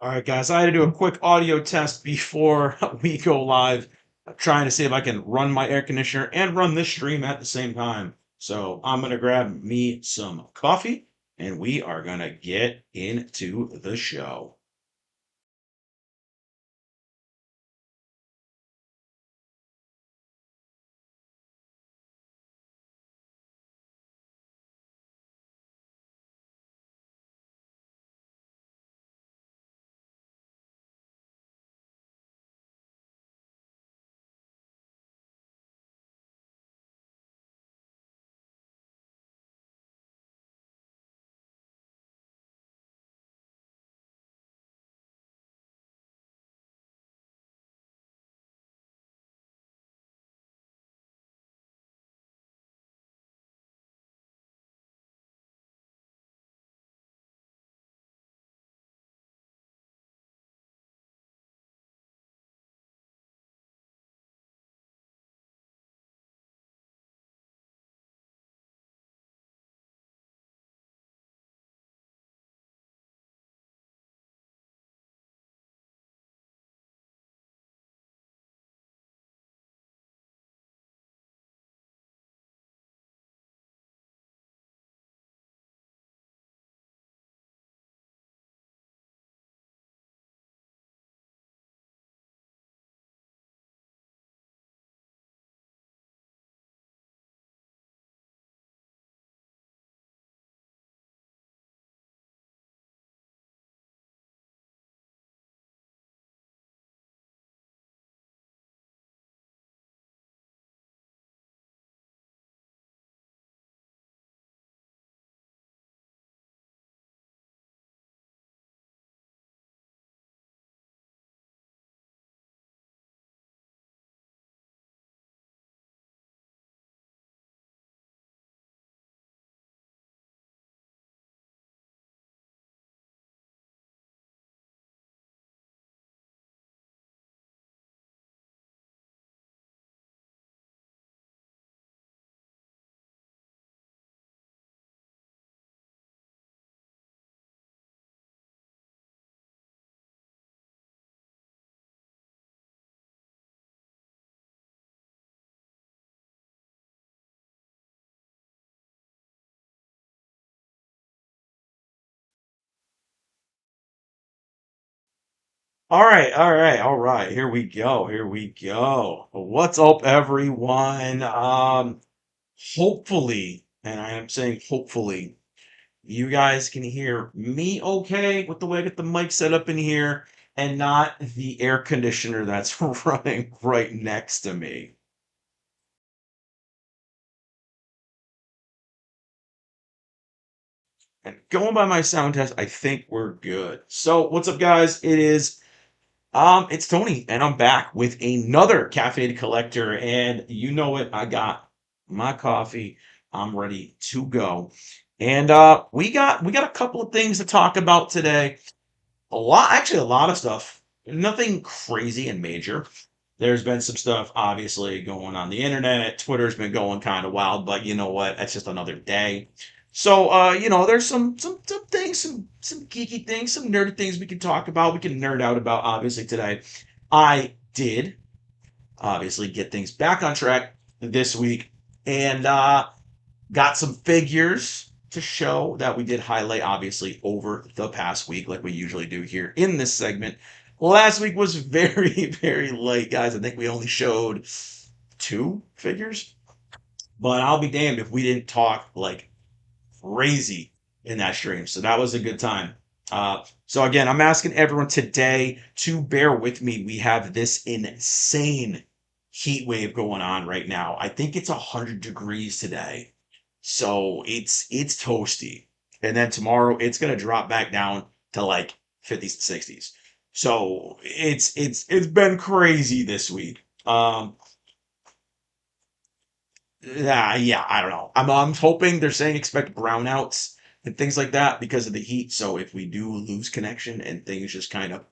All right, guys, I had to do a quick audio test before we go live. I'm trying to see if I can run my air conditioner and run this stream at the same time. So I'm going to grab me some coffee and we are going to get into the show. All right. Here we go. Here we go. What's up, everyone? Hopefully, and I am saying hopefully, you guys can hear me okay with the way I get the mic set up in here and not the air conditioner that's running right next to me. And going by my sound test, I think we're good. So, what's up, guys? It's Tony, and I'm back with another Caffeinated Collector, and you know it, I got my coffee. I'm ready to go. And we got a couple of things to talk about today. A lot of stuff. Nothing crazy and major. There's been some stuff obviously going on the internet. Twitter's been going kind of wild, but you know what? That's just another day. So there's some things, some geeky things, some nerdy things we can talk about. We can nerd out about obviously today. I did obviously get things back on track this week and got some figures to show that we did highlight, obviously, over the past week, like we usually do here in this segment. Last week was very, very light, guys. I think we only showed two figures, but I'll be damned if we didn't talk like crazy in that stream. So that was a good time. So again, I'm asking everyone today to bear with me. We have this insane heat wave going on right now. I think it's 100 degrees today. So it's toasty. And then tomorrow it's gonna drop back down to like 50s and 60s. So it's been crazy this week. Yeah, I don't know. I'm hoping they're saying expect brownouts and things like that because of the heat. So if we do lose connection and things just kind of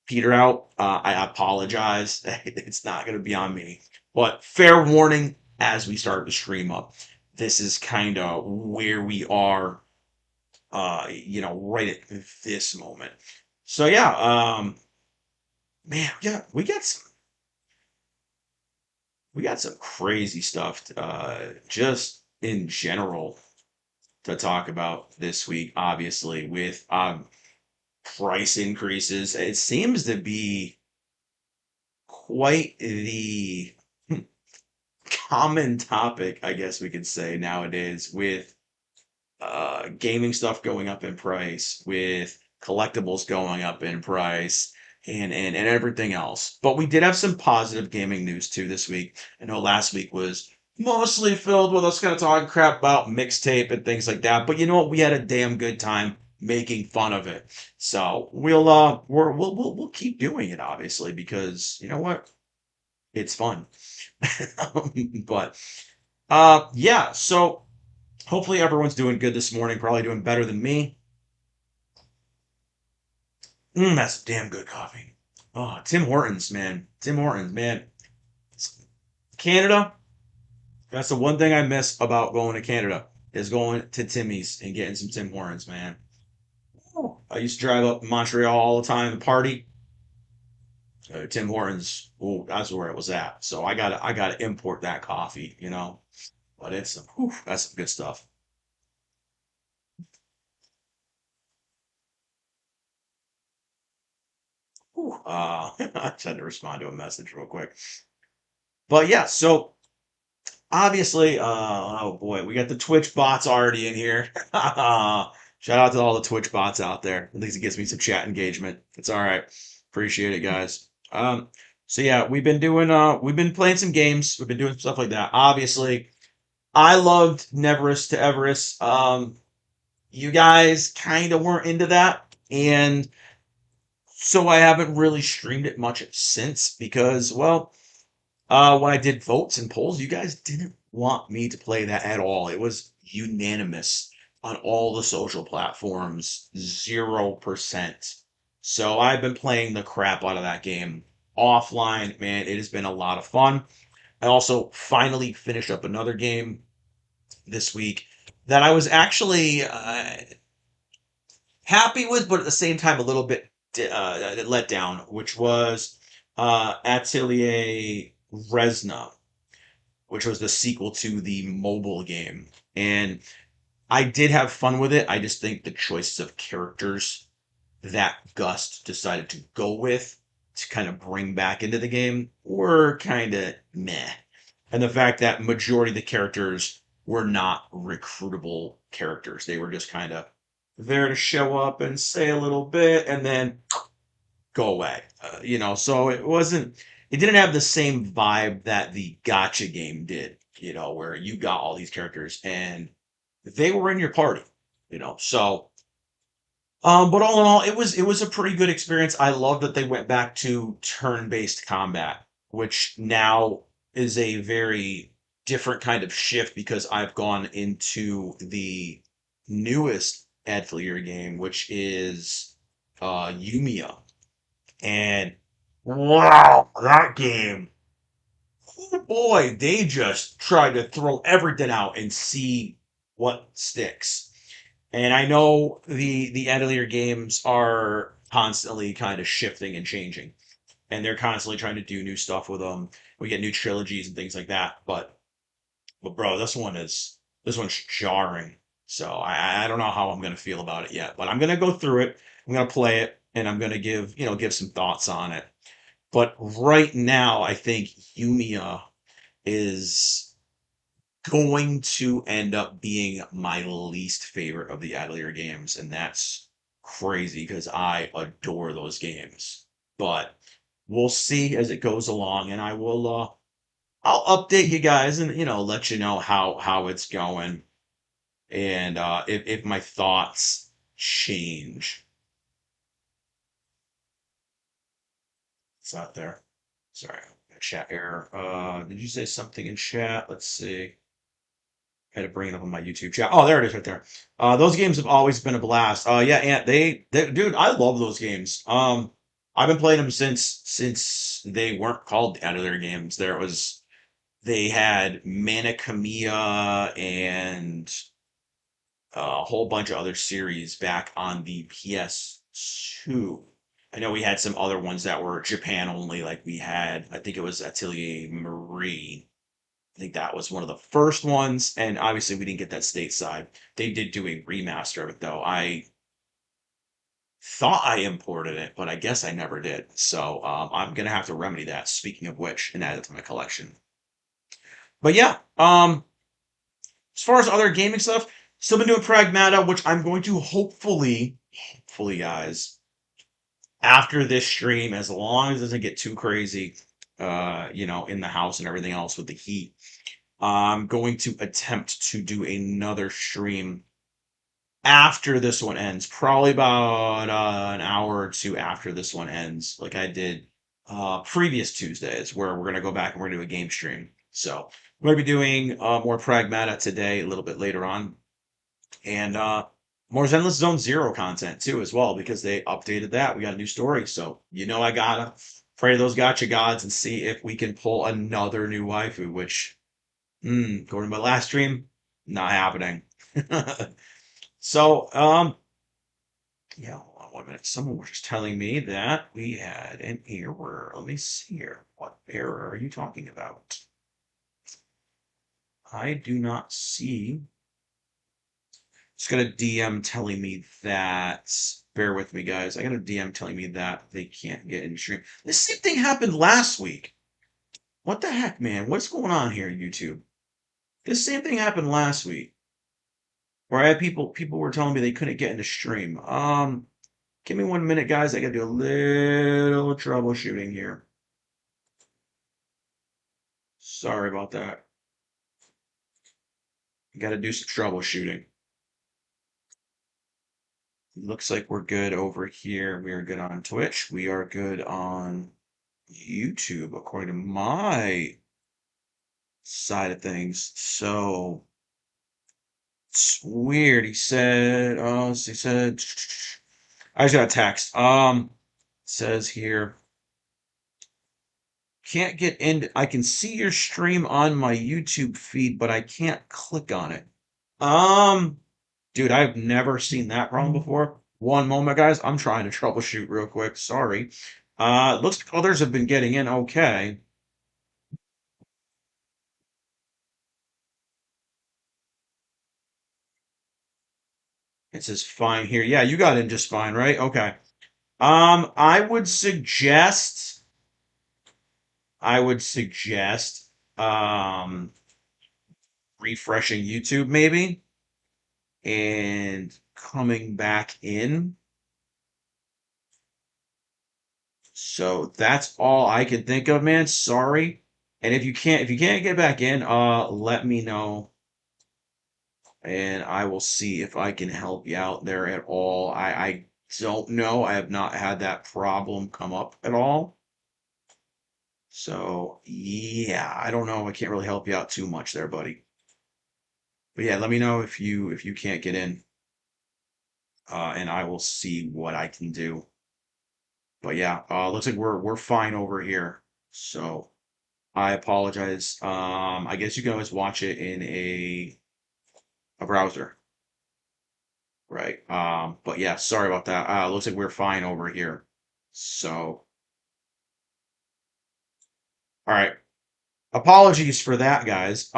peter out, I apologize. It's not going to be on me. But fair warning as we start to stream up. This is kind of where we are, right at this moment. So yeah, man, yeah, we got some crazy stuff just in general to talk about this week, obviously, with price increases. It seems to be quite the common topic, I guess we could say, nowadays, with gaming stuff going up in price, with collectibles going up in price, and everything else. But we did have some positive gaming news too this week. I know last week was mostly filled with us kind of talking crap about mixtape and things like that. But you know what? We had a damn good time making fun of it. So we'll keep doing it, obviously, because you know what? It's fun. But yeah, so hopefully everyone's doing good this morning, probably doing better than me. That's damn good coffee. Oh, Tim Hortons, man. Tim Hortons, man. Canada, that's the one thing I miss about going to Canada is going to Timmy's and getting some Tim Hortons, man. I used to drive up to Montreal all the time and party. Tim Hortons, oh, that's where it was at. So I gotta import that coffee, you know. But that's some good stuff. I tried to respond to a message real quick. But yeah, so obviously, oh boy, we got the Twitch bots already in here. Shout out to all the Twitch bots out there. At least it gets me some chat engagement. It's all right. Appreciate it, guys. So yeah, we've been playing some games. We've been doing stuff like that. Obviously, I loved Neverest to Everest. You guys kind of weren't into that, and so I haven't really streamed it much since because, well, when I did votes and polls, you guys didn't want me to play that at all. It was unanimous on all the social platforms, 0%. So I've been playing the crap out of that game offline. Man, it has been a lot of fun. I also finally finished up another game this week that I was actually happy with, but at the same time a little bit let down, which was Atelier Resna, which was the sequel to the mobile game. And I did have fun with it. I just think the choices of characters that Gust decided to go with to kind of bring back into the game were kind of meh. And the fact that majority of the characters were not recruitable characters. They were just kind of there to show up and say a little bit and then go away. So it didn't have the same vibe that the gotcha game did, where you got all these characters and they were in your party, So, but all in all, it was a pretty good experience. I love that they went back to turn-based combat, which now is a very different kind of shift because I've gone into the newest Atelier game, which is Yumiya. And wow, that game. Oh boy, they just try to throw everything out and see what sticks. And I know the Atelier games are constantly kind of shifting and changing, and they're constantly trying to do new stuff with them. We get new trilogies and things like that. But bro, this one's jarring. So I don't know how I'm gonna feel about it yet, but I'm gonna go through it. I'm gonna play it, and I'm gonna give some thoughts on it. But right now, I think Yumiya is going to end up being my least favorite of the Atelier games, and that's crazy because I adore those games. But we'll see as it goes along, and I'll update you guys and let you know how it's going and if my thoughts change. It's not there. Sorry, chat error. Did you say something in chat? Let's see. Had to bring it up on my YouTube chat. Oh, there it is, right there. Those games have always been a blast. Yeah, and dude, I love those games. I've been playing them since they weren't called Editor games. They had Manicomeia and a whole bunch of other series back on the PS2. I know we had some other ones that were Japan only, like we had, I think it was Atelier Marie. I think that was one of the first ones, and obviously we didn't get that stateside. They did do a remaster of it though. I thought I imported it, but I guess I never did. So I'm gonna have to remedy that. Speaking of which, and add it to my collection. But yeah, as far as other gaming stuff, still been doing Pragmata, which I'm going to hopefully, guys, after this stream, as long as it doesn't get too crazy, in the house and everything else with the heat, I'm going to attempt to do another stream after this one ends, probably about an hour or two after this one ends, like I did previous Tuesdays, where we're gonna go back and we're gonna do a game stream. So we're gonna be doing more Pragmata today, a little bit later on, and more Zenless Zone Zero content too, as well, because they updated that. We got a new story, so I gotta pray to those gotcha gods and see if we can pull another new waifu, which, according to my last stream, not happening. So, yeah, hold on 1 minute. Someone was just telling me that we had an error. Let me see here. What error are you talking about? I do not see. Just got a DM telling me that. Bear with me, guys. I got a DM telling me that they can't get in stream. The same thing happened last week. What the heck, man? What's going on here, YouTube? This same thing happened last week, where I had people were telling me they couldn't get into stream. Give me 1 minute, guys. I gotta do a little troubleshooting here. Sorry about that. Gotta do some troubleshooting. Looks like we're good over here. We are good on Twitch. We are good on YouTube, according to my side of things. So it's weird. He said, I just got a text. Says here, can't get in. I can see your stream on my YouTube feed, but I can't click on it. Dude, I've never seen that problem before. One moment, guys. I'm trying to troubleshoot real quick. Sorry. Looks like others have been getting in okay. It says fine here. Yeah, you got in just fine, right? Okay. I would suggest, um, refreshing YouTube maybe and coming back in. So that's all I can think of, man. Sorry. And if you can't get back in, let me know and I will see if I can help you out there at all. I don't know. I have not had that problem come up at all. So yeah, I don't know. I can't really help you out too much there, buddy. But yeah, let me know if you can't get in, and I will see what I can do. But yeah, looks like we're fine over here. So I apologize. I guess you can always watch it in a browser, right? But yeah, sorry about that. Looks like we're fine over here. So, all right. Apologies for that, guys.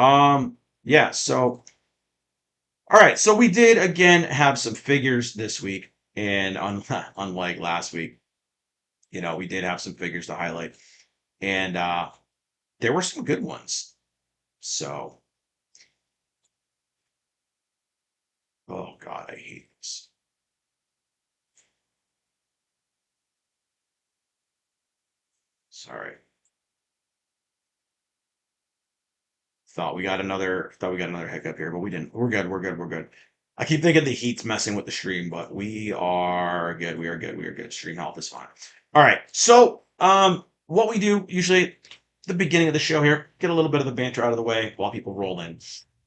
Yeah, so all right, so we did again have some figures this week, and unlike last week, we did have some figures to highlight, and there were some good ones. So, oh God, I hate this. Sorry. Thought we got another hiccup here, but we didn't. We're good. We're good. We're good. I keep thinking the heat's messing with the stream, but we are good. We are good. We are good. Stream health is fine. All right. So, what we do usually at the beginning of the show here, get a little bit of the banter out of the way while people roll in,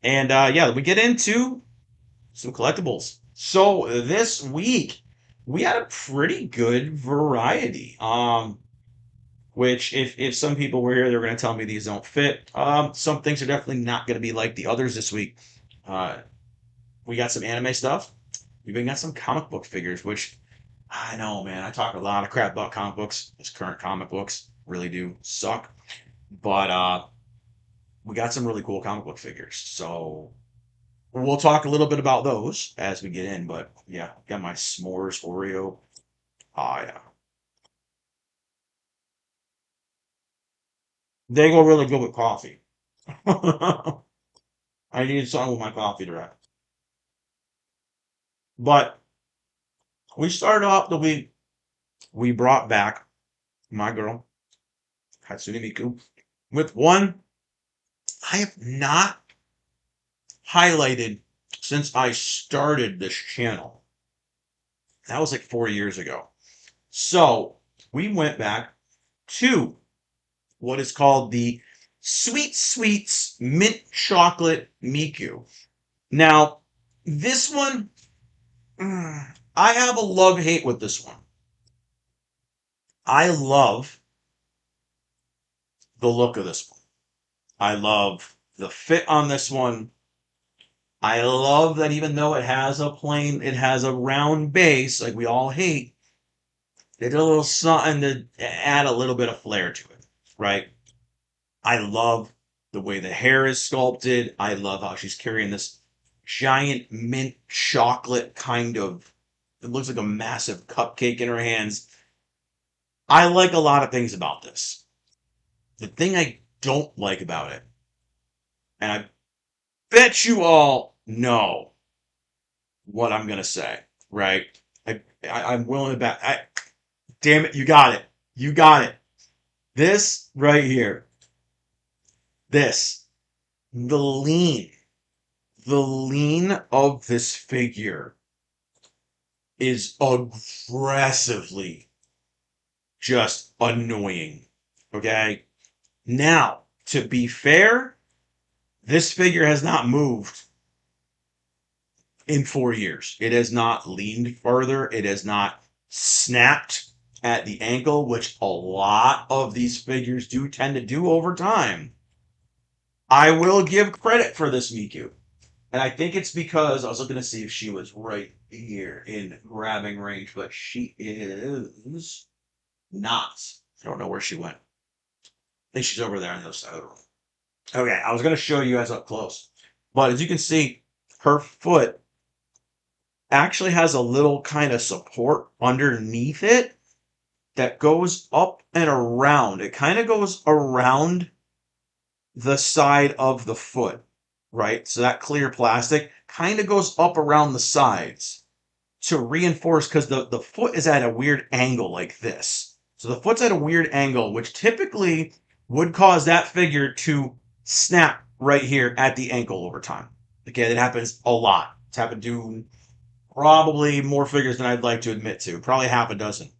and yeah, we get into some collectibles. So this week we had a pretty good variety. Which if some people were here, they're going to tell me these don't fit. Some things are definitely not going to be like the others this week. Uh, we got some anime stuff. We've even got some comic book figures, which I know, man. I talk a lot of crap about comic books. These current comic books really do suck. But we got some really cool comic book figures. So we'll talk a little bit about those as we get in. But yeah, got my s'mores Oreo. Oh yeah. They go really good with coffee. I needed something with my coffee today. But we started off the week. We brought back my girl, Hatsune Miku, with one I have not highlighted since I started this channel. That was like 4 years ago. So we went back to what is called the Sweet Sweets Mint Chocolate Miku. Now, this one, I have a love hate with this one. I love the look of this one. I love the fit on this one. I love that even though it has a round base, like we all hate, they did a little something to add a little bit of flair to it, right? I love the way the hair is sculpted. I love how she's carrying this giant mint chocolate kind of, it looks like a massive cupcake in her hands. I like a lot of things about this. The thing I don't like about it, and I bet you all know what I'm gonna say, right? I'm willing to bet. Damn it, you got it. You got it. This right here. This. The lean. The lean of this figure is aggressively just annoying. Okay? Now, to be fair, this figure has not moved in 4 years. It has not leaned further. It has not snapped at the ankle, which a lot of these figures do tend to do over time. I will give credit for this Miku. And I think it's because I was looking to see if she was right here in grabbing range, but she is not. I don't know where she went. I think she's over there on the other side of the room. Okay, I was going to show you guys up close. But as you can see, her foot actually has a little kind of support underneath it that goes up and around. It kind of goes around the side of the foot, right? So that clear plastic kind of goes up around the sides to reinforce because the foot is at a weird angle like this. So the foot's at a weird angle, which typically would cause that figure to snap right here at the ankle over time. Okay, that happens a lot. It's happened to probably more figures than I'd like to admit to, probably half a dozen.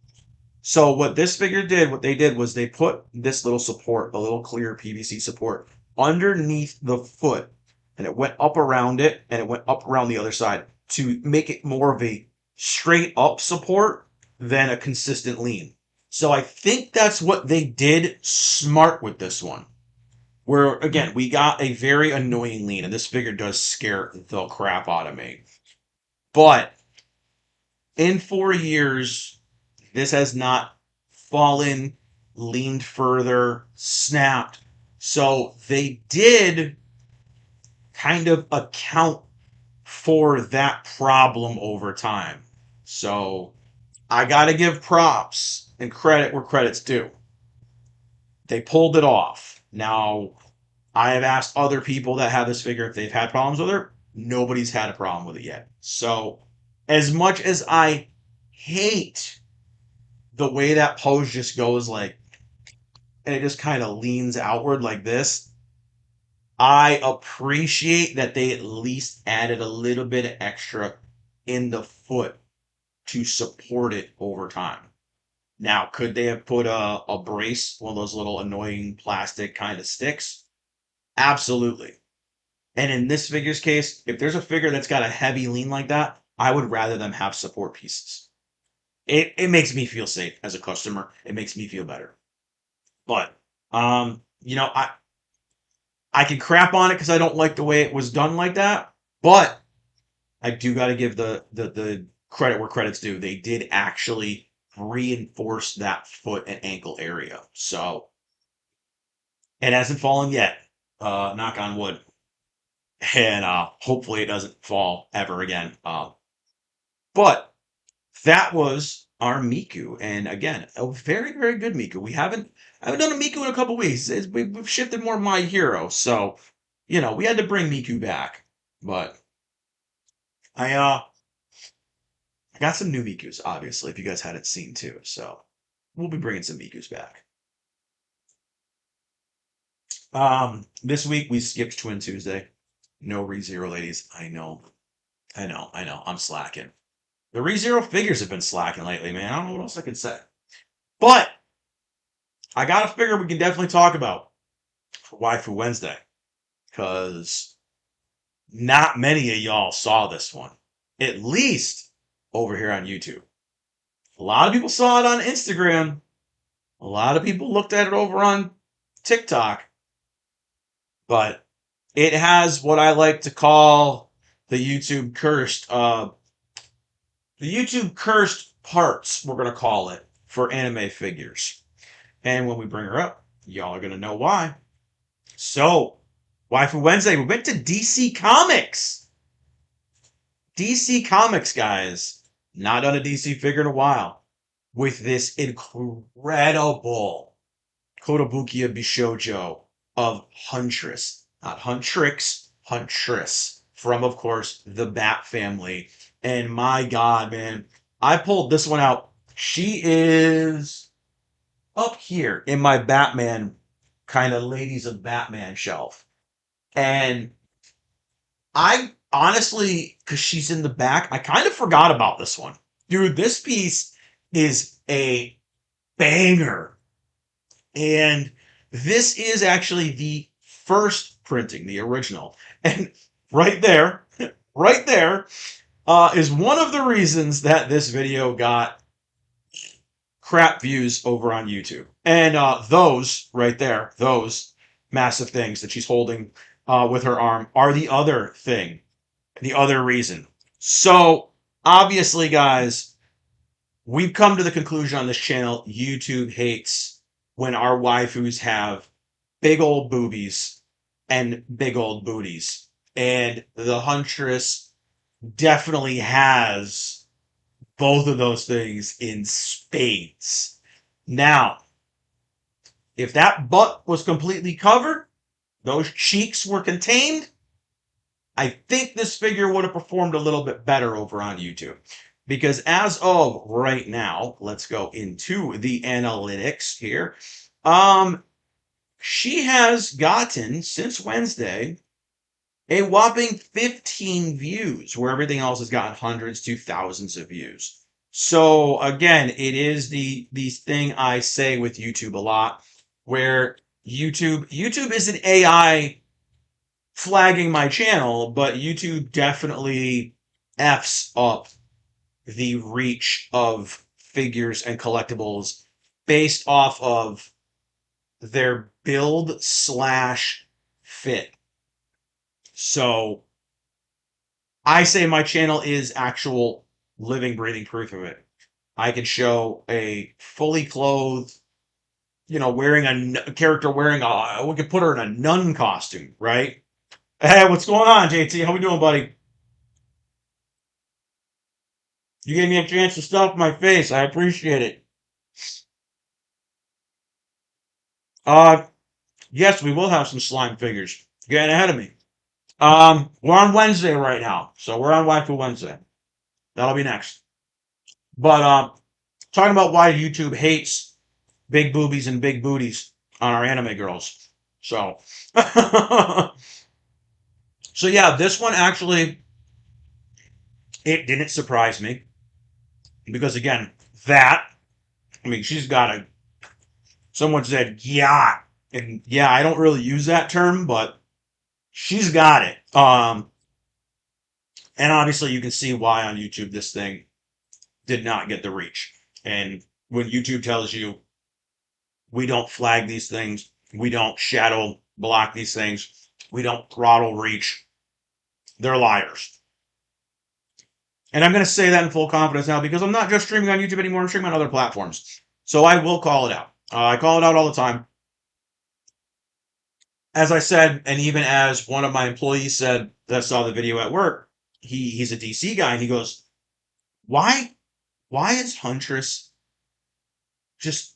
So what this figure did, what they did was they put this little support, a little clear PVC support, underneath the foot, and it went up around it, and it went up around the other side to make it more of a straight up support than a consistent lean. So I think that's what they did smart with this one. Where again, we got a very annoying lean, and this figure does scare the crap out of me. But in 4 years, this has not fallen, leaned further, snapped. So they did kind of account for that problem over time. So I got to give props and credit where credit's due. They pulled it off. Now, I have asked other people that have this figure if they've had problems with her. Nobody's had a problem with it yet. So, as much as I hate the way that pose just goes like, and it just kind of leans outward like this, I appreciate that they at least added a little bit of extra in the foot to support it over time. Now, could they have put a brace, one of those little annoying plastic kind of sticks? Absolutely. And in this figure's case, if there's a figure that's got a heavy lean like that, I would rather them have support pieces. It makes me feel safe as a customer. It makes me feel better. But I can crap on it because I don't like the way it was done like that. But I do got to give the credit where credit's due. They did actually reinforce that foot and ankle area. So it hasn't fallen yet. Knock on wood. And hopefully it doesn't fall ever again. But that was our Miku, and again, a very, very good Miku. I haven't done a Miku in a couple weeks. We've shifted more My Hero, so we had to bring Miku back. But I got some new Mikus, obviously, if you guys hadn't seen too. So we'll be bringing some Mikus back. This week we skipped Twin Tuesday. No ReZero, ladies. I know. I'm slacking. The ReZero figures have been slacking lately, man. I don't know what else I can say. But I got a figure we can definitely talk about for Waifu Wednesday. Because not many of y'all saw this one. At least over here on YouTube. A lot of people saw it on Instagram. A lot of people looked at it over on TikTok. But it has what I like to call the YouTube cursed parts, we're going to call it, for anime figures. And when we bring her up, y'all are going to know why. So, Waifu Wednesday, we went to DC Comics. DC Comics, guys. Not done a DC figure in a while. With this incredible Kotobukiya Bishojo of Huntress. Not Huntrix, Huntress. From, of course, the Bat family. And my God, man, I pulled this one out. She is up here in my Batman kind of Ladies of Batman shelf. And I honestly, because she's in the back, I kind of forgot about this one. Dude, this piece is a banger. And this is actually the first printing, the original. And right there, right there, is one of the reasons that this video got crap views over on YouTube. And those right there, those massive things that she's holding with her arm are the other thing, the other reason. So obviously, guys, we've come to the conclusion on this channel, YouTube hates when our waifus have big old boobies and big old booties. And the Huntress definitely has both of those things in spades. Now, if that butt was completely covered, those cheeks were contained, I think this figure would have performed a little bit better over on YouTube. Because as of right now, let's go into the analytics here. She has gotten, since Wednesday, a whopping 15 views, where everything else has gotten hundreds to thousands of views. So again, it is the thing I say with YouTube a lot, where YouTube isn't AI flagging my channel, but YouTube definitely F's up the reach of figures and collectibles based off of their build / fit. So I say my channel is actual living, breathing proof of it. I can show a fully clothed, wearing a character wearing we could put her in a nun costume, right? Hey, what's going on, JT? How we doing, buddy? You gave me a chance to stuff my face. I appreciate it. Yes, we will have some slime figures. Getting ahead of me. We're on Wednesday right now, so we're on Waifu Wednesday. That'll be next. But talking about why YouTube hates big boobies and big booties on our anime girls. So, so yeah, this one actually, it didn't surprise me because again, she's got a. Someone said yacht, and yeah, I don't really use that term, but she's got it. And obviously you can see why on YouTube this thing did not get the reach. And when YouTube tells you we don't flag these things, we don't shadow block these things, we don't throttle reach, they're liars. And I'm going to say that in full confidence now because I'm not just streaming on YouTube anymore. I'm streaming on other platforms. So I will call it out. I call it out all the time. As I said, and even as one of my employees said that saw the video at work, he's a DC guy, and he goes, "Why is Huntress just?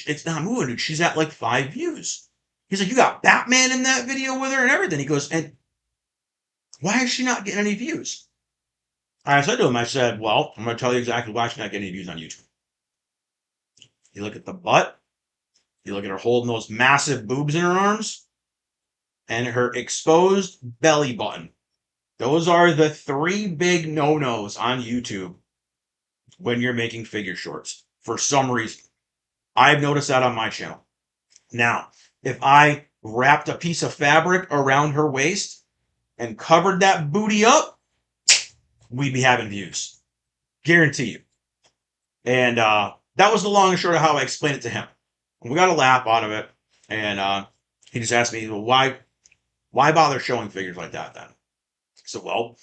It's not moving, dude. She's at like 5 views." He's like, "You got Batman in that video with her and everything." He goes, "And why is she not getting any views?" I said to him, I said, "Well, I'm going to tell you exactly why she's not getting any views on YouTube. You look at the butt, you look at her holding those massive boobs in her arms, and her exposed belly button. Those are the three big no-nos on YouTube when you're making figure shorts. For some reason, I've noticed that on my channel. Now, if I wrapped a piece of fabric around her waist and covered that booty up, we'd be having views. Guarantee you. And that was the long and short of how I explained it to him. We got a laugh out of it. And he just asked me, well, why bother showing figures like that then? So, well,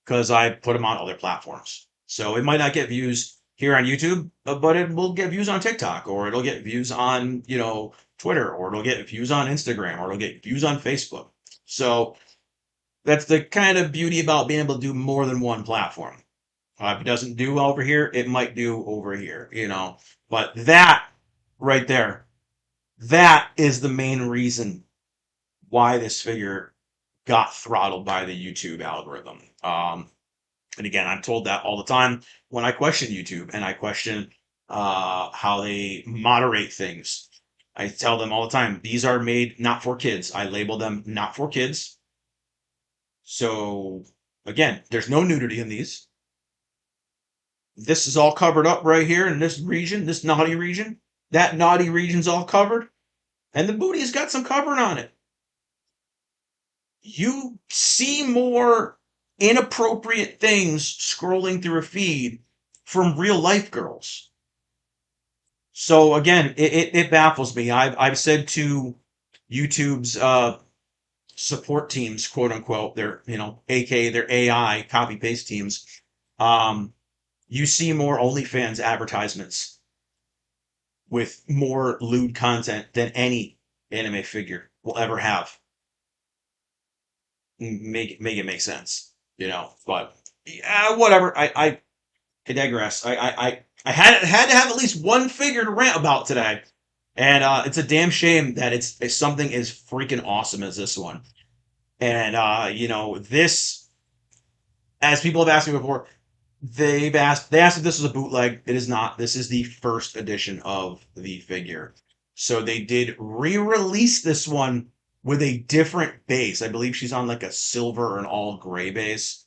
because I put them on other platforms. So it might not get views here on YouTube, but it will get views on TikTok, or it'll get views on, Twitter, or it'll get views on Instagram, or it'll get views on Facebook. So that's the kind of beauty about being able to do more than one platform. If it doesn't do well over here, it might do over here. But that right there, that is the main reason why this figure got throttled by the YouTube algorithm. And again, I'm told that all the time when I question YouTube and I question how they moderate things. I tell them all the time, these are made not for kids. I label them not for kids. So again, there's no nudity in these. This is all covered up right here in this region, this naughty region. That naughty region's all covered. And the booty's got some covering on it. You see more inappropriate things scrolling through a feed from real life girls. So again, it baffles me. I've said to YouTube's support teams, quote unquote, their aka their AI copy paste teams, you see more OnlyFans advertisements with more lewd content than any anime figure will ever have. Make it make sense, But yeah, whatever. I digress. I had to have at least one figure to rant about today, and it's a damn shame that it's something as freaking awesome as this one. And this, as people have asked me before, they asked if this was a bootleg. It is not. This is the first edition of the figure. So they did re-release this one with a different base. I believe she's on like a silver or an all gray base.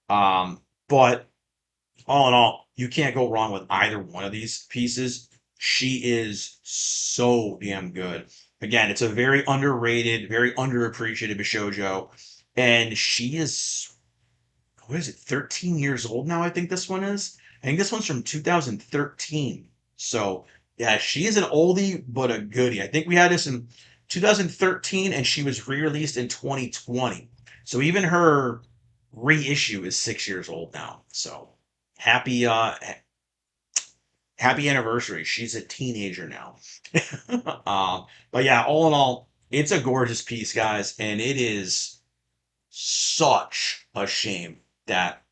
But all in all, you can't go wrong with either one of these pieces. She is so damn good. Again, it's a very underrated, very underappreciated Bishojo. And she is, what is it, 13 years old now, I think this one is. I think this one's from 2013. So, yeah, she is an oldie, but a goodie. I think we had this in 2013, and she was re-released in 2020. So even her reissue is 6 years old now. So happy happy anniversary. She's a teenager now. But yeah, all in all, it's a gorgeous piece, guys, and it is such a shame that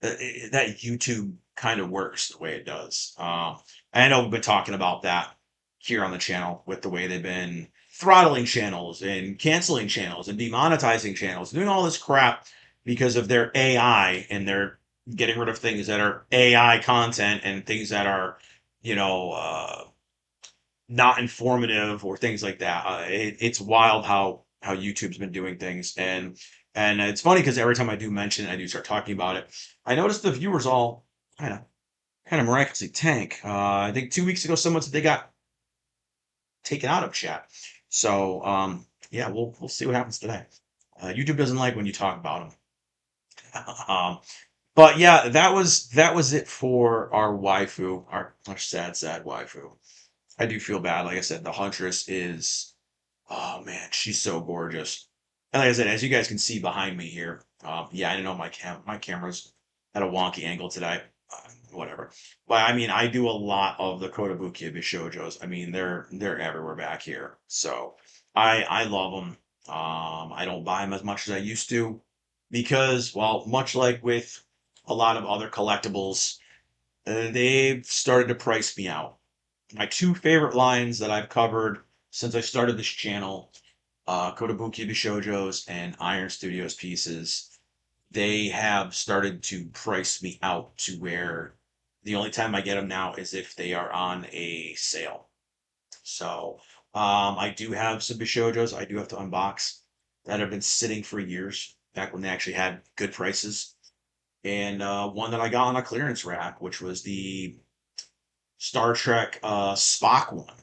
that YouTube kind of works the way it does. I know we've been talking about that here on the channel with the way they've been throttling channels and canceling channels and demonetizing channels, doing all this crap because of their AI, and they're getting rid of things that are AI content and things that are, you know, not informative or things like that. It's wild how YouTube's been doing things, and it's funny because every time I do mention it, I do start talking about it, I notice the viewers all kind of miraculously tank. I think 2 weeks ago, someone said they got taken out of chat. So yeah, we'll see what happens today. YouTube doesn't like when you talk about them. But yeah, that was it for our waifu, our sad waifu. I do feel bad. Like I said, the Huntress is, oh man, she's so gorgeous. And like I said, as you guys can see behind me here, yeah, I know my camera's at a wonky angle today. Whatever. But I mean, I do a lot of the Kotobukiya Bishojos. I mean, they're everywhere back here. So I love them. I don't buy them as much as I used to because, well, much like with a lot of other collectibles, they've started to price me out. My two favorite lines that I've covered since I started this channel, Kotobukiya Bishojos and Iron Studios pieces, they have started to price me out to where the only time I get them now is if they are on a sale. So I do have some Bishojos I do have to unbox that have been sitting for years, back when they actually had good prices. And one that I got on a clearance rack, which was the Star Trek Spock one.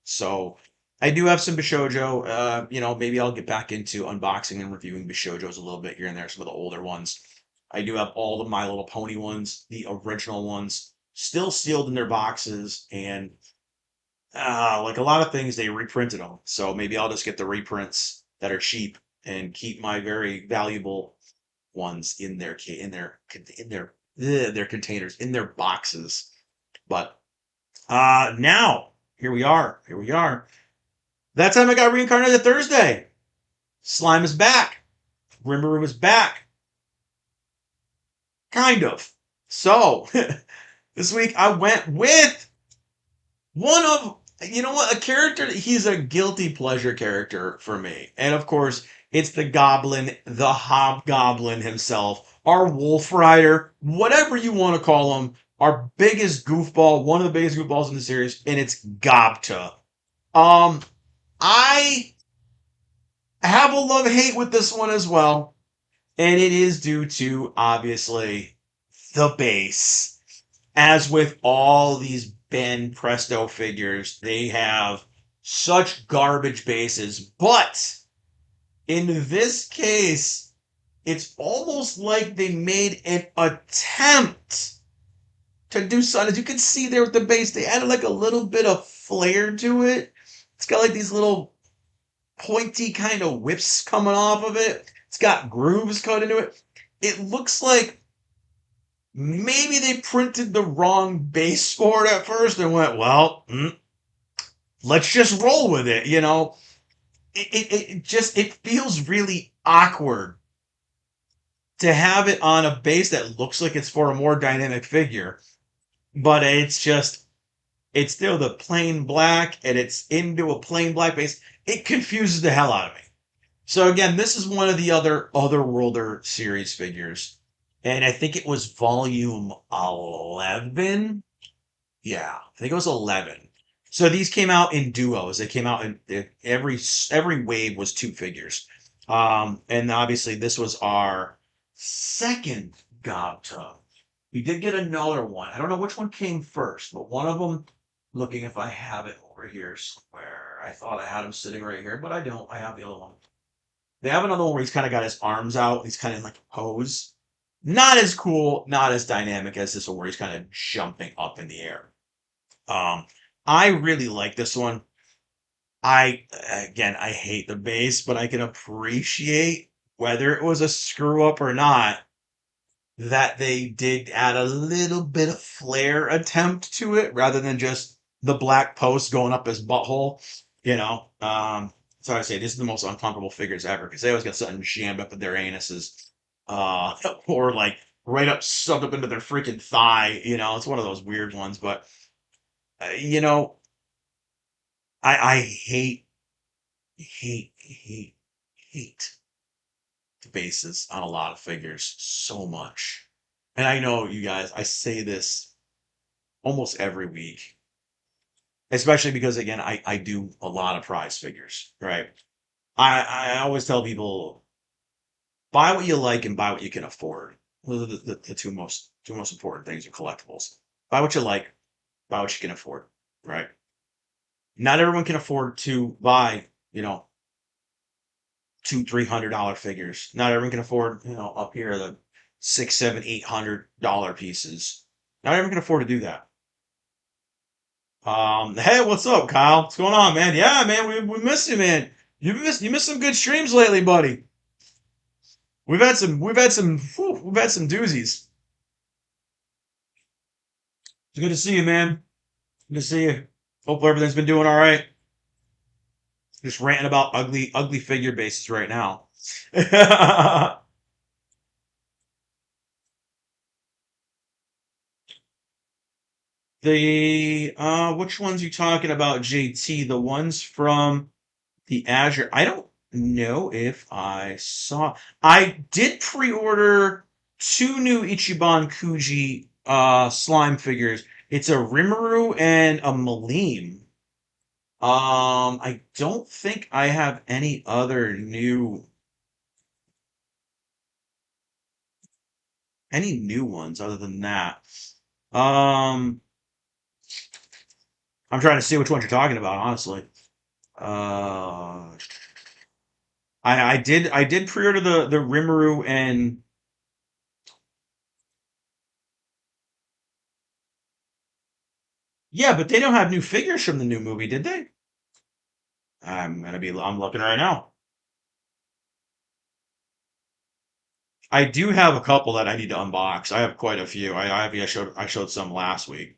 So I do have some Bishojo. Maybe I'll get back into unboxing and reviewing Bishojos a little bit here and there, some of the older ones. I do have all the My Little Pony ones, the original ones, still sealed in their boxes, and like a lot of things, they reprinted them. So maybe I'll just get the reprints that are cheap and keep my very valuable ones in their containers, in their boxes. But now here we are. Here we are. That time I got reincarnated Thursday. Slime is back. Rimuru is back. Kind of. So this week I went with one of, you know what, a character. He's a guilty pleasure character for me, and of course it's the Goblin, the Hobgoblin himself, our Wolf Rider, whatever you want to call him, our biggest goofball, one of the biggest goofballs in the series, and it's Gobta. Um, I have a love-hate with this one as well, and it is due to, obviously, the base. As with all these Ben Presto figures, they have such garbage bases, but in this case, it's almost like they made an attempt to do something. As you can see there with the base, they added like a little bit of flair to it. It's got like these little pointy kind of whips coming off of it. It's got grooves cut into it. It looks like maybe they printed the wrong base for it at first and went, well, let's just roll with it, you know? It feels really awkward to have it on a base that looks like it's for a more dynamic figure, but it's still the plain black, and it's into a plain black base. It confuses the hell out of me. So again, this is one of the Otherworlder series figures, and I think it was volume 11. Yeah, I think it was 11. So these came out in duos. They came out in every wave was two figures. And obviously this was our second Gobta. We did get another one. I don't know which one came first, but one of them, looking if I have it over here somewhere. I thought I had him sitting right here, but I don't. I have the other one. They have another one where he's kind of got his arms out. He's kind of in like a pose. Not as cool, not as dynamic as this one where he's kind of jumping up in the air. Um, I really like this one. I hate the base, but I can appreciate, whether it was a screw up or not, that they did add a little bit of flair attempt to it rather than just the black post going up his butthole. You know, so I say this is the most uncomfortable figures ever because they always got something jammed up in their anuses, or like right up shoved up into their freaking thigh. You know, it's one of those weird ones. But you know, I hate the bases on a lot of figures so much. And I know you guys, I say this almost every week, especially because again, I do a lot of prize figures, right? I always tell people, buy what you like and buy what you can afford. Those are the two most important things in collectibles. Buy what you like, buy what you can afford, right? Not everyone can afford to buy, $200-$300 figures. Not everyone can afford, up here the six, seven, $800 pieces. Not everyone can afford to do that. Hey, what's up, Kyle? What's going on, man? Yeah, man, we missed you, man. You missed some good streams lately, buddy. We've had some doozies. It's good to see you, man. Good to see you. Hopefully everything's been doing all right. Just ranting about ugly figure bases right now. The which ones you talking about, JT? The ones from the Azure. I don't know if I saw. I did pre-order two new Ichiban Kuji slime figures. It's a Rimuru and a Malim. I don't think I have any new ones other than that. Um, I'm trying to see which ones you're talking about, honestly. Uh, I did pre-order the Rimuru and yeah, but they don't have new figures from the new movie, did they? I'm looking right now. I do have a couple that I need to unbox. I have quite a few. I showed some last week.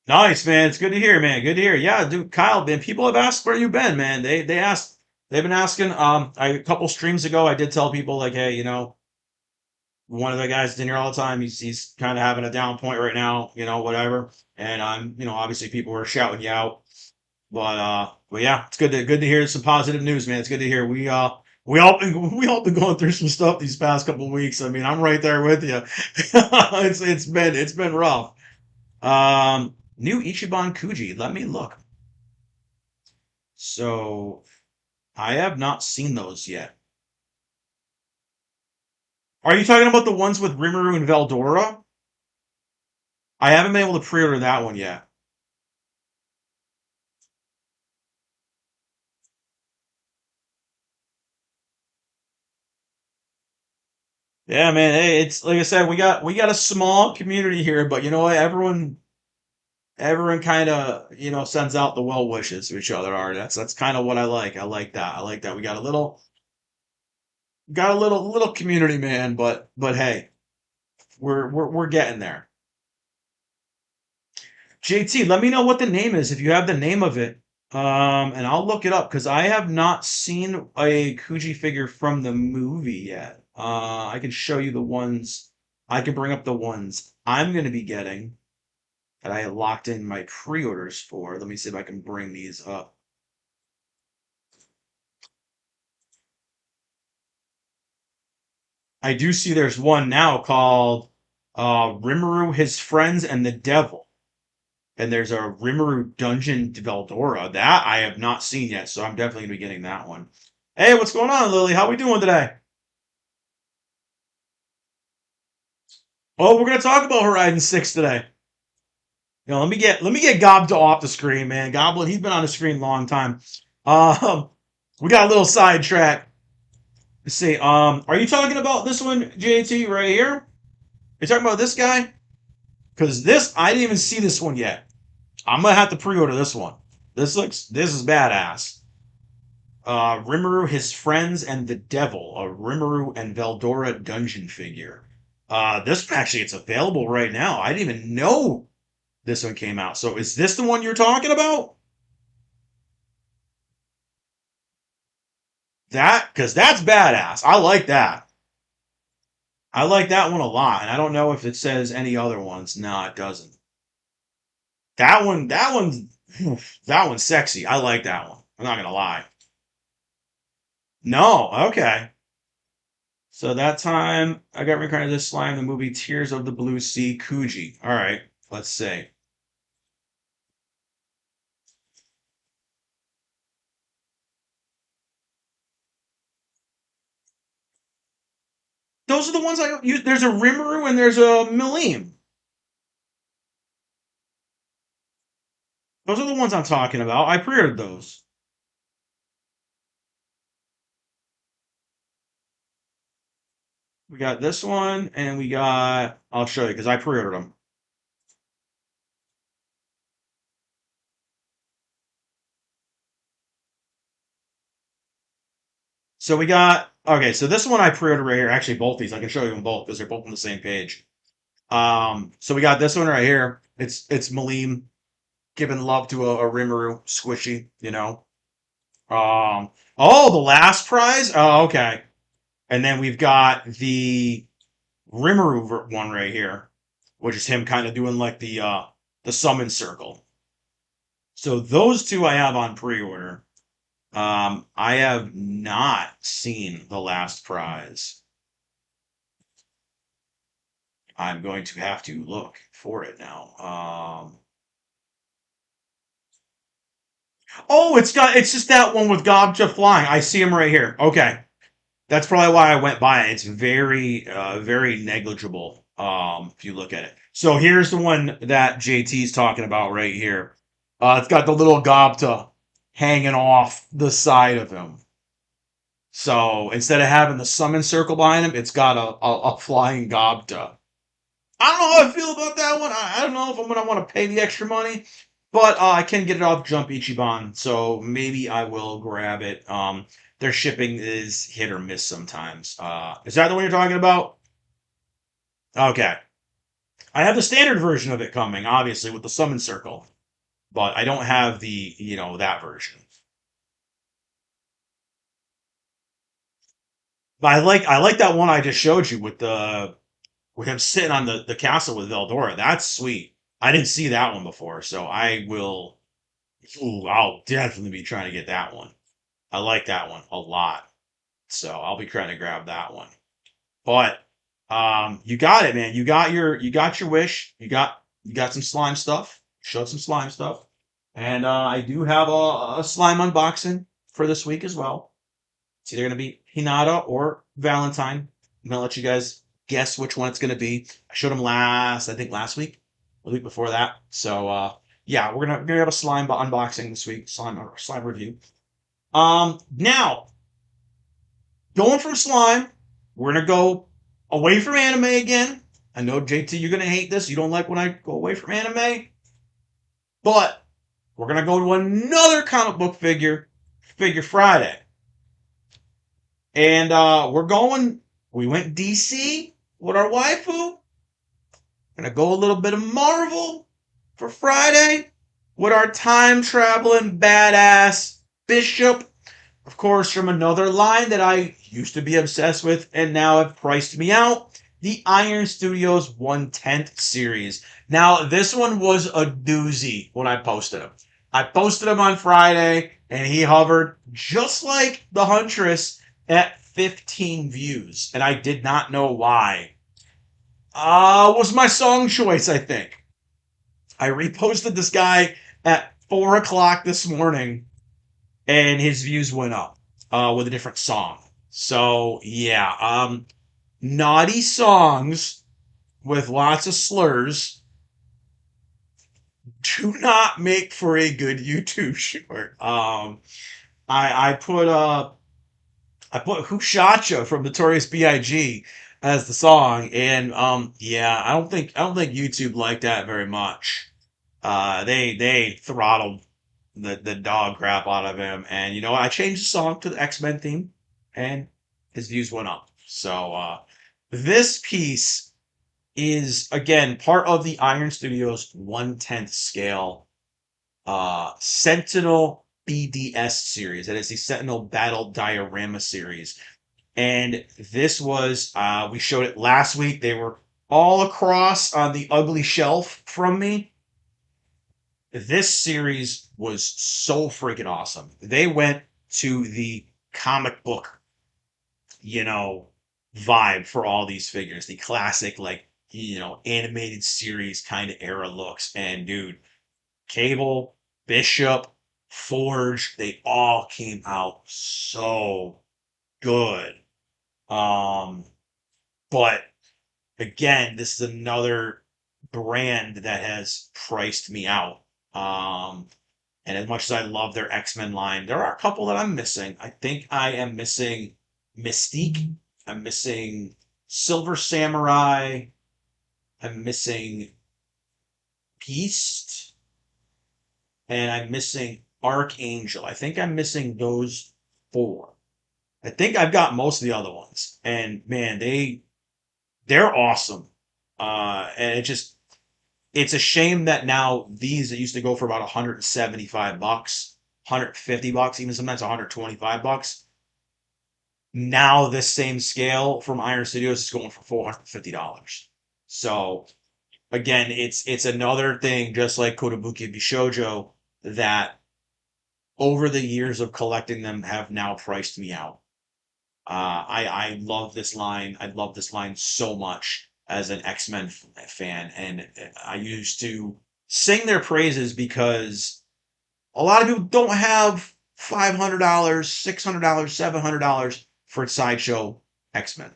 Nice, man. It's good to hear, man. Good to hear. Yeah, dude, Kyle, man, people have asked where you've been, man. They've been asking. A couple streams ago, I did tell people like, hey, one of the guys in here all the time. He's kind of having a down point right now, whatever. And obviously people were shouting you out. But yeah, it's good to hear some positive news, man. It's good to hear. We all been going through some stuff these past couple of weeks. I mean, I'm right there with you. It's been rough. New Ichiban Kuji. Let me look. So I have not seen those yet. Are you talking about the ones with Rimuru and Veldora? I haven't been able to pre-order that one yet. Yeah, man. Hey, it's like I said, we got a small community here, but you know what? Everyone kind of sends out the well wishes to each other. Are that's kind of what I like. I like that. I like that. We got a little community, man. But hey, we're getting there. JT, let me know what the name is if you have the name of it. And I'll look it up because I have not seen a Kuji figure from the movie yet. I can show you the ones. I can bring up the ones I'm going to be getting that I locked in my pre-orders for. Let me see if I can bring these up. I do see there's one now called Rimuru, His Friends, and the Devil. And there's a Rimuru Dungeon Veldora. That I have not seen yet, so I'm definitely going to be getting that one. Hey, what's going on, Lily? How we doing today? Oh, we're going to talk about Horizon 6 today. Let me get Gob off the screen, man. Goblin, he's been on the screen a long time. Um, we got a little sidetrack. Let's see. Are you talking about this one, JT, right here? You talking about this guy? Because this, I didn't even see this one yet. I'm gonna have to pre-order this one. This is badass. Rimuru, His Friends, and the Devil, a Rimuru and Veldora dungeon figure. This one actually, it's available right now. I didn't even know this one came out. So is this the one you're talking about? Because that's badass. I like that. I like that one a lot, and I don't know if it says any other ones. No, it doesn't. That one's sexy. I like that one. I'm not gonna lie. No, okay. So that time I got reincarnated this slime, the movie Tears of the Blue Sea, Kuji. All right, let's see. Those are the ones I use. There's a Rimuru and there's a Milim. Those are the ones I'm talking about. I pre-ordered those. We got this one, and we got. I'll show you because I pre-ordered them. So we got. Okay, so this one I pre-ordered right here. Actually, both these I can show you them both because they're both on the same page. So we got this one right here. It's Malim giving love to a Rimuru squishy, you know. Oh, the last prize? Oh, okay. And then we've got the Rimuru one right here, which is him kind of doing like the summon circle. So those two I have on pre-order. I have not seen the last prize. I'm going to have to look for it now. Oh, it's just that one with Gobcha flying. I see him right here. Okay. That's probably why I went by it. It's very negligible, if you look at it. So here's the one that JT's talking about right here. It's got the little Gobta hanging off the side of him. So instead of having the summon circle behind him, it's got a flying Gobta. I don't know how I feel about that one. I don't know if I'm gonna want to pay the extra money, but I can get it off Jump Ichiban, so maybe I will grab it. Their shipping is hit or miss sometimes. Is that the one you're talking about? Okay, I have the standard version of it coming, obviously with the summon circle, but I don't have the that version. But I like that one I just showed you with him sitting on the castle with Veldora. That's sweet. I didn't see that one before, so I will. Ooh, I'll definitely be trying to get that one. I like that one a lot, so I'll be trying to grab that one. But you got it, man. You got your wish. You got some slime stuff. Showed some slime stuff, and I do have a slime unboxing for this week as well. It's either gonna be Hinata or Valentine. I'm gonna let you guys guess which one it's gonna be. I showed them I think last week, or the week before that. So yeah, we're gonna have a slime unboxing this week, slime review. Now going from slime, we're gonna go away from anime again. I know JT, you're gonna hate this. You don't like when I go away from anime, but we're gonna go to another comic book Figure Friday. And we went DC with our waifu. Gonna go a little bit of Marvel for Friday with our time traveling badass Bishop. Of course, from another line that I used to be obsessed with and now have priced me out, the Iron Studios 1/10th series. Now, this one was a doozy when I posted him. I posted him on Friday and he hovered just like the Huntress at 15 views, and I did not know why. Was my song choice, I think. I reposted this guy at 4 o'clock this morning, and his views went up with a different song. So, yeah, naughty songs with lots of slurs do not make for a good YouTube short. I put Hushacha from Notorious B.I.G. as the song, and yeah, I don't think YouTube liked that very much. They throttled the dog crap out of him, and you know I changed the song to the X-Men theme, and his views went up. So this piece is again part of the Iron Studios 1/10th scale Sentinel BDS series. That is the Sentinel Battle Diorama series. And this was, we showed it last week. They were all across on the ugly shelf from me. This series was so freaking awesome. They went to the comic book, you know, vibe for all these figures, the classic, like, animated series kind of era looks. And dude, Cable, Bishop, Forge, they all came out so good. Um, but again, this is another brand that has priced me out. And as much as I love their X-Men line, there are a couple that I'm missing. I think I am missing Mystique. I'm missing Silver Samurai. I'm missing Beast. And I'm missing Archangel. I think I'm missing those four. I think I've got most of the other ones. And man, they're awesome. And it's a shame that now these that used to go for about 175 bucks, 150 bucks, even sometimes 125 bucks. Now this same scale from Iron Studios is going for $450. So again, it's another thing just like Kotobuki Bishojo that over the years of collecting them have now priced me out. I love this line. I love this line so much as an X-Men fan, and I used to sing their praises because a lot of people don't have $500, $600, $700 for a sideshow X-Men,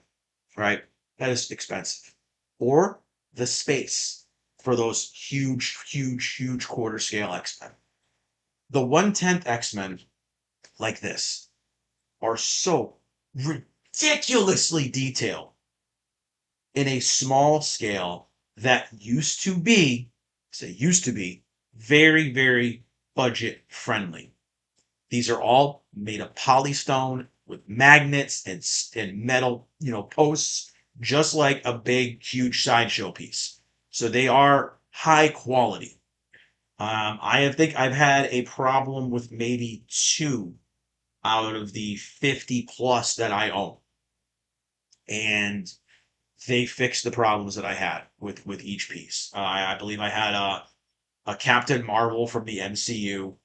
right? That is expensive. Or the space for those huge, huge, huge quarter scale X-Men. The 1/10 X-Men like this are so ridiculously detailed in a small scale that used to be very, very budget friendly. These are all made of polystone with magnets and metal, posts, just like a big, huge sideshow piece. So they are high quality. I think I've had a problem with maybe two out of the 50 plus that I own. And they fixed the problems that I had with each piece. I believe I had a Captain Marvel from the MCU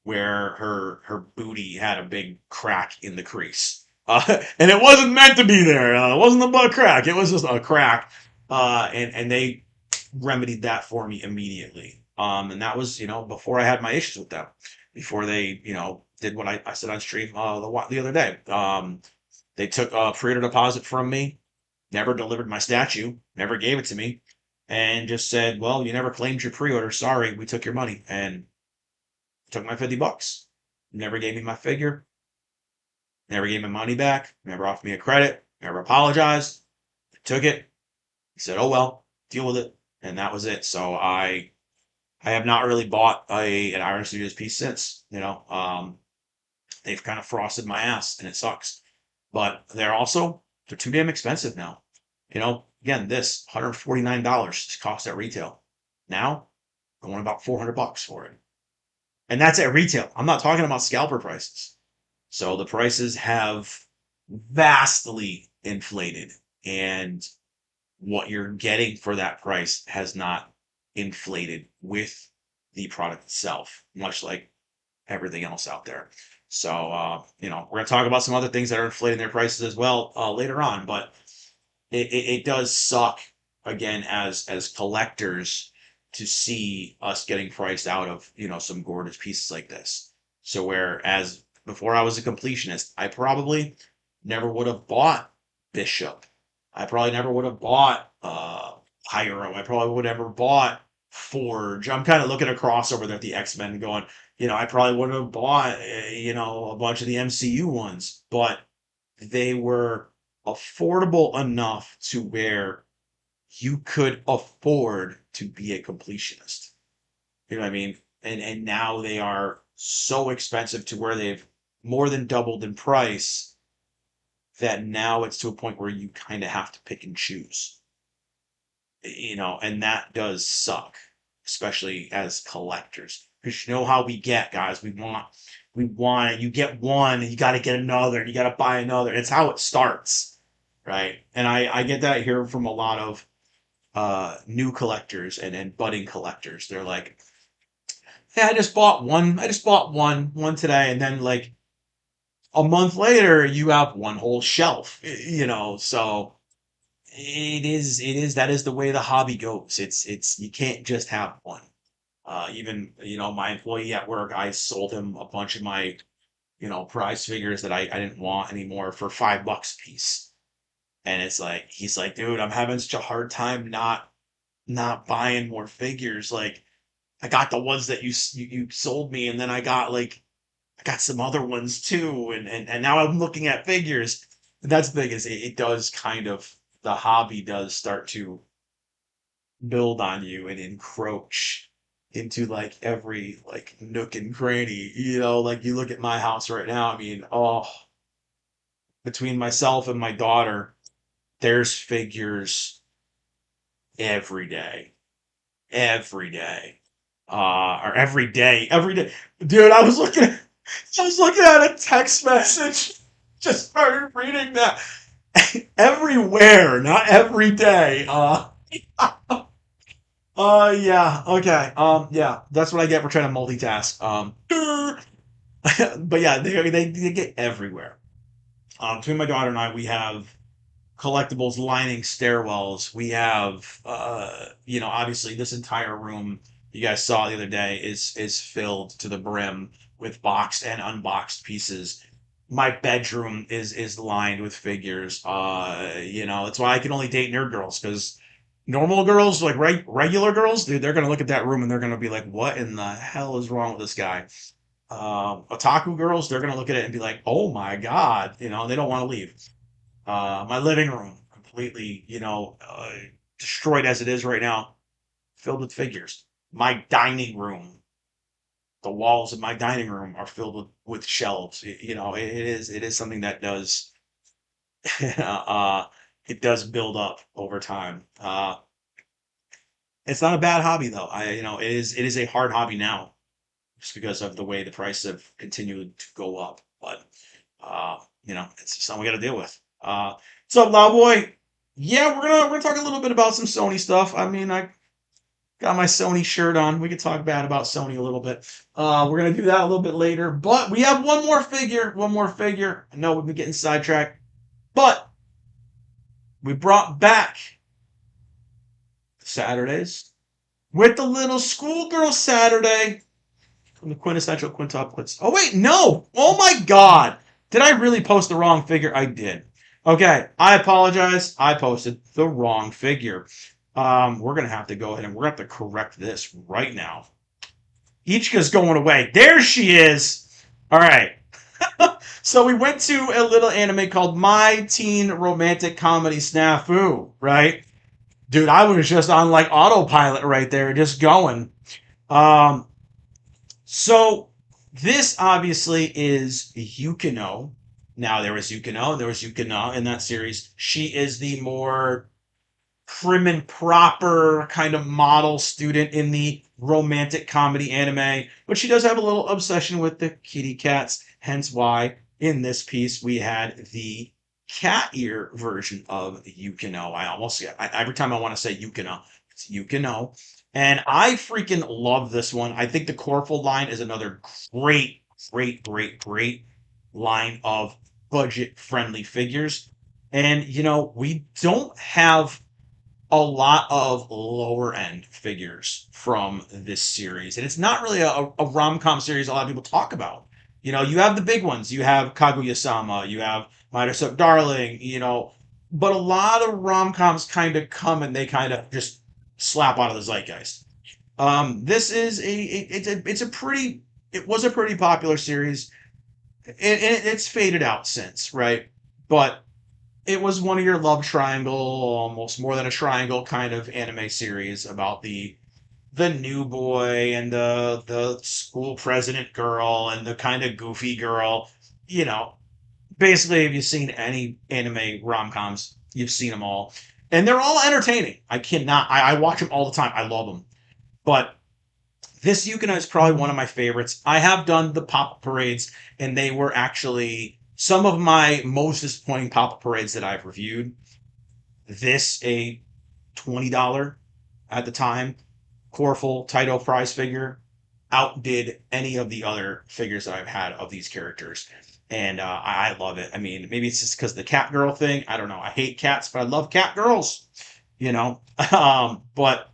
where her booty had a big crack in the crease. And it wasn't meant to be there. It wasn't a butt crack. It was just a crack. And they remedied that for me immediately. And that was, before I had my issues with them, before they, did what I said on stream the other day. They took a pre-order deposit from me, never delivered my statue, never gave it to me, and just said, "Well, you never claimed your pre-order. Sorry, we took your money," and took my 50 bucks. Never gave me my figure, never gave me money back, never offered me a credit, never apologized. Took it, said, "Oh well, deal with it," and that was it. So I have not really bought an Iron Studios piece since. They've kind of frosted my ass, and it sucks. But they're too damn expensive now. Again, this $149 cost at retail. Now, going about 400 bucks for it. And that's at retail. I'm not talking about scalper prices. So the prices have vastly inflated, and what you're getting for that price has not inflated with the product itself, much like everything else out there. So, we're going to talk about some other things that are inflating their prices as well later on, but it does suck again as collectors to see us getting priced out of some gorgeous pieces like this. So whereas before I was a completionist, I probably never would have bought Bishop. I probably never would have bought Pyro. I probably would have never bought Forge. I'm kind of looking across over there at the X-Men going, I probably would have bought a bunch of the MCU ones, but they were affordable enough to where you could afford to be a completionist. You know what I mean? And now they are so expensive to where they've more than doubled in price that now it's to a point where you kind of have to pick and choose. And that does suck, especially as collectors. Because you know how we get, guys. We want it. You get one, you got to get another, and you got to buy another. It's how it starts, right? And I get that here from a lot of new collectors and budding collectors. They're like, "Hey, I just bought one. I just bought one today," and then like a month later, you have one whole shelf. So that is the way the hobby goes. It's you can't just have one. Even my employee at work, I sold him a bunch of my prize figures that I didn't want anymore for $5 a piece. And it's like he's like, dude, I'm having such a hard time not buying more figures. Like I got the ones that you sold me, and then I got some other ones too, and now I'm looking at figures. And that's the thing is it does kind of the hobby does start to build on you and encroach into like every like nook and cranny. Like you look at my house right now. I mean, oh, between myself and my daughter, there's figures every day, every day, or every day. Dude, I was looking at a text message. Just started reading that everywhere, not every day. Yeah, okay. Yeah, that's what I get for trying to multitask. But yeah, they get everywhere. Between my daughter and I, we have collectibles lining stairwells. We have, obviously this entire room you guys saw the other day is filled to the brim with boxed and unboxed pieces. My bedroom is lined with figures. That's why I can only date nerd girls because normal girls, like regular girls, dude, they're gonna look at that room and they're gonna be like, "What in the hell is wrong with this guy?" Otaku girls, they're gonna look at it and be like, "Oh my god," they don't want to leave. My living room completely, destroyed as it is right now, filled with figures. My dining room, the walls of my dining room are filled with shelves. It is something that does uh, it does build up over time. It's not a bad hobby though. It is a hard hobby now just because of the way the prices have continued to go up. But it's just something we got to deal with. What's up, Loud Boy? Yeah, we're gonna talk a little bit about some Sony stuff. I mean, I got my Sony shirt on. We could talk bad about Sony a little bit. We're gonna do that a little bit later. But we have one more figure. One more figure. I know we've been getting sidetracked, but we brought back Saturdays with the little schoolgirl Saturday from the quintessential quintuplets. Oh wait, no! Oh my God! Did I really post the wrong figure? I did. Okay, I apologize. I posted the wrong figure. We're gonna have to go ahead and we're gonna have to correct this right now. Ichika's going away. There she is. All right. So we went to a little anime called My Teen Romantic Comedy SNAFU, right? Dude, I was just on like autopilot right there, just going. Um, so this obviously is Yukino. Now there was Yukino in that series. She is the more prim and proper kind of model student in the romantic comedy anime, but she does have a little obsession with the kitty cats. Hence why in this piece we had the cat ear version of Yukino. Every time I want to say Yukino, it's Yukino. And I freaking love this one. I think the Corful line is another great, great, great, great line of budget friendly figures. And, we don't have a lot of lower end figures from this series. And it's not really a rom com series a lot of people talk about. You have the big ones. You have Kaguya sama, you have Mighty Suck Darling, but a lot of rom coms kind of come and they kind of just slap out of the zeitgeist. This is it's a pretty, it was a pretty popular series, and it's faded out since, right? But it was one of your love triangle, almost more than a triangle kind of anime series about the new boy and the school president girl and the kind of goofy girl. You know, Basically, if you've seen any anime rom coms, you've seen them all, and they're all entertaining. I cannot. I watch them all the time. I love them, but this Yukina is probably one of my favorites. I have done the pop parades, and they were actually some of my most disappointing pop parades that I've reviewed. This a $20 at the time Corful title prize figure outdid any of the other figures that I've had of these characters. And I love it. I mean, maybe it's just because the cat girl thing. I don't know. I hate cats, but I love cat girls. You know. But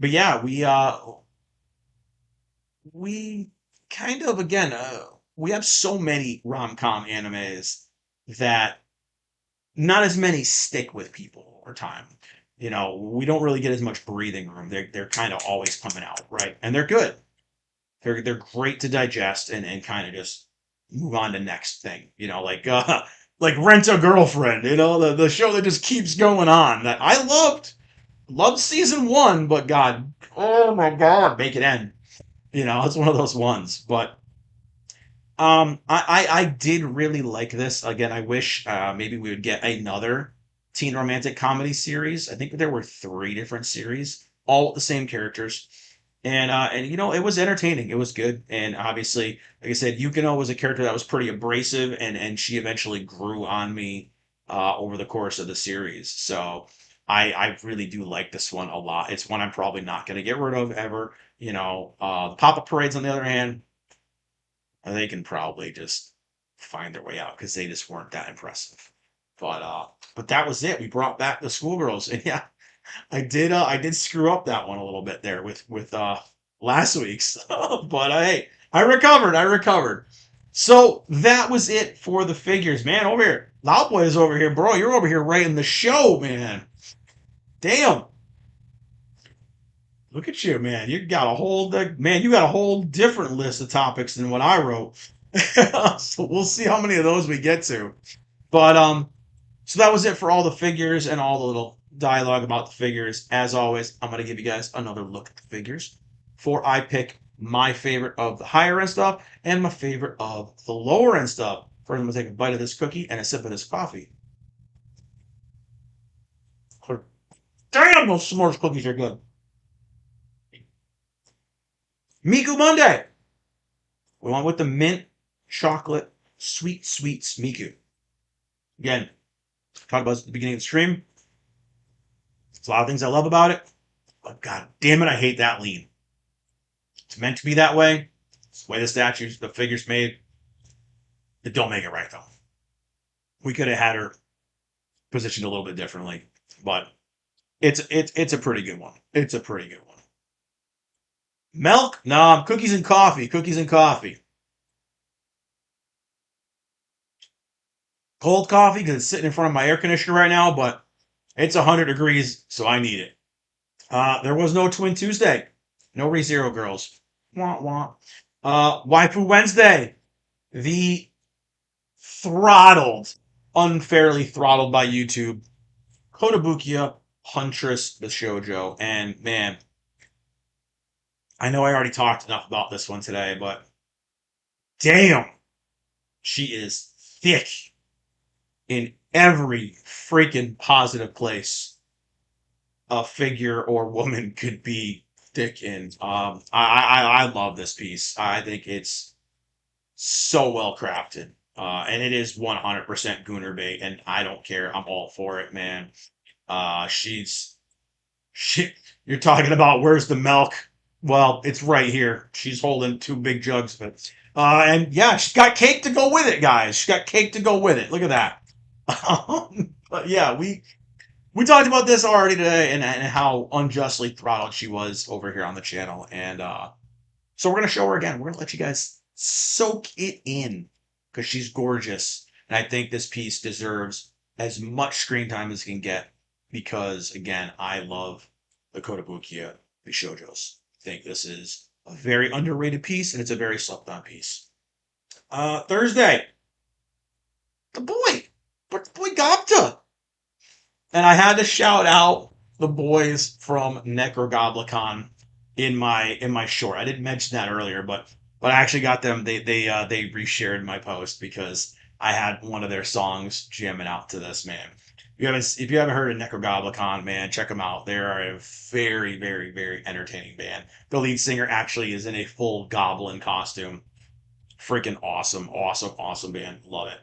yeah, we kind of again we have so many rom com animes that not as many stick with people over time. We don't really get as much breathing room. They're kind of always coming out, right? And they're good. They're great to digest and kind of just move on to next thing. Like Rent a Girlfriend, the show that just keeps going on that I loved season one, but God, oh my God, make it end. It's one of those ones. But I did really like this. Again, I wish maybe we would get another Teen Romantic Comedy series. I think there were three different series, all with the same characters. And you know, it was entertaining. It was good. And obviously, like I said, Yukino was a character that was pretty abrasive, and she eventually grew on me over the course of the series. So I really do like this one a lot. It's one I'm probably not going to get rid of ever. You know, the pop-up parades, on the other hand, they can probably just find their way out because they just weren't that impressive. But that was it. We brought back the schoolgirls, and yeah, I did screw up that one a little bit there with last week's. But hey, I recovered. I recovered. So that was it for the figures, man. Over here, Loud Boy is over here, bro. You're over here writing the show, man. Damn. Look at you, man. You got a whole man. You got a whole different list of topics than what I wrote. So we'll see how many of those we get to. But so that was it for all the figures and all the little dialogue about the figures. As always, I'm gonna give you guys another look at the figures before I pick my favorite of the higher end stuff and my favorite of the lower end stuff. First, I'm gonna take a bite of this cookie and a sip of this coffee. Damn, those s'mores cookies are good. Miku Monday. We went with the mint chocolate sweet sweets Miku. Again, talked about this at the beginning of the stream. There's a lot of things I love about it, but god damn it, I hate that lean. It's meant to be that way. It's the way the statues, the figure's made. It don't make it right though. We could have had her positioned a little bit differently, but it's a pretty good one. It's a pretty good one. Milk? Nah, cookies and coffee. Cookies and coffee. Cold coffee because it's sitting in front of my air conditioner right now, but it's 100 degrees, so I need it. There was no Twin Tuesday. No ReZero girls. Wah, wah. Waifu Wednesday. The throttled, unfairly throttled by YouTube, Kotobukiya Huntress the Shoujo. And man, I know I already talked enough about this one today, but damn, she is thick in every freaking positive place a figure or woman could be thick in. I love this piece. I think it's so well crafted. And it is 100% Gooner bait, and I don't care. I'm all for it, man. She's she. You're talking about where's the milk? Well, it's right here. She's holding two big jugs of it. And yeah, she's got cake to go with it, guys. She's got cake to go with it. Look at that. But yeah, we talked about this already today, and how unjustly throttled she was over here on the channel. And so we're gonna show her again. We're gonna let you guys soak it in because she's gorgeous, and I think this piece deserves as much screen time as it can get because again, I love the Kotobukiya Bishojos. I think this is a very underrated piece, and it's a very slept on piece. Thursday, the boy, but the boy Gopta. And I had to shout out the boys from Necrogoblicon in my short. I didn't mention that earlier, but I actually got them. They reshared my post because I had one of their songs jamming out to this, man. If you haven't heard of Necrogoblicon, man, check them out. They are a very, very, very entertaining band. The lead singer actually is in a full goblin costume. Freaking awesome, awesome, awesome band. Love it.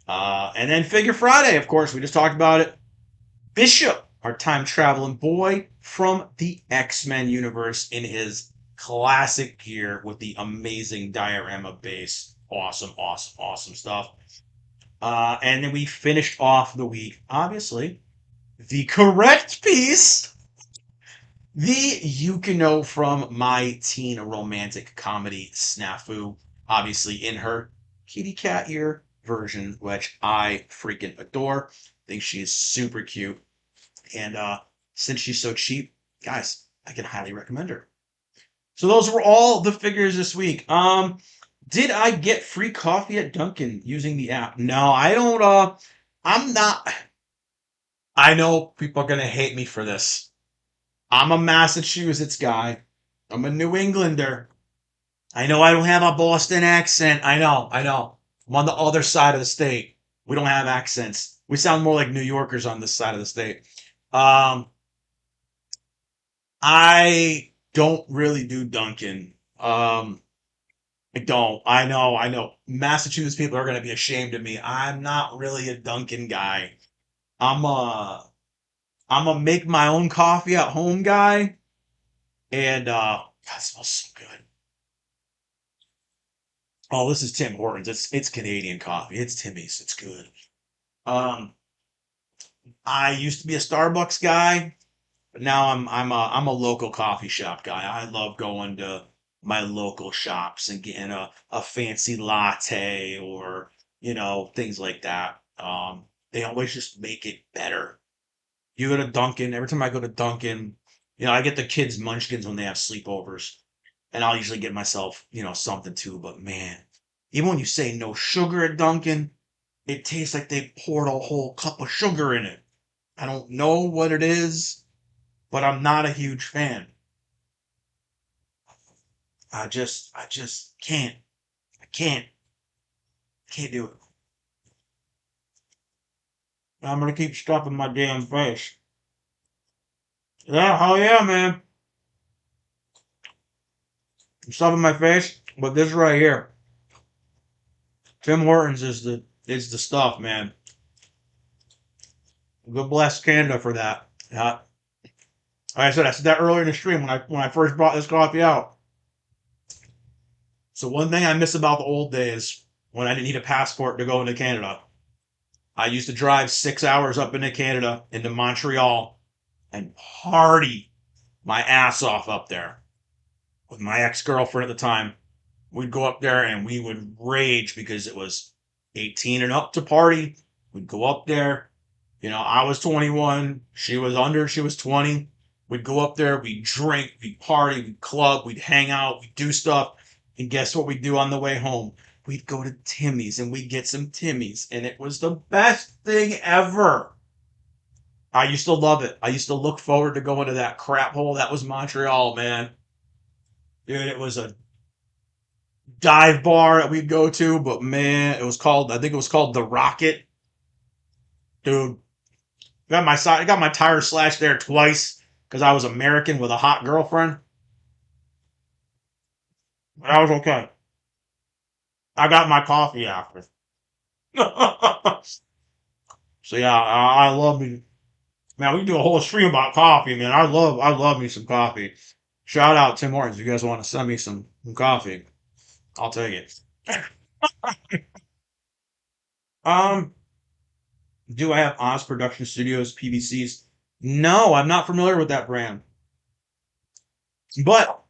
And then Figure Friday, of course, we just talked about it. Bishop, our time traveling boy from the X-Men universe in his classic gear with the amazing diorama base. Awesome, awesome, awesome stuff. And then we finished off the week, obviously, the correct piece, the Yukino from My Teen Romantic Comedy SNAFU, obviously in her kitty cat ear version, which I freaking adore. Think she is super cute. And since she's so cheap, guys, I can highly recommend her. So those were all the figures this week. Did I get free coffee at Dunkin' using the app? No, I don't. I'm not. I know people are going to hate me for this. I'm a Massachusetts guy. I'm a New Englander. I know I don't have a Boston accent. I know. I'm on the other side of the state. We don't have accents. We sound more like New Yorkers on this side of the state. Um, I don't really do Dunkin'. I don't. I know. Massachusetts people are gonna be ashamed of me. I'm not really a Dunkin' guy. I'm a I'm a make my own coffee at home guy. And God, it smells so good. Oh, this is Tim Hortons. It's Canadian coffee. It's Timmy's. It's good. Um, I used to be a Starbucks guy. But now I'm a local coffee shop guy. I love going to my local shops and getting a fancy latte or things like that. They always just make it better. You go to Dunkin'. Every time I go to Dunkin', I get the kids munchkins when they have sleepovers, and I'll usually get myself something too. But man, even when you say no sugar at Dunkin', it tastes like they poured a whole cup of sugar in it. I don't know what it is, but I'm not a huge fan. I just can't. I can't do it. I'm gonna keep stuffing my damn face. Yeah, hell yeah, man. I'm stuffing my face, but this right here, Tim Hortons is the stuff, man. Good bless Canada for that. Yeah. Like I said that earlier in the stream when I first brought this coffee out. So one thing I miss about the old days when I didn't need a passport to go into Canada, I used to drive 6 hours up into Canada, into Montreal, and party my ass off up there with my ex girlfriend at the time. We'd go up there and we would rage because it was 18 and up to party. We'd go up there. I was 21. She was under. She was 20. We'd go up there. We'd drink. We'd party. We'd club. We'd hang out. We'd do stuff. And guess what we'd do on the way home? We'd go to Timmy's and we'd get some Timmy's. And it was the best thing ever. I used to love it. I used to look forward to going to that crap hole that was Montreal, man. Dude, it was a dive bar that we'd go to, but man, I think it was called the Rocket. Dude, I got my tire slashed there twice because I was American with a hot girlfriend. But I was okay. I got my coffee after. So yeah, I love me. Man, we can do a whole stream about coffee, man. I love me some coffee. Shout out Tim Hortons. If you guys want to send me some coffee, I'll take it. Um, do I have Oz Production Studios PVCs? No, I'm not familiar with that brand. But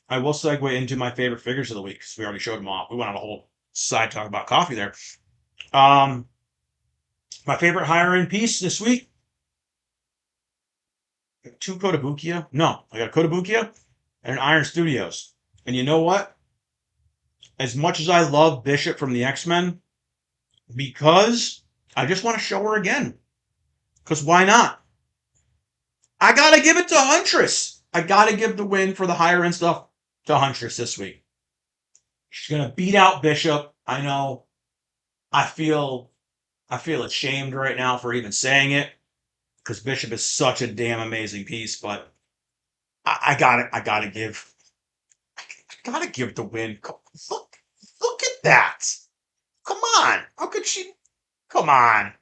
I will segue into my favorite figures of the week because we already showed them off. We went on a whole side talk about coffee there. Um, my favorite higher end piece this week, two Kotobukiya. No, I got a Kotobukiya and an Iron Studios. And you know what? As much as I love Bishop from the X-Men, because I just want to show her again. Because why not? I gotta give it to Huntress. I gotta give the win for the higher end stuff to Huntress this week. She's gonna beat out Bishop. I know. I feel I feel ashamed right now for even saying it because Bishop is such a damn amazing piece. But I gotta give the win. Look, look at that. Come on. How could she? Come on.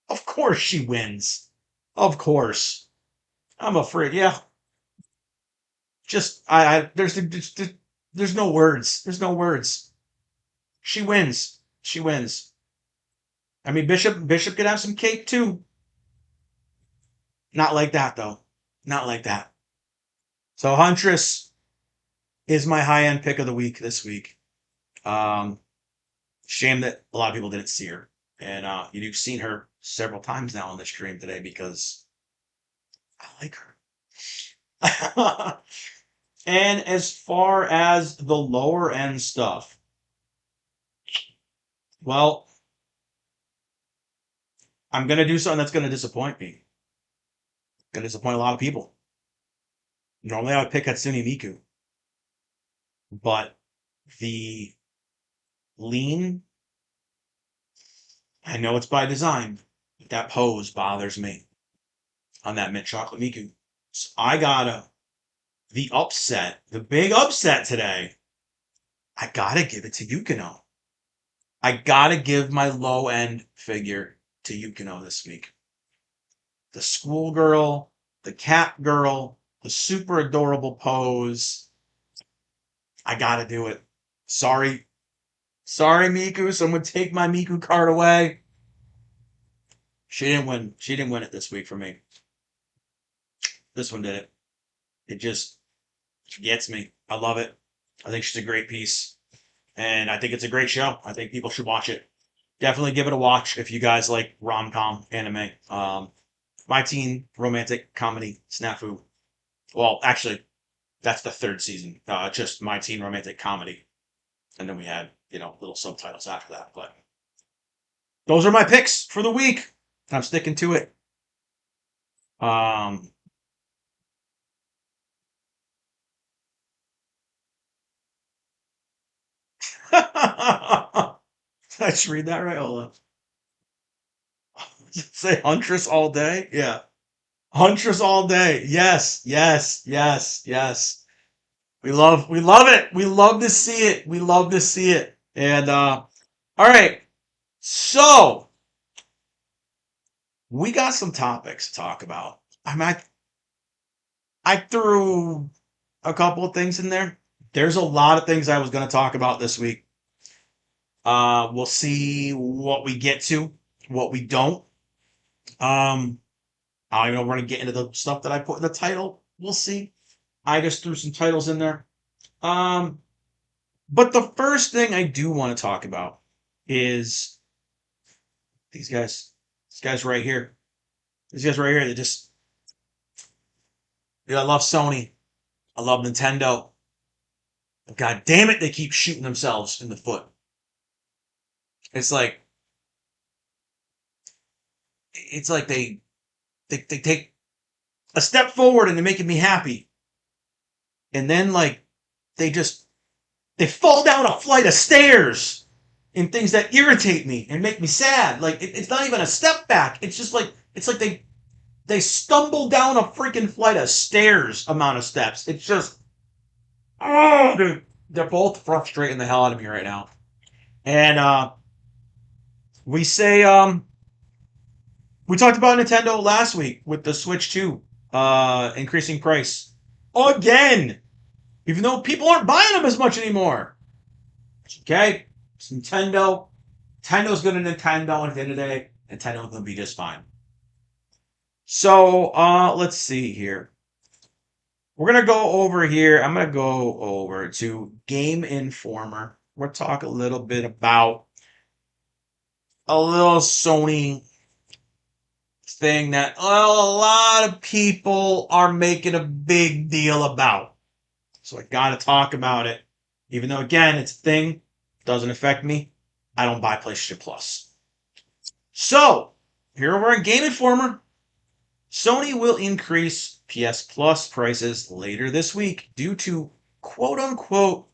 Of course she wins. Of course. I'm afraid. Yeah. Just there's no words. There's no words. She wins. She wins. I mean, Bishop could have some cake too. Not like that though. Not like that. So Huntress is my high end pick of the week this week. Um, Shame that a lot of people didn't see her, and you've seen her several times now on the stream today because I like her. And as far as the lower end stuff, well, I'm gonna do something that's gonna disappoint me. Gonna disappoint a lot of people. Normally I would pick Hatsune Miku, but the lean I know it's by design, but that pose bothers me on that mint chocolate Miku. So I gotta, the big upset today, I gotta give it to Yukino. I gotta give my low end figure to Yukino this week. The schoolgirl, the cat girl, the super adorable pose. I gotta do it. Sorry. Sorry, Miku. Someone take my Miku card away. She didn't win. She didn't win it this week for me. This one did it. It just gets me. I love it. I think she's a great piece. And I think it's a great show. I think people should watch it. Definitely give it a watch if you guys like rom-com anime. My Teen Romantic Comedy SNAFU. Well, actually, that's the third season. Just My Teen Romantic Comedy. And then we had, little subtitles after that. But those are my picks for the week. I'm sticking to it. Um, Did I just read that right? Hold on. Say Huntress all day? Yeah. Huntress all day. Yes, yes, yes, yes. We love it. We love to see it. We love to see it. And all right. So we got some topics to talk about. I threw a couple of things in there. There's a lot of things I was going to talk about this week. We'll see what we get to, what we don't. Um, I don't even know if we're going to get into the stuff that I put in the title. We'll see. I just threw some titles in there. Um, but the first thing I do want to talk about is these guys. These guys right here. These guys right here. They just, I love Sony. I love Nintendo. God damn it, they keep shooting themselves in the foot. It's like they take a step forward and they're making me happy, and then like they just they fall down a flight of stairs in things that irritate me and make me sad. Like it's not even a step back. It's just like they stumble down a freaking flight of stairs. Amount of steps. It's just oh, dude, they're both frustrating the hell out of me right now. And we say we talked about Nintendo last week with the Switch 2 increasing price again, even though people aren't buying them as much anymore. Okay, it's Nintendo. Nintendo's going to Nintendo at the end of the day. Nintendo's going to be just fine. So let's see here. We're going to go over here. I'm going to go over to Game Informer. We'll talk a little bit about a little Sony thing that a lot of people are making a big deal about. So I got to talk about it. Even though, again, it's a thing, doesn't affect me. I don't buy PlayStation Plus. So, here we're in Game Informer. Sony will increase PS Plus prices later this week due to quote-unquote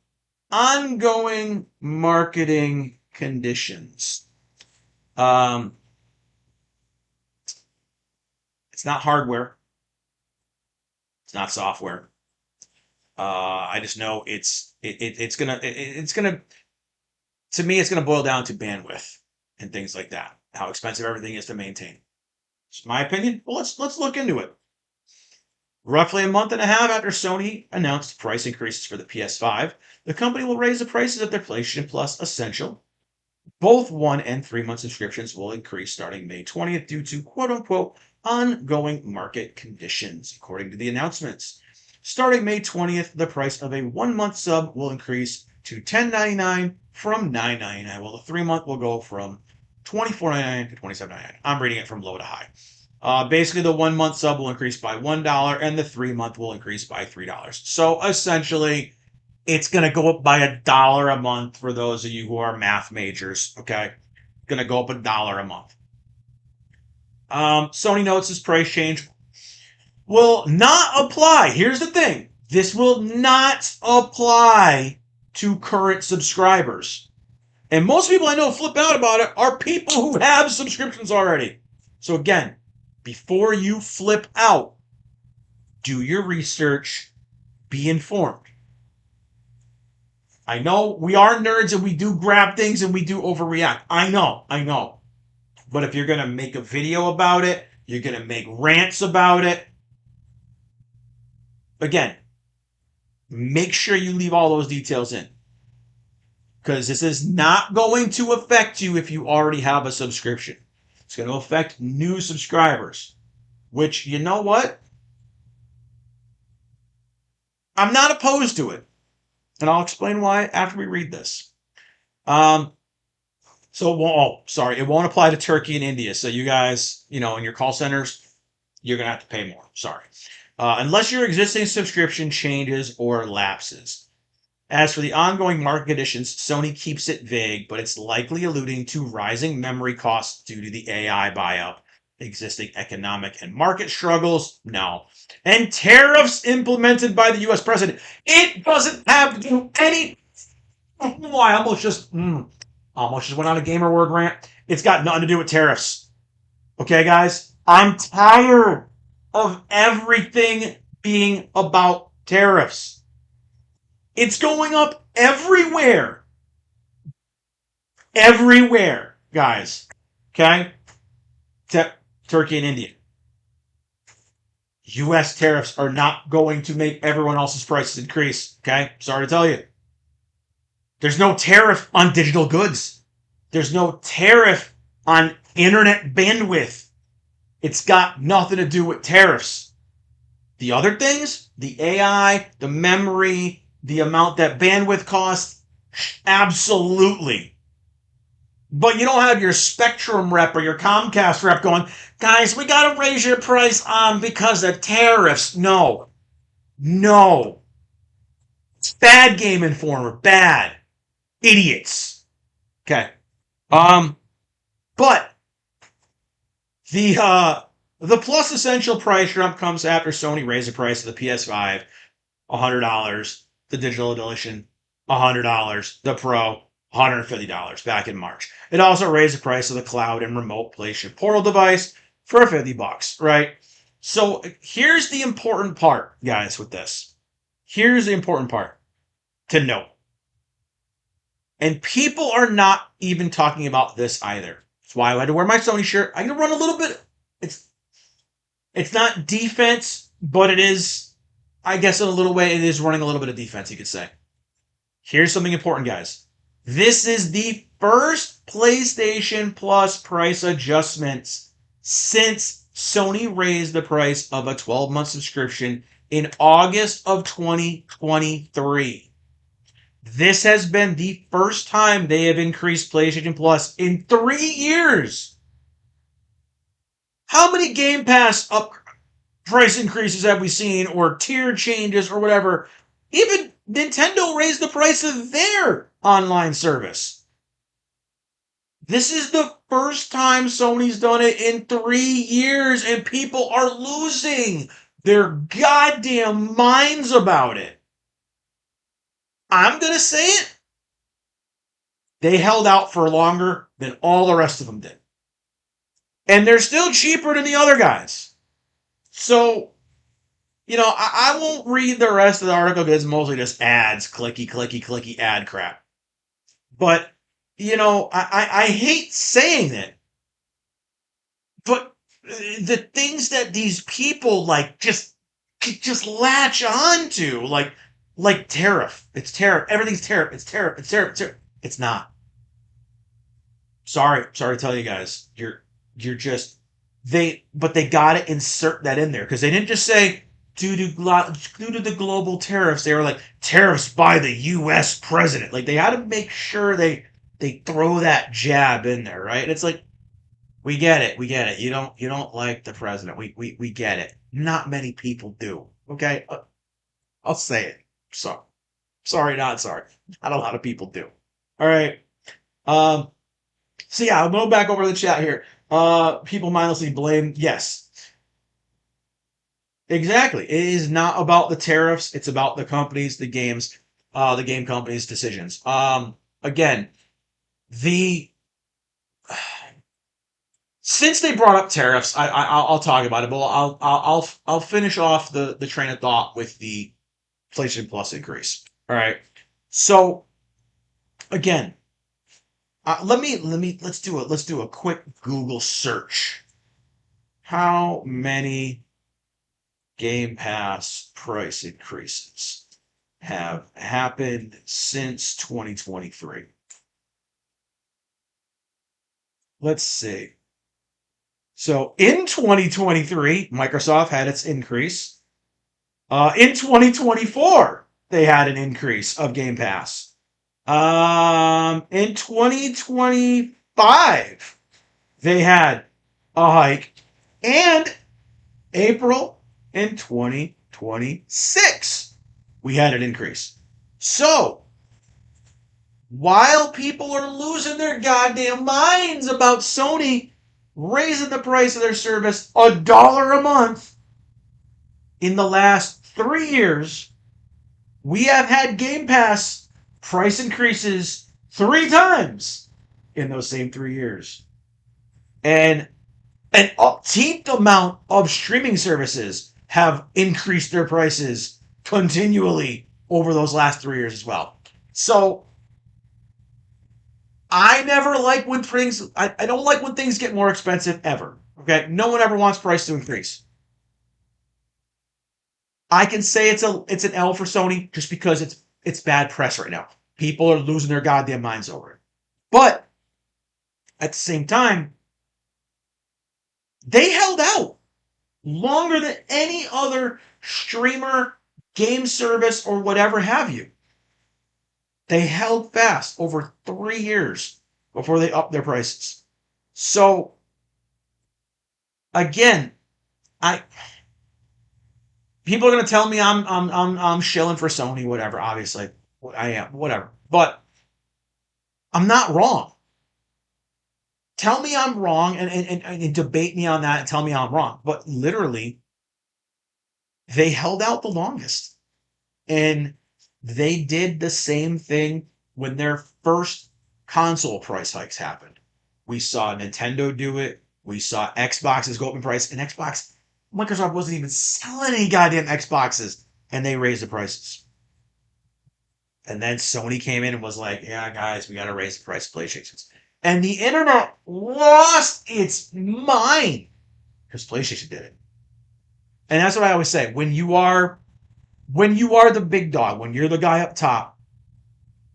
ongoing marketing conditions. It's not hardware. It's not software. I just know it's gonna to me it's gonna boil down to bandwidth and things like that. How expensive everything is to maintain. It's my opinion. Well, let's look into it. Roughly a month and a half after Sony announced price increases for the PS5, the company will raise the prices of their PlayStation Plus Essential. Both 1 and 3 month subscriptions will increase starting May 20th due to quote-unquote ongoing market conditions, according to the announcements. Starting May 20th, the price of a 1 month sub will increase to $10.99 from $9.99, while the 3 month will go from $24.99 to $27.99. I'm reading it from low to high. Basically, the 1 month sub will increase by $1 and the 3 month will increase by $3. So essentially, it's going to go up by $1 a month for those of you who are math majors, okay? Going to go up $1 a month. Sony notes this price change will not apply. Here's the thing. This will not apply to current subscribers. And most people I know flip out about it are people who have subscriptions already. So again, before you flip out, do your research, be informed. I know we are nerds and we do grab things and we do overreact. I know. But if you're going to make a video about it, you're going to make rants about it, again, make sure you leave all those details in. Because this is not going to affect you if you already have a subscription. It's going to affect new subscribers. Which, you know what? I'm not opposed to it. And I'll explain why after we read this. It won't apply to Turkey and India. So you guys, in your call centers, you're going to have to pay more. Sorry. Unless your existing subscription changes or lapses. As for the ongoing market conditions, Sony keeps it vague, but it's likely alluding to rising memory costs due to the AI buy-up, existing economic and market struggles, no, and tariffs implemented by the U.S. president. It doesn't have to do any. Oh, I almost just went on a gamer word rant. It's got nothing to do with tariffs. Okay, guys? I'm tired of everything being about tariffs. It's going up everywhere. Everywhere, guys. Okay? Turkey and India. U.S. tariffs are not going to make everyone else's prices increase. Okay? Sorry to tell you. There's no tariff on digital goods. There's no tariff on internet bandwidth. It's got nothing to do with tariffs. The other things, the AI, the memory, the amount that bandwidth costs, absolutely. But you don't have your Spectrum rep or your Comcast rep going, guys, we got to raise your price because of tariffs. No. Bad Game Informer. Bad. Idiots. Okay. But the Plus Essential price jump comes after Sony raised the price of the PS5 $100, the digital edition $100, the Pro $150 back in March. It also raised the price of the cloud and remote PlayStation Portal device for $50, right? So here's the important part, guys, with this. Here's the important part to note. And people are not even talking about this either. That's why I had to wear my Sony shirt. I'm going to run a little bit. It's not defense, but it is, I guess in a little way, it is running a little bit of defense, you could say. Here's something important, guys. This is the first PlayStation Plus price adjustments since Sony raised the price of a 12-month subscription in August of 2023. This has been the first time they have increased PlayStation Plus in 3 years. How many Game Pass price increases have we seen, or tier changes, or whatever? Even Nintendo raised the price of their online service. This is the first time Sony's done it in 3 years, and people are losing their goddamn minds about it. I'm going to say it. They held out for longer than all the rest of them did. And they're still cheaper than the other guys. So, I won't read the rest of the article because it's mostly just ads, clicky ad crap. But, I hate saying it. But the things that these people just latch on to, like tariff. It's tariff. Everything's tariff. It's tariff. It's tariff. It's tariff. It's not. Sorry to tell you guys. You're just but they gotta insert that in there because they didn't just say due to the global tariffs. They were like tariffs by the U.S. president. Like they had to make sure they throw that jab in there, right? And it's like we get it. You don't like the president. We get it. Not many people do. Okay, I'll say it. Sorry, not sorry. Not a lot of people do. All right. So yeah, I'll go back over the chat here. People mindlessly blame. Yes. Exactly. It is not about the tariffs. It's about the companies, the game companies' decisions. Again, the since they brought up tariffs, I'll talk about it, but I'll finish off the train of thought with the PlayStation Plus increase. All right. So again, let's do a quick Google search. How many Game Pass price increases have happened since 2023? Let's see. So in 2023, Microsoft had its increase. In 2024, they had an increase of Game Pass. In 2025, they had a hike. And April in 2026, we had an increase. So, while people are losing their goddamn minds about Sony raising the price of their service $1 a month, in the last 3 years, we have had Game Pass price increases 3 times in those same 3 years. And an upteenth amount of streaming services have increased their prices continually over those last 3 years as well. So I never like when I don't like when things get more expensive ever. Okay. No one ever wants price to increase. I can say it's an L for Sony just because it's bad press right now. People are losing their goddamn minds over it. But at the same time, they held out longer than any other streamer, game service, or whatever have you. They held fast over 3 years before they upped their prices. So again, I people are gonna tell me I'm shilling for Sony, whatever. Obviously, I am, whatever. But I'm not wrong. Tell me I'm wrong and debate me on that and tell me I'm wrong. But literally, they held out the longest. And they did the same thing when their first console price hikes happened. We saw Nintendo do it. We saw Xboxes go up in price. And Microsoft wasn't even selling any goddamn Xboxes. And they raised the prices. And then Sony came in and was like, yeah, guys, we got to raise the price of PlayStations. And the internet lost its mind because PlayStation did it. And that's what I always say. When you are the big dog, when you're the guy up top,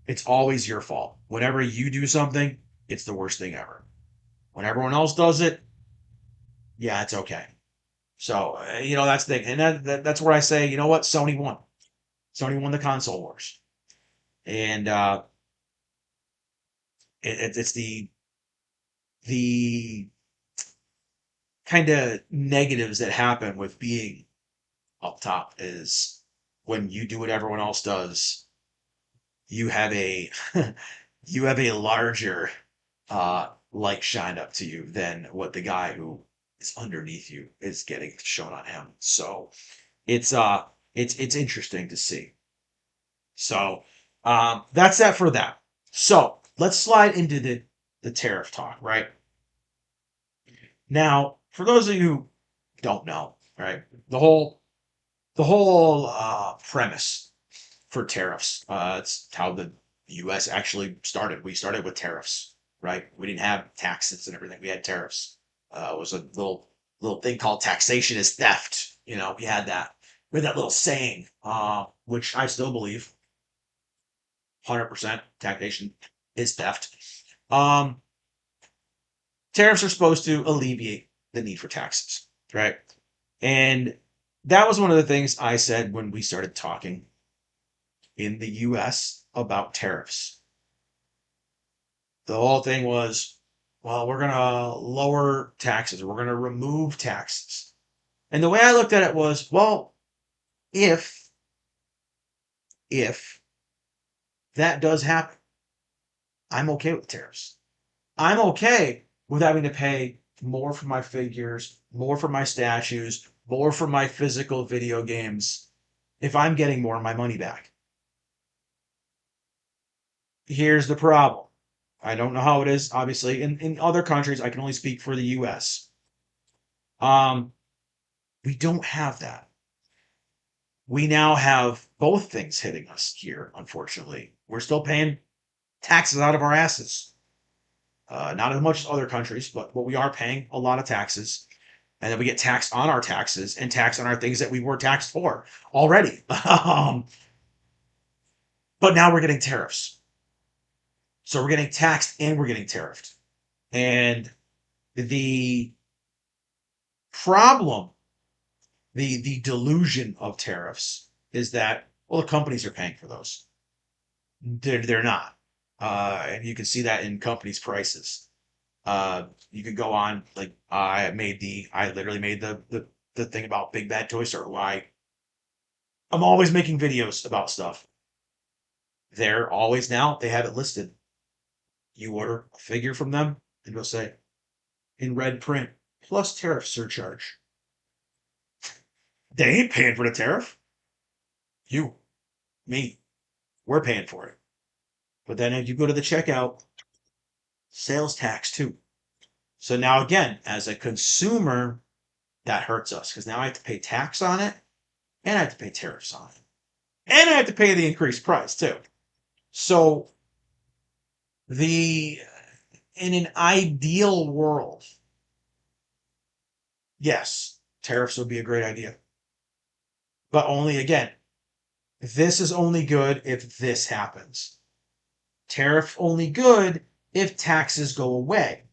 it's always your fault. Whenever you do something, it's the worst thing ever. When everyone else does it, yeah, it's okay. So, that's the thing. And that's where I say, you know what? Sony won. Sony won the console wars. And it's the kind of negatives that happen with being up top is when you do what everyone else does, you have a you have a larger light shined up to you than what the guy who is underneath you is getting shown on him. So it's interesting to see. So that's that for that. So let's slide into the tariff talk, right? Now, for those of you who don't know, right, the whole premise for tariffs, it's how the U.S. actually started. We started with tariffs, right? We didn't have taxes and everything. We had tariffs. It was a little thing called taxation is theft. We had that. We had that little saying, which I still believe, 100% taxation is theft. Tariffs are supposed to alleviate the need for taxes, right? And that was one of the things I said when we started talking in the US about tariffs. The whole thing was, well, we're going to lower taxes. We're going to remove taxes. And the way I looked at it was, well, if that does happen, I'm okay with tariffs. I'm okay with having to pay more for my figures, more for my statues, more for my physical video games if I'm getting more of my money back. Here's the problem. I don't know how it is, obviously, in other countries. I can only speak for the US. Um, we don't have that. We now have both things hitting us here, unfortunately. We're still paying taxes out of our asses. Not as much as other countries, but we are paying a lot of taxes. And then we get taxed on our taxes and taxed on our things that we were taxed for already. But now we're getting tariffs. So we're getting taxed and we're getting tariffed. And the problem, the delusion of tariffs is that, well, the companies are paying for those. They're not. And you can see that in companies' prices. You could go on, like, I literally made the thing about Big Bad Toy Store. Why I'm always making videos about stuff. They're always now, they have it listed. You order a figure from them, and it'll say, in red print, plus tariff surcharge. They ain't paying for the tariff. You, me, we're paying for it. But then if you go to the checkout, sales tax too. So now again, as a consumer, that hurts us because now I have to pay tax on it and I have to pay tariffs on it. And I have to pay the increased price too. So the in an ideal world, yes, tariffs would be a great idea. But only again, this is only good if this happens. Tariff only good if taxes go away.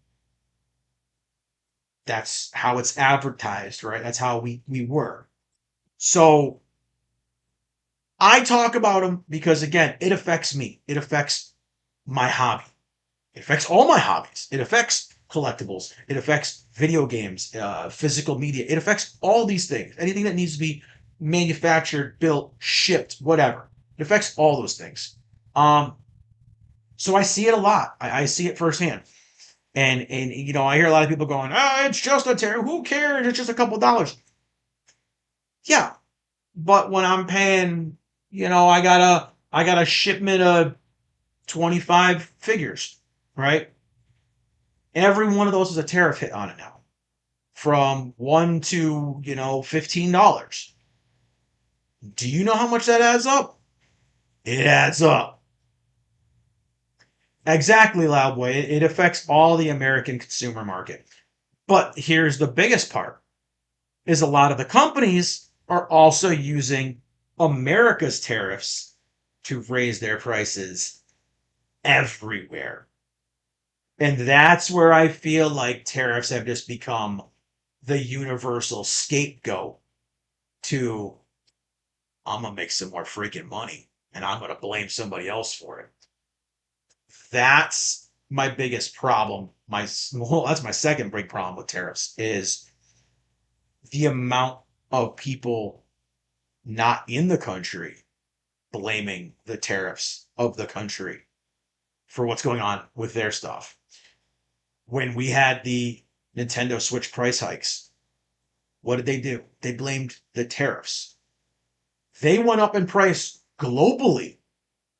That's how it's advertised, right? That's how we were. So I talk about them because again, it affects me. It affects my hobby. It affects all my hobbies. It affects collectibles. It affects video games, physical media. It affects all these things. Anything that needs to be manufactured, built, shipped, whatever. It affects all those things. Um, so I see it a lot. I see it firsthand. And you know, I hear a lot of people going, "Ah, it's just a tariff. Who cares? It's just a couple dollars." Yeah, but when I'm paying, you know, I got a shipment of 25 figures, right? Every one of those is a tariff hit on it now, from one to, you know, $15. Do you know how much that adds up? It adds up. Exactly, Loudboy. It affects all the American consumer market. But here's the biggest part is a lot of the companies are also using America's tariffs to raise their prices everywhere. And that's where I feel like tariffs have just become the universal scapegoat to, I'm going to make some more freaking money and I'm going to blame somebody else for it. That's my biggest problem. That's my second big problem with tariffs is the amount of people not in the country blaming the tariffs of the country for what's going on with their stuff. When we had the Nintendo Switch price hikes, what did they do? They blamed the tariffs. They went up in price globally,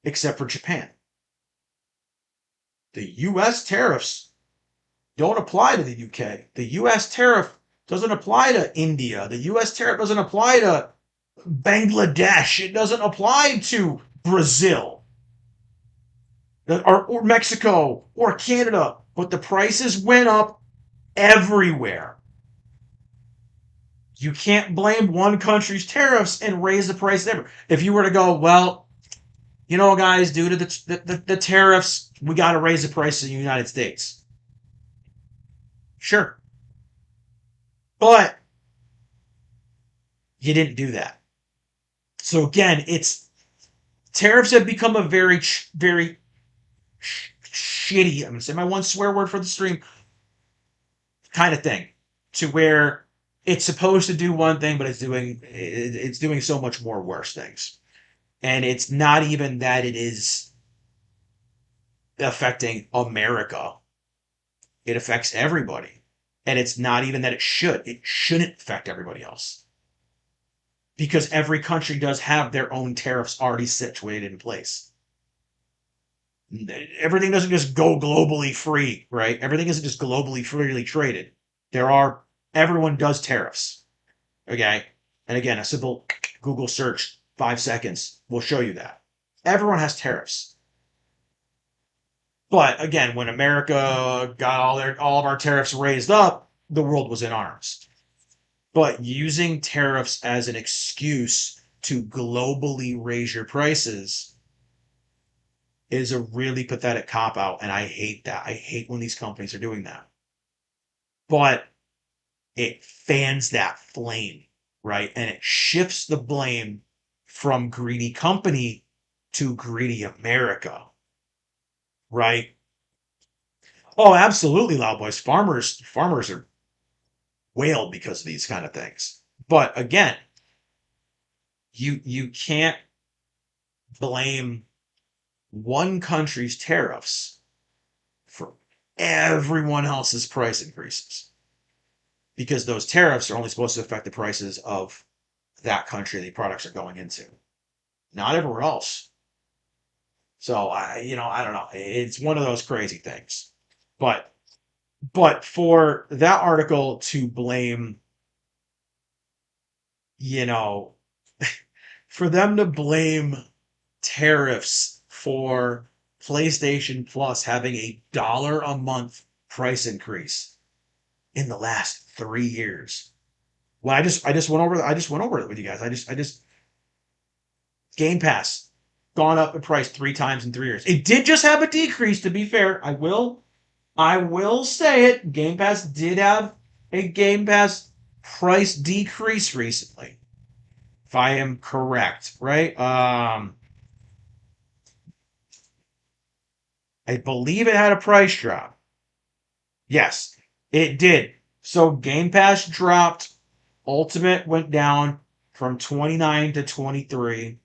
except for Japan. The US tariffs don't apply to the UK. The US tariff doesn't apply to India. The US tariff doesn't apply to Bangladesh. It doesn't apply to Brazil or Mexico or Canada. But the prices went up everywhere. You can't blame one country's tariffs and raise the price ever. If you were to go, well, you know, guys, due to the tariffs, we got to raise the price in the United States. Sure. But you didn't do that. So again, it's tariffs have become a very shitty, I'm going to say my one swear word for the stream, kind of thing, to where it's supposed to do one thing, but it's doing so much more worse things. And it's not even that it is affecting America. It affects everybody. And it's not even that it should. It shouldn't affect everybody else. Because every country does have their own tariffs already situated in place. Everything doesn't just go globally free, right? Everything isn't just globally freely traded. There are, everyone does tariffs, okay? And again, a simple Google search, 5 seconds, will show you that. Everyone has tariffs. But again, when America got all of our tariffs raised up, the world was in arms. But using tariffs as an excuse to globally raise your prices is a really pathetic cop out, and I hate that. I hate when these companies are doing that. But it fans that flame, right? And it shifts the blame from greedy company to greedy America, right? Oh, absolutely, loud boys. Farmers are wailed because of these kind of things. But again, you can't blame one country's tariffs for everyone else's price increases, because those tariffs are only supposed to affect the prices of that country the products are going into, not everywhere else. So I don't know. It's one of those crazy things. But for that article to blame, you know, for them to blame tariffs for PlayStation Plus having $1 a month price increase in the last 3 years. Well, I just went over it with you guys. I just Game Pass gone up in price 3 times in 3 years. It did just have a decrease, to be fair. I will say it. Game Pass did have a Game Pass price decrease recently, if I am correct, right? I believe it had a price drop. Yes, it did. So Game Pass dropped. Ultimate went down from 29 to 23.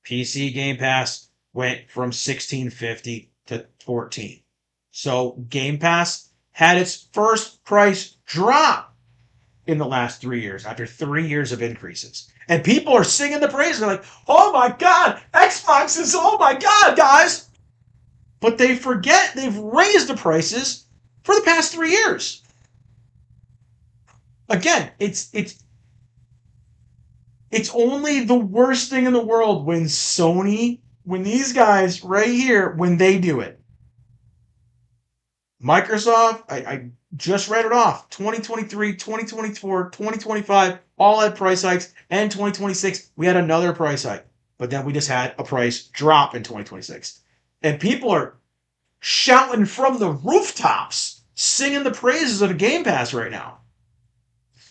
PC Game Pass went from 16.50 to 14. So Game Pass had its first price drop in the last 3 years after 3 years of increases. And people are singing the praises. They're like, oh my God, Xbox is, oh my God, guys. But they forget they've raised the prices for the past 3 years. Again, it's only the worst thing in the world when Sony, when these guys right here, when they do it. Microsoft, I just read it off. 2023, 2024, 2025, all had price hikes. And 2026, we had another price hike. But then we just had a price drop in 2026. And people are shouting from the rooftops, singing the praises of the Game Pass right now.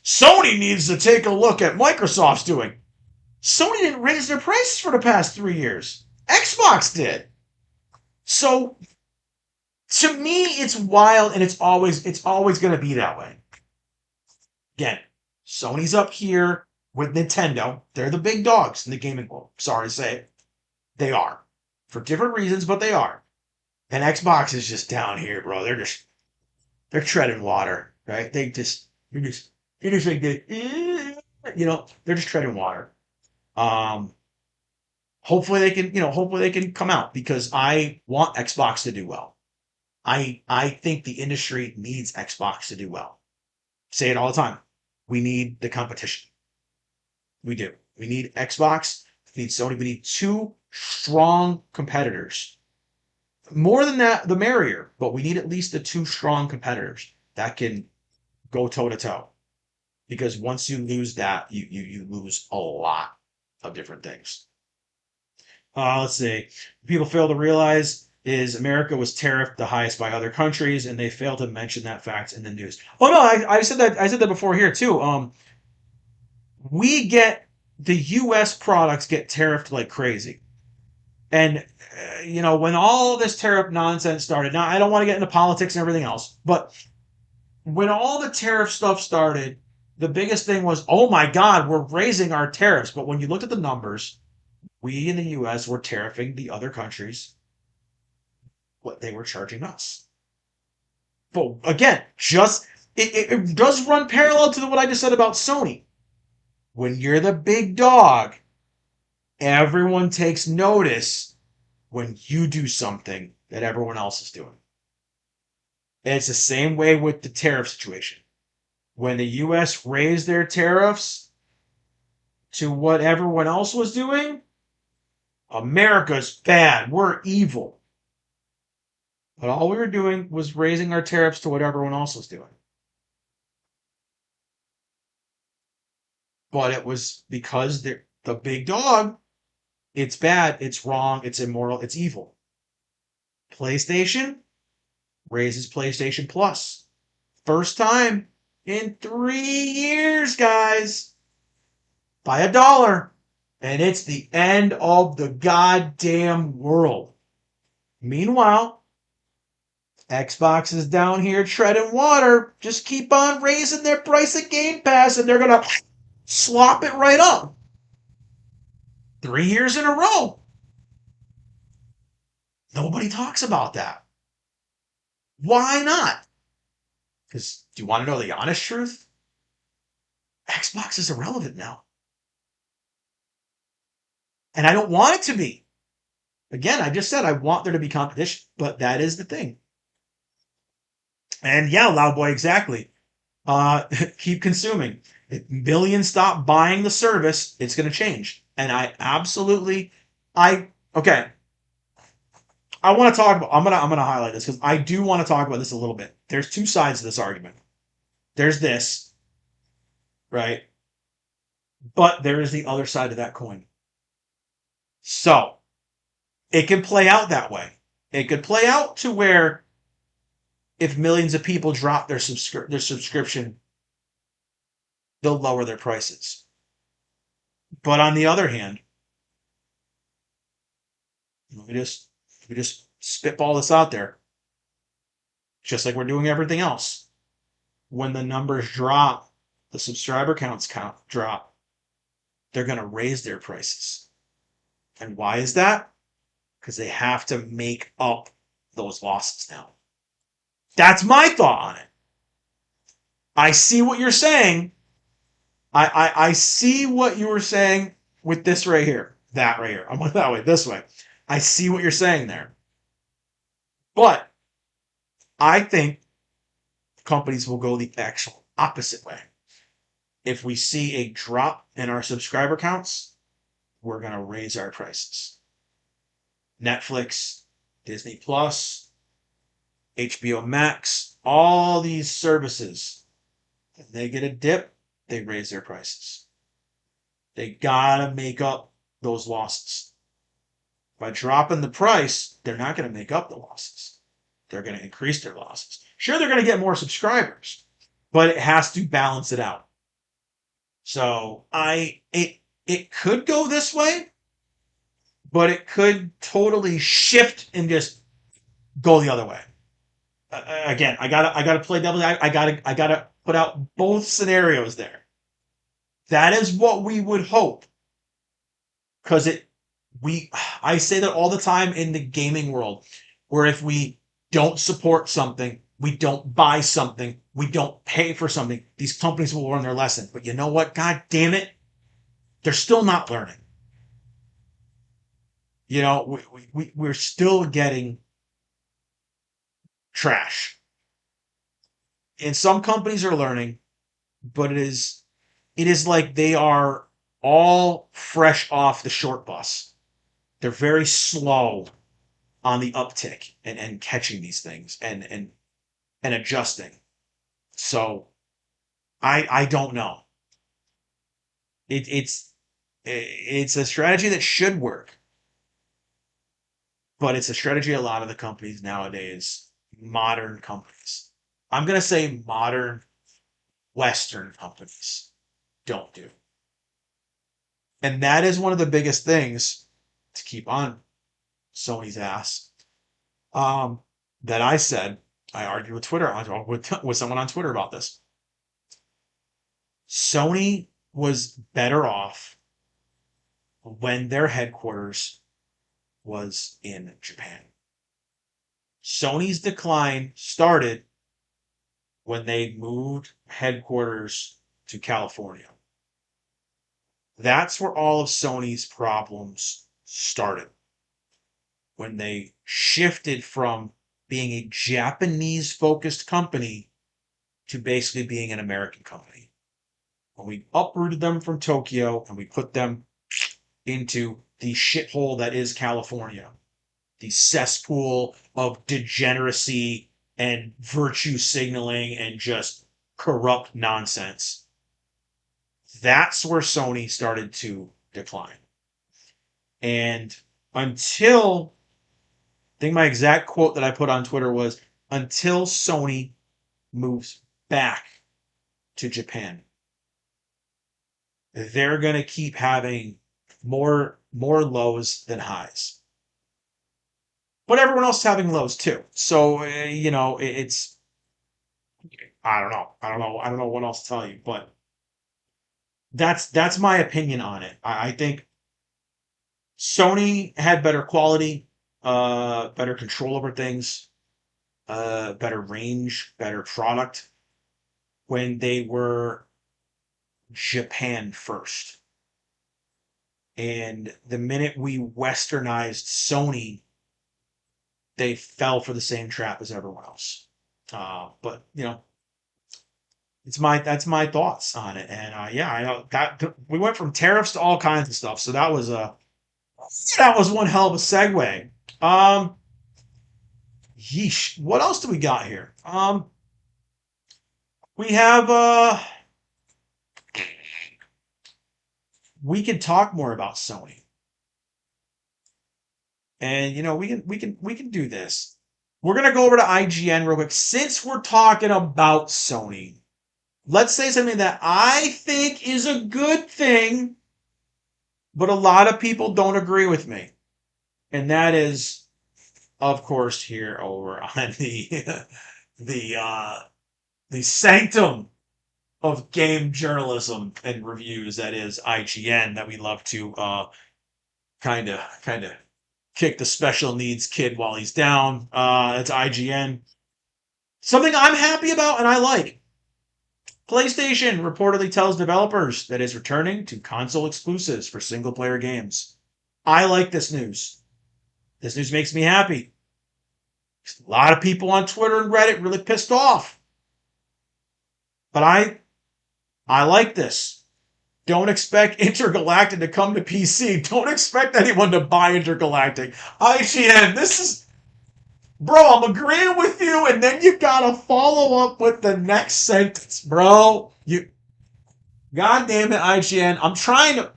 Sony needs to take a look at Microsoft's doing. Sony didn't raise their prices for the past 3 years. Xbox did. So to me, it's wild, and it's always going to be that way. Again, Sony's up here with Nintendo. They're the big dogs in the gaming world. Sorry to say it. They are. For different reasons, but they are. And Xbox is just down here, bro. They're treading water, right? You're just like they're just treading water. Hopefully they can come out, because I want Xbox to do well. I think the industry needs Xbox to do well. Say it all the time. We need the competition. We do. We need Xbox. We need Sony. We need two strong competitors. More than that, the merrier. But we need at least the two strong competitors that can go toe to toe. Because once you lose that, you lose a lot of different things. Let's see. People fail to realize is America was tariffed the highest by other countries, and they fail to mention that fact in the news. Oh no, I said that. I said that before here too. We get the U.S. products get tariffed like crazy, and when all this tariff nonsense started. Now I don't want to get into politics and everything else, but when all the tariff stuff started, the biggest thing was, oh my God, we're raising our tariffs. But when you look at the numbers, we in the U.S. were tariffing the other countries what they were charging us. But again, it does run parallel to what I just said about Sony. When you're the big dog, everyone takes notice when you do something that everyone else is doing. And it's the same way with the tariff situation. When the US raised their tariffs to what everyone else was doing, America's bad. We're evil. But all we were doing was raising our tariffs to what everyone else was doing. But it was because the big dog, it's bad, it's wrong, it's immoral, it's evil. PlayStation raises PlayStation Plus. First time in 3 years, guys, by $1. And it's the end of the goddamn world. Meanwhile, Xbox is down here treading water. Just keep on raising their price of Game Pass, and they're going to slop it right up. 3 years in a row. Nobody talks about that. Why not? Because do you want to know the honest truth? Xbox is irrelevant now. And I don't want it to be. Again, I just said I want there to be competition, but that is the thing. And yeah, Loud Boy, exactly. Keep consuming. If millions stop buying the service, it's going to change. And okay. I want to talk about. I'm gonna highlight this because I do want to talk about this a little bit. There's two sides to this argument. There's this, right? But there is the other side of that coin. So it can play out that way. It could play out to where if millions of people drop their subscription, they'll lower their prices. But on the other hand, we just spitball this out there, just like we're doing everything else. When the numbers drop, the subscriber counts drop, they're going to raise their prices. And why is that? Because they have to make up those losses now. That's my thought on it. I see what you're saying. I see what you were saying with this right here. That right here. I'm going that way, this way. I see what you're saying there. But I think companies will go the actual opposite way. If we see a drop in our subscriber counts, we're going to raise our prices. Netflix, Disney Plus, HBO Max, all these services, if they get a dip, they raise their prices. They gotta make up those losses. By dropping the price, they're not going to make up the losses. They're going to increase their losses. Sure, they're going to get more subscribers, but it has to balance it out. So it could go this way, but it could totally shift and just go the other way. Again, I gotta play devil. I gotta put out both scenarios there. That is what we would hope, because I say that all the time in the gaming world, where if we don't support something, we don't buy something, we don't pay for something, these companies will learn their lesson. But you know what? God damn it, they're still not learning. You know, we're still getting trash. And some companies are learning, but it is like they are all fresh off the short bus. They're very slow on the uptick and catching these things and adjusting. So I don't know. It's a strategy that should work, but it's a strategy a lot of the companies nowadays, modern companies, I'm gonna say modern Western companies, don't do. And that is one of the biggest things to keep on Sony's ass. That I said, I argued with Twitter, with someone on Twitter about this. Sony was better off when their headquarters was in Japan. Sony's decline started when they moved headquarters to California. That's where all of Sony's problems started. when they shifted from being a Japanese focused company to basically being an American company. When we uprooted them from Tokyo and we put them into the shithole that is California, the cesspool of degeneracy and virtue signaling and just corrupt nonsense. That's where Sony started to decline. And until, I think my exact quote that I put on Twitter was, until Sony moves back to Japan, they're going to keep having more lows than highs. But everyone else is having lows too. So, it's, I don't know. I don't know what else to tell you, but that's my opinion on it. I think Sony had better quality, better control over things, better range, better product when they were Japan first. And the minute we westernized Sony, they fell for the same trap as everyone else. But that's my thoughts on it. And yeah, I know that we went from tariffs to all kinds of stuff. So that was one hell of a segue. Yeesh. What else do we got here? We have we can talk more about Sony. And we can do this. We're gonna go over to IGN real quick. Since we're talking about Sony, let's say something that I think is a good thing, but a lot of people don't agree with me. And that is, of course, here over on the sanctum of game journalism and reviews, that is IGN, that we love to kind of kick the special needs kid while he's down. It's IGN. Something I'm happy about and I like. PlayStation reportedly tells developers that it's returning to console exclusives for single-player games. I like this news. This news makes me happy. A lot of people on Twitter and Reddit really pissed off. But I like this. Don't expect Intergalactic to come to PC. Don't expect anyone to buy Intergalactic. IGN, this is... Bro, I'm agreeing with you, and then you gotta follow up with the next sentence, bro. God damn it, IGN. I'm trying to...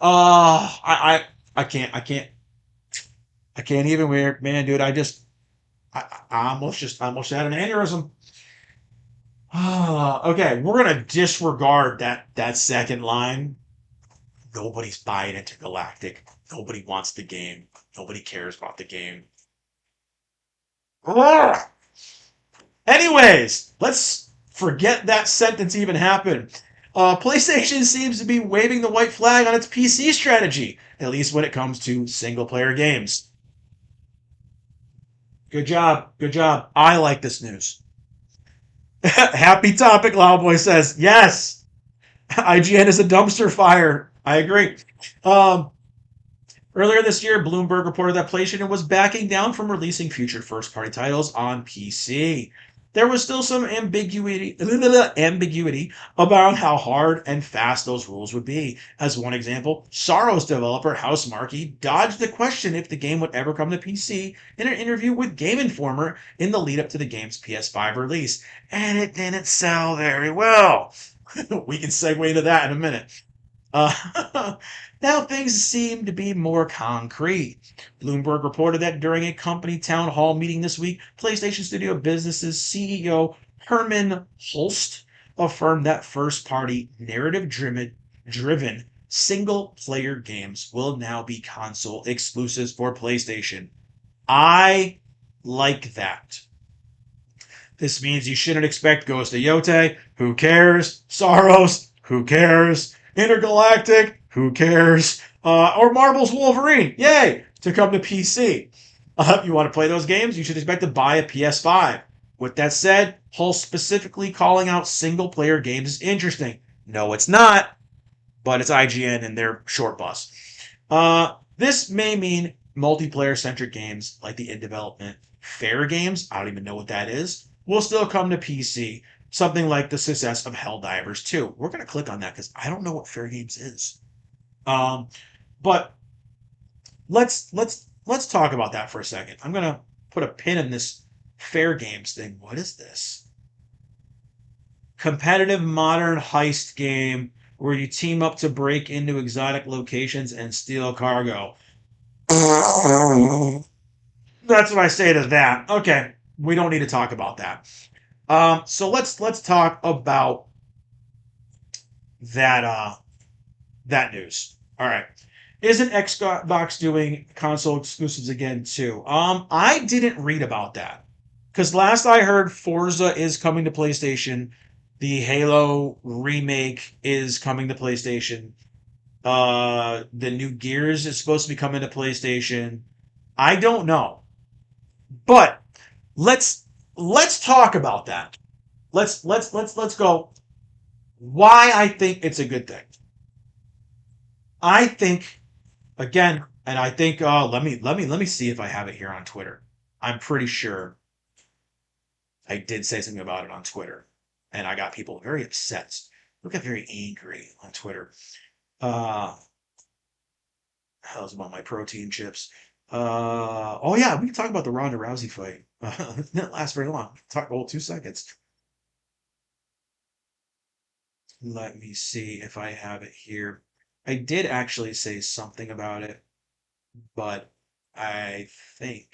I can't even wear, man, dude. I almost had an aneurysm. Okay, we're gonna disregard that second line. Nobody's buying Intergalactic. Nobody wants the game. Nobody cares about the game. Ugh. Anyways, let's forget that sentence even happened. PlayStation seems to be waving the white flag on its PC strategy, at least when it comes to single-player games. Good job. Good job. I like this news. Happy topic, Loudboy says. Yes. IGN is a dumpster fire. I agree. Earlier this year, Bloomberg reported that PlayStation was backing down from releasing future first-party titles on PC. There was still some ambiguity about how hard and fast those rules would be. As one example, Sorrow's developer Housemarque dodged the question if the game would ever come to PC in an interview with Game Informer in the lead-up to the game's PS5 release, and it didn't sell very well. We can segue into that in a minute. Now things seem to be more concrete. Bloomberg reported that during a company town hall meeting this week, PlayStation Studio Business's CEO Herman Hulst affirmed that first-party, narrative-driven single-player games will now be console exclusives for PlayStation. I like that. This means you shouldn't expect Ghost of Yote. Who cares? Sorrows. Who cares? Intergalactic, who cares? Or Marvel's Wolverine, yay, to come to PC. If you want to play those games, you should expect to buy a PS5. With that said, Hull specifically calling out single-player games is interesting. No, it's not, but it's IGN and their short bus. This may mean multiplayer-centric games like the in-development fair games, I don't even know what that is, will still come to PC. Something like the success of Helldivers 2. We're going to click on that because I don't know what fair games is. Um, but let's talk about that for a second. I'm going to put a pin in this fair games thing. What is this? Competitive modern heist game where you team up to break into exotic locations and steal cargo. That's what I say to that. Okay, we don't need to talk about that. So let's talk about that news. All right. Isn't Xbox doing console exclusives again too? I didn't read about that. Because last I heard, Forza is coming to PlayStation. The Halo remake is coming to PlayStation. The new Gears is supposed to be coming to PlayStation. I don't know. But let's talk about that. Let's go. Why I think it's a good thing. I think again, and I think let me see if I have it here on Twitter. I'm pretty sure I did say something about it on Twitter, and I got people very upset. Look at very angry on Twitter. Uh, how's about my protein chips? Oh yeah, we can talk about the Ronda Rousey fight. It didn't last very long. Talk 2 seconds. Let me see if I have it here. I did actually say something about it, but I think.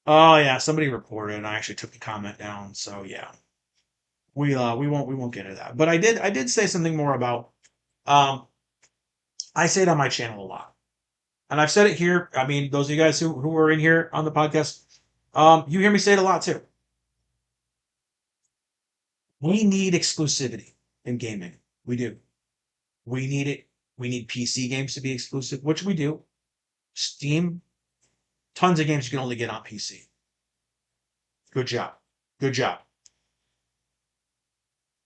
Oh yeah, somebody reported, and I actually took the comment down. So yeah, we won't get into that. But I did say something more about. Um, I say it on my channel a lot, and I've said it here. I mean, those of you guys who are in here on the podcast, you hear me say it a lot too. We need exclusivity in gaming. We do. We need it. We need PC games to be exclusive, which we do. Steam, tons of games you can only get on PC. Good job. Good job.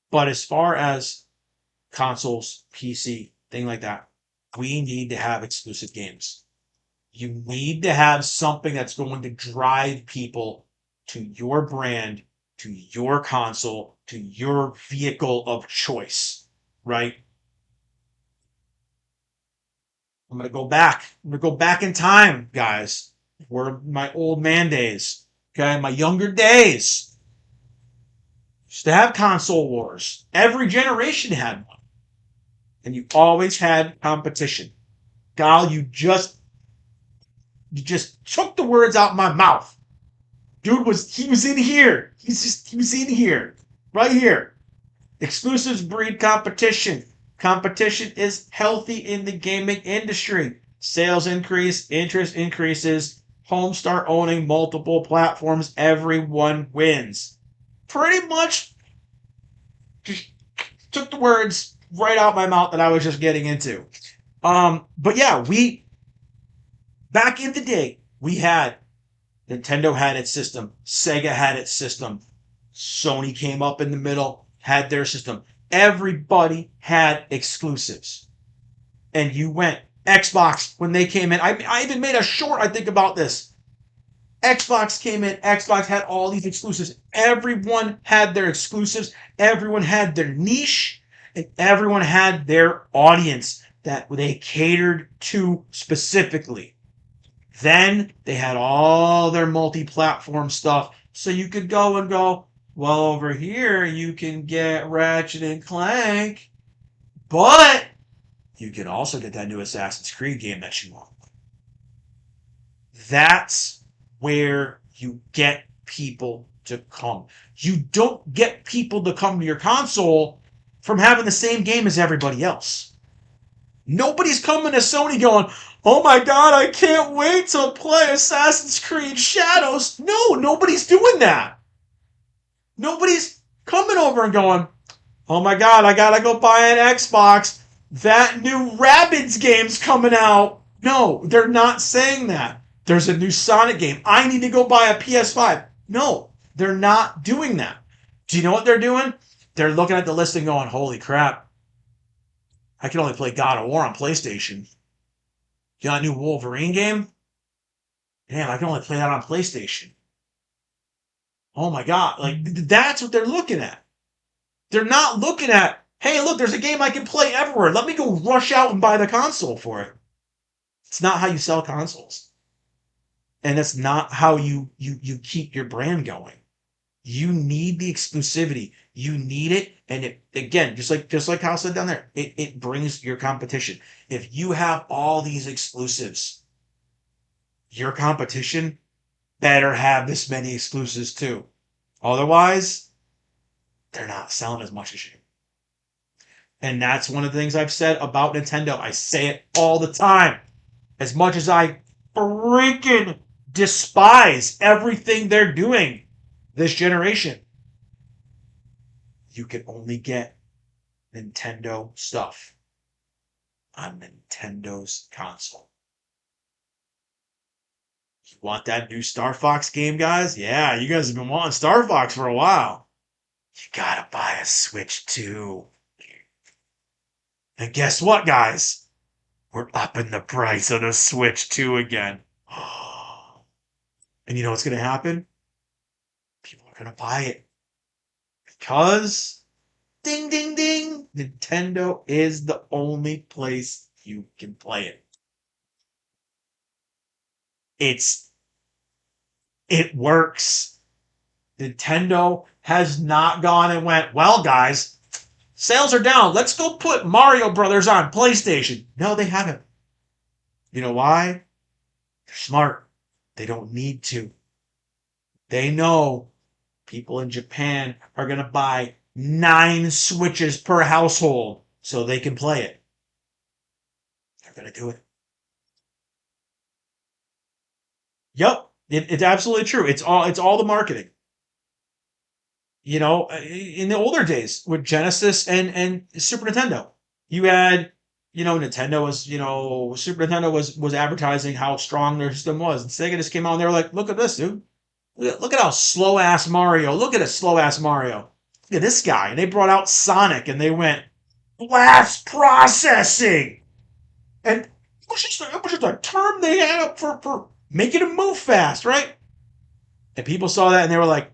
But as far as consoles, PC, thing like that, we need to have exclusive games. You need to have something that's going to drive people to your brand, to your console, to your vehicle of choice, right? I'm gonna go back. I'm gonna go back in time, guys. Were my old man days. Okay, my younger days. Used to have console wars. Every generation had one. And you always had competition. Gal, you just took the words out of my mouth. Dude he was in here. He was in here. Right here. Exclusives breed competition. Competition is healthy in the gaming industry. Sales increase, interest increases, homes start owning multiple platforms, everyone wins. Pretty much just took the words right out my mouth that I was just getting into. But yeah, we back in the day, we had Nintendo had its system, Sega had its system, Sony came up in the middle, had their system. Everybody had exclusives. And you went Xbox when they came in. I even made a short, I think, about this. Xbox came in, Xbox had all these exclusives. Everyone had their exclusives, everyone had their niche, and everyone had their audience that they catered to specifically. Then they had all their multi-platform stuff. So you could go and go, well, over here you can get Ratchet and Clank, but you can also get that new Assassin's Creed game that you want. That's where you get people to come. You don't get people to come to your console from having the same game as everybody else. Nobody's coming to Sony going, oh my god, I can't wait to play Assassin's Creed Shadows. No, nobody's doing that. Nobody's coming over and going, oh my god, I gotta go buy an Xbox. That new Rabbids game's coming out. No, they're not saying that. There's a new Sonic game. I need to go buy a PS5. No, they're not doing that. Do you know what they're doing? They're looking at the list and going, holy crap. I can only play God of War on PlayStation. You got a new Wolverine game? Damn, I can only play that on PlayStation. Oh my God. Like, that's what they're looking at. They're not looking at, hey, look, there's a game I can play everywhere. Let me go rush out and buy the console for it. It's not how you sell consoles. And that's not how you keep your brand going. You need the exclusivity. You need it. And it, again, just like Kyle said down there, it brings your competition. If you have all these exclusives, your competition better have this many exclusives too. Otherwise, they're not selling as much as you. And that's one of the things I've said about Nintendo. I say it all the time. As much as I freaking despise everything they're doing this generation, you can only get Nintendo stuff on Nintendo's console. You want that new Star Fox game, guys? Yeah, you guys have been wanting Star Fox for a while. You gotta buy a Switch too. And guess what, guys? We're upping the price of the Switch 2 again. And you know what's gonna happen? People are gonna buy it. Because, ding, ding, ding, Nintendo is the only place you can play it. It works. Nintendo has not gone and went, well, guys, sales are down. Let's go put Mario Brothers on PlayStation. No, they haven't. You know why? They're smart. They don't need to. They know people in Japan are going to buy 9 Switches per household so they can play it. They're going to do it. Yep, it's absolutely true. It's all the marketing. You know, in the older days with Genesis and Super Nintendo, you had, Nintendo was, Super Nintendo was advertising how strong their system was. And Sega just came out and they were like, look at this, dude. Look at how slow ass Mario. Look at a slow ass Mario. Look at this guy. And they brought out Sonic and they went, blast processing. And it was just a term they had up for making him move fast, right? And people saw that and they were like,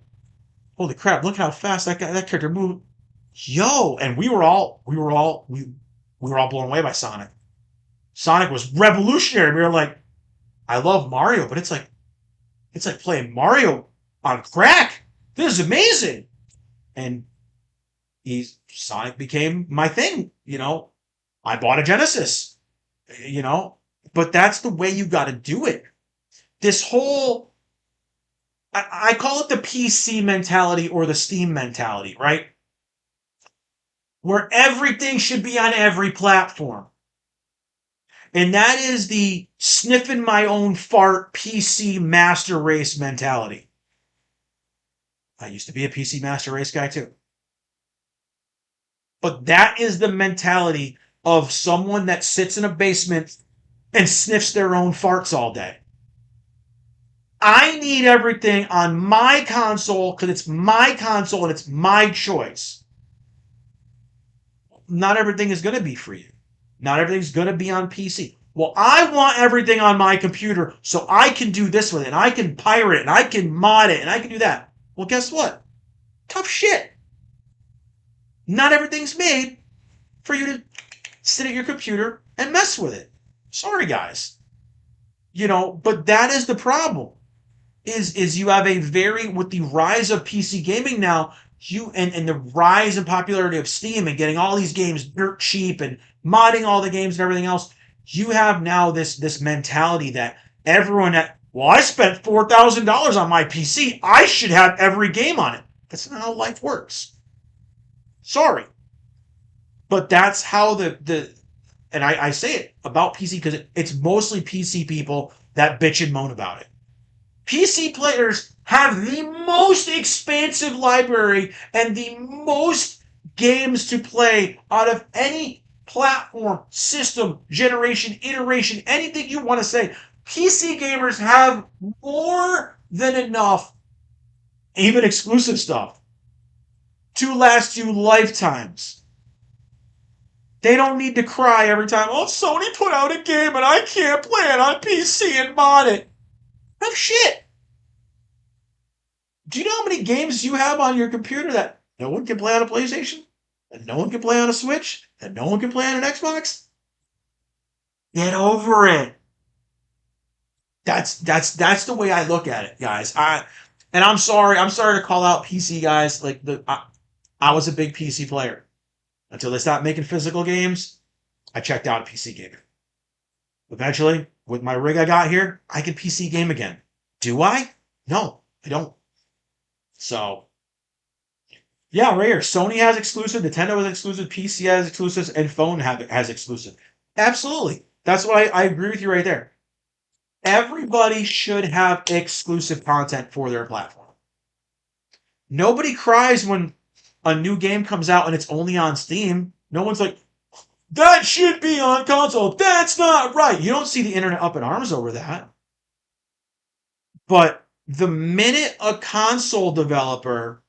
holy crap, look how fast that character moved. Yo, and we were all blown away by Sonic. Sonic was revolutionary. We were like, I love Mario, but it's like playing Mario on crack. This is amazing. And Sonic became my thing, I bought a Genesis, you know. But that's the way you got to do it. This whole, I call it the PC mentality or the Steam mentality, right? Where everything should be on every platform. And that is the sniffing my own fart PC master race mentality. I used to be a PC master race guy too. But that is the mentality of someone that sits in a basement and sniffs their own farts all day. I need everything on my console because it's my console and it's my choice. Not everything is going to be for you. Not everything's going to be on PC. Well, I want everything on my computer so I can do this with it, and I can pirate it, and I can mod it, and I can do that. Well, guess what? Tough shit. Not everything's made for you to sit at your computer and mess with it. Sorry, guys. But that is the problem. Is you have with the rise of PC gaming now, and the rise in popularity of Steam and getting all these games dirt cheap and modding all the games and everything else, you have now this mentality that everyone I spent $4,000 on my PC, I should have every game on it. That's not how life works. Sorry. But that's how and I say it about PC because it's mostly PC people that bitch and moan about it. PC players have the most expansive library and the most games to play out of any platform, system, generation, iteration, anything you want to say. PC gamers have more than enough, even exclusive stuff, to last you lifetimes. They don't need to cry every time, oh, Sony put out a game and I can't play it on PC and mod it. No shit. Do you know how many games you have on your computer that no one can play on a PlayStation? That no one can play on a Switch? That no one can play on an Xbox? Get over it. That's the way I look at it, guys. I'm sorry. I'm sorry to call out PC guys. Like I was a big PC player until they stopped making physical games. I checked out PC gaming. Eventually, with my rig I got here, I can PC game again. Do I? No, I don't. So yeah, right here. Sony has exclusive, Nintendo has exclusive, PC has exclusives, and phone has exclusive. Absolutely. That's what I agree with you right there. Everybody should have exclusive content for their platform. Nobody cries when a new game comes out and it's only on Steam. No one's like, that should be on console. That's not right. You don't see the internet up in arms over that. But the minute a console developer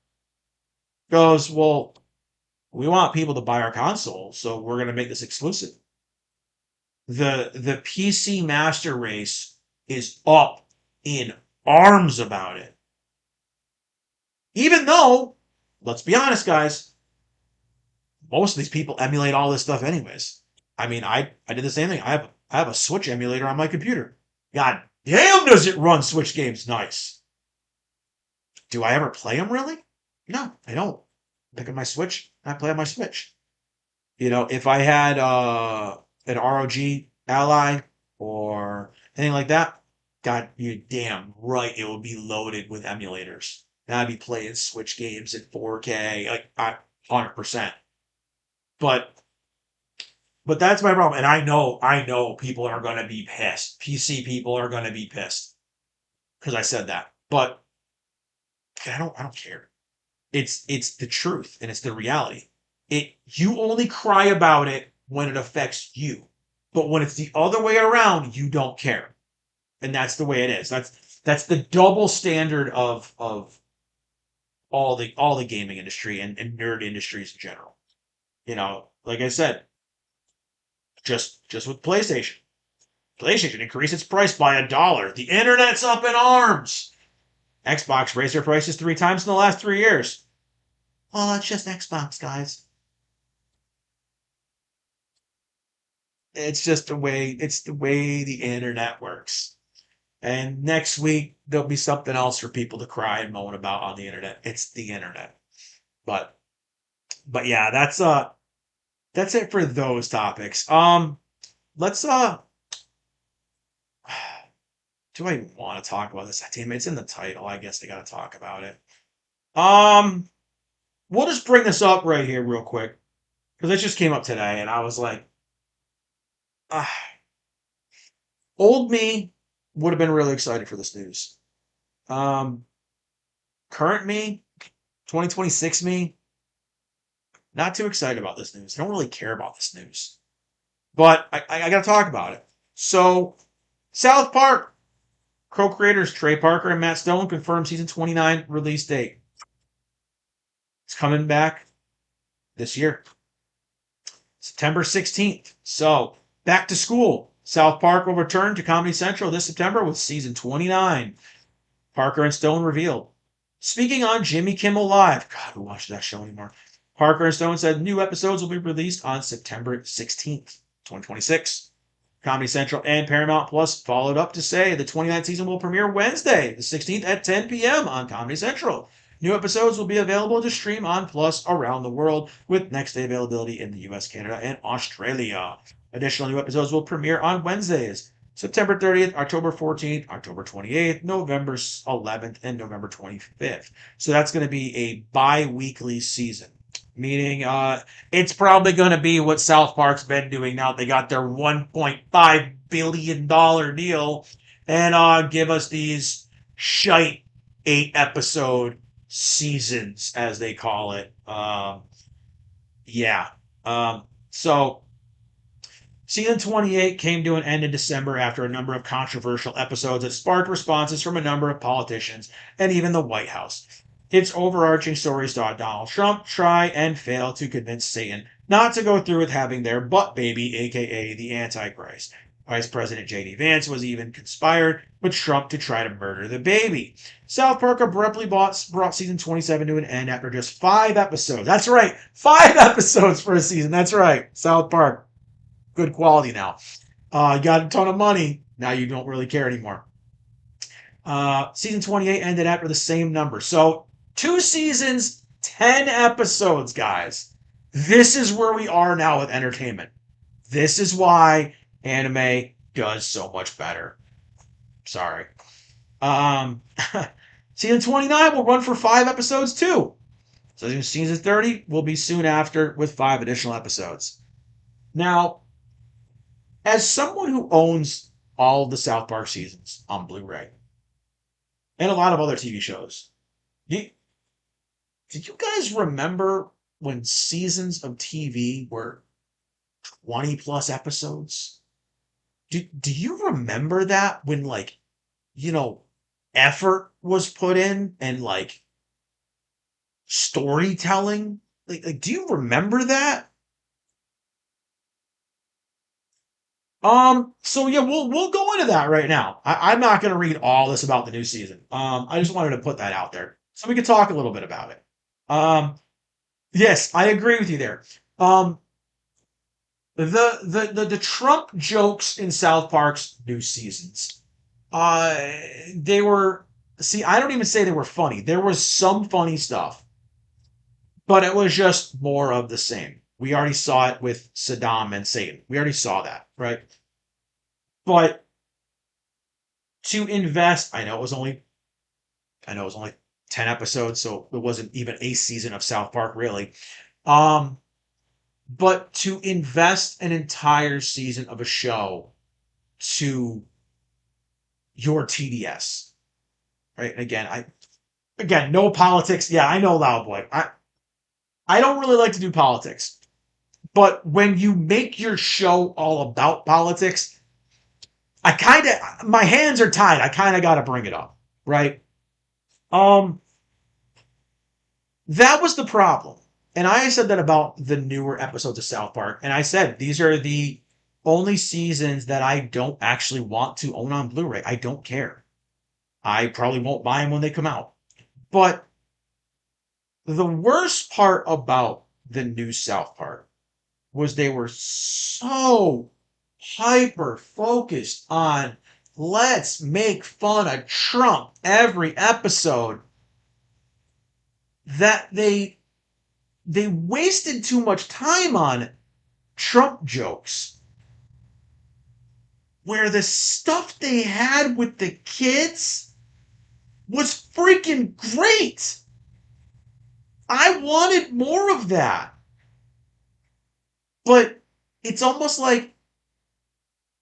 goes, well, we want people to buy our console, so we're going to make this exclusive. The PC master race is up in arms about it. Even though, let's be honest, guys, most of these people emulate all this stuff anyways. I mean, I did the same thing. I have a Switch emulator on my computer. God damn, does it run Switch games nice. Do I ever play them really? No, I don't. Pick up my Switch, I play on my Switch. You know, if I had an ROG Ally or anything like that, God, you damn right it would be loaded with emulators. And I'd be playing Switch games in 4K, like 100%. But that's my problem, and I know people are gonna be pissed. PC people are gonna be pissed because I said that, but I don't care. It's the truth and it's the reality. You only cry about it when it affects you, but when it's the other way around, you don't care, and that's the way it is. That's the double standard of all the gaming industry and nerd industries in general. You know, like I said, just with PlayStation. PlayStation increased its price by $1. The internet's up in arms. Xbox raised their prices 3 times in the last 3 years. Well, it's just Xbox, guys. It's just the way the internet works. And next week there'll be something else for people to cry and moan about on the internet. It's the internet. But yeah, that's it for those topics. Let's do I want to talk about this? Damn, it's in the title. I guess I got to talk about it. Um, we'll just bring this up right here real quick because it just came up today, and I was like, ah, old me would have been really excited for this news. Um, current me, 2026 me, not too excited about this news. I don't really care about this news, but I got to talk about it. So, South Park co-creators Trey Parker and Matt Stone confirmed season 29 release date. It's coming back this year, September 16th. So, back to school. South Park will return to Comedy Central this September with season 29. Parker and Stone revealed. Speaking on Jimmy Kimmel Live. God, who watches that show anymore? Parker and Stone said new episodes will be released on September 16th, 2026. Comedy Central and Paramount Plus followed up to say the 29th season will premiere Wednesday, the 16th at 10 p.m. on Comedy Central. New episodes will be available to stream on Plus around the world with next day availability in the US, Canada, and Australia. Additional new episodes will premiere on Wednesdays, September 30th, October 14th, October 28th, November 11th, and November 25th. So that's going to be a bi-weekly season, meaning it's probably going to be what South Park's been doing now. They got their $1.5 billion deal and give us these shite 8-episode seasons, as they call it. Yeah. So season 28 came to an end in December after a number of controversial episodes that sparked responses from a number of politicians and even the White House. Its overarching story saw Donald Trump try and fail to convince Satan not to go through with having their butt baby, aka the Antichrist. Vice President J.D. Vance was even conspired with Trump to try to murder the baby. South Park abruptly brought season 27 to an end after just 5 episodes. That's right, 5 episodes for a season. That's right, South Park. Good quality now. You got a ton of money. Now you don't really care anymore. Season 28 ended after the same number. So 2 seasons, 10 episodes, guys. This is where we are now with entertainment. This is why anime does so much better. Sorry. Um, Season 29 will run for 5 episodes too. So season 30 will be soon after with 5 additional episodes. Now, as someone who owns all of the South Park seasons on Blu-ray and a lot of other TV shows, did you guys remember when seasons of TV were 20 plus episodes? Do you remember that when, like, effort was put in and, like, storytelling? Like, do you remember that? So yeah, we'll go into that right now. I'm not gonna read all this about the new season. I just wanted to put that out there so we could talk a little bit about it. Um, yes, I agree with you there. Um, the Trump jokes in South Park's new seasons, uh, they were see, I don't even say they were funny. There was some funny stuff, but it was just more of the same. We already saw it with Saddam and Satan. We already saw that, right? But to invest, I know it was only 10 episodes, so it wasn't even a season of South Park really. Um, but to invest an entire season of a show to your TDS, right? And again, no politics. Yeah, I know, Loud Boy. I don't really like to do politics, but when you make your show all about politics, my hands are tied. I kind of got to bring it up, right? Um, that was the problem. And I said that about the newer episodes of South Park. And I said, these are the only seasons that I don't actually want to own on Blu-ray. I don't care. I probably won't buy them when they come out. But the worst part about the new South Park was they were so hyper focused on let's make fun of Trump every episode that they wasted too much time on Trump jokes. Where the stuff they had with the kids was freaking great. I wanted more of that. But it's almost like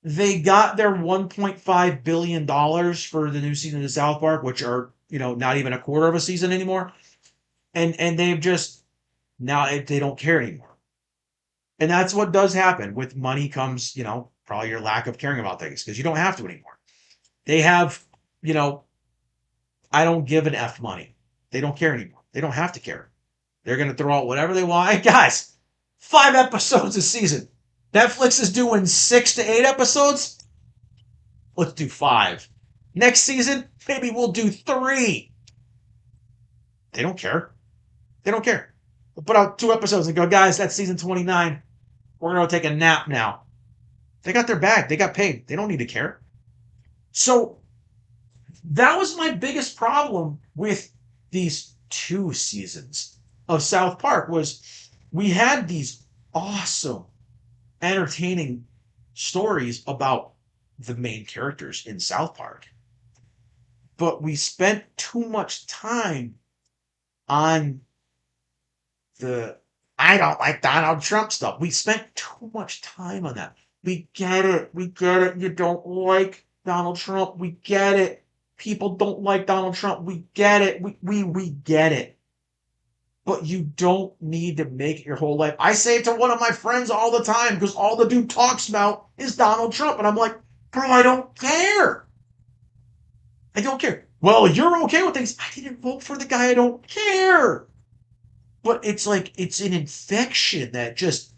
they got their $1.5 billion for the new season of South Park, which are, not even a quarter of a season anymore. And they've just, now they don't care anymore. And that's what does happen. With money comes, probably your lack of caring about things because you don't have to anymore. They have, I don't give an F money. They don't care anymore. They don't have to care. They're going to throw out whatever they want. Hey, guys, 5 episodes a season. Netflix is doing 6 to 8 episodes. Let's do 5. Next season, maybe we'll do 3. They don't care. They don't care. We'll put out 2 episodes and go, guys, that's season 29. We're going to take a nap now. They got their bag. They got paid. They don't need to care. So that was my biggest problem with these 2 seasons of South Park was we had these awesome, entertaining stories about the main characters in South Park. But we spent too much time on the I don't like Donald Trump stuff. We spent too much time on that. We get it. We get it. You don't like Donald Trump. We get it. People don't like Donald Trump. We get it. We get it. But you don't need to make it your whole life. I say it to one of my friends all the time because all the dude talks about is Donald Trump. And I'm like, bro, I don't care. I don't care. Well, you're okay with things. I didn't vote for the guy. I don't care. But it's like, it's an infection that just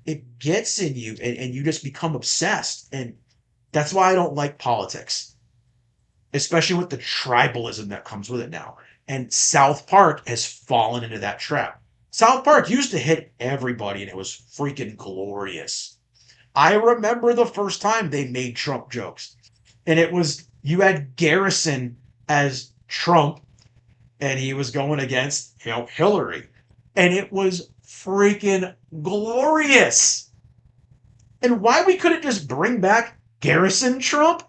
it gets in you, and you just become obsessed. And that's why I don't like politics, especially with the tribalism that comes with it now. And South Park has fallen into that trap. South Park used to hit everybody, and it was freaking glorious. I remember the first time they made Trump jokes, and it was you had Garrison as Trump, and he was going against, Hillary, and it was freaking glorious. And why we couldn't just bring back Garrison Trump?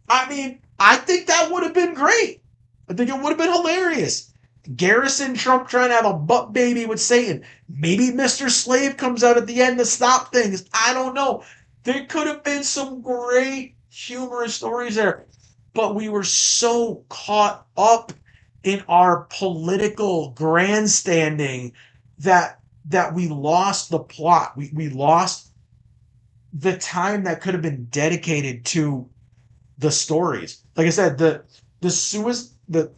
I mean, I think that would have been great. I think it would have been hilarious. Garrison Trump trying to have a butt baby with Satan. Maybe Mr. Slave comes out at the end to stop things. I don't know. There could have been some great humorous stories there. But we were so caught up in our political grandstanding that we lost the plot. We lost the time that could have been dedicated to the stories. Like I said, the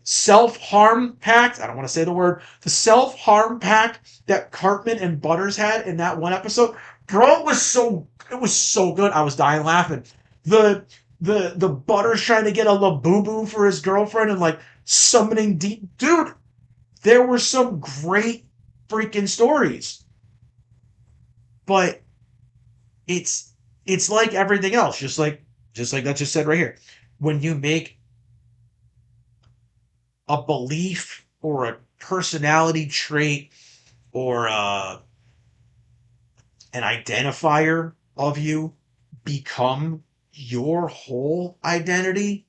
self harm pact. I don't want to say the word. The self harm pact that Cartman and Butters had in that one episode, bro, it was so good. I was dying laughing. The the Butters trying to get a Labubu for his girlfriend and like summoning deep, dude. There were some great freaking stories, but it's like everything else, just like that just said right here. When you make a belief or a personality trait or an identifier of you become your whole identity,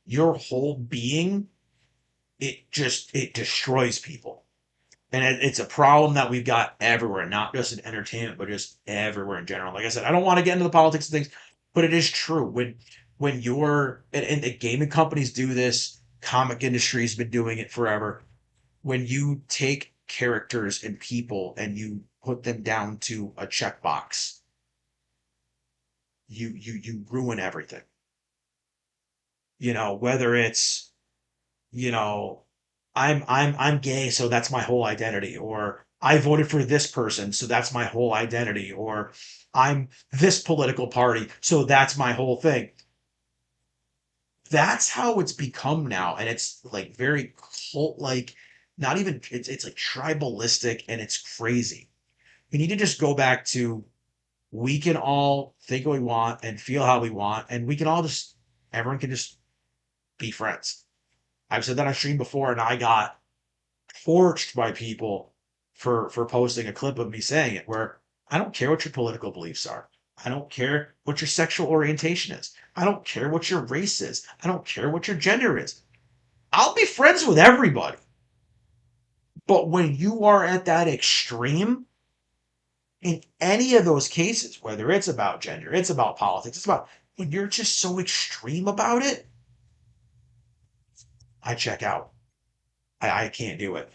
your whole being, it destroys people. And it's a problem that we've got everywhere, not just in entertainment, but just everywhere in general. Like I said, I don't want to get into the politics of things, but it is true. When you're and the gaming companies do this, comic industry's been doing it forever. When you take characters and people and you put them down to a checkbox, you ruin everything. Whether it's, you know, I'm gay, so that's my whole identity, or I voted for this person, so that's my whole identity, or I'm this political party, so that's my whole thing. That's how it's become now, and it's like very cult like, not even it's like tribalistic, and it's crazy. We need to just go back to, we can all think what we want and feel how we want, and we can all just, everyone can just be friends. I've said that on stream before, and I got torched by people for posting a clip of me saying it, where I don't care what your political beliefs are. I don't care what your sexual orientation is. I don't care what your race is. I don't care what your gender is. I'll be friends with everybody. But when you are at that extreme, in any of those cases, whether it's about gender, it's about politics, it's about, when you're just so extreme about it, I check out. I can't do it.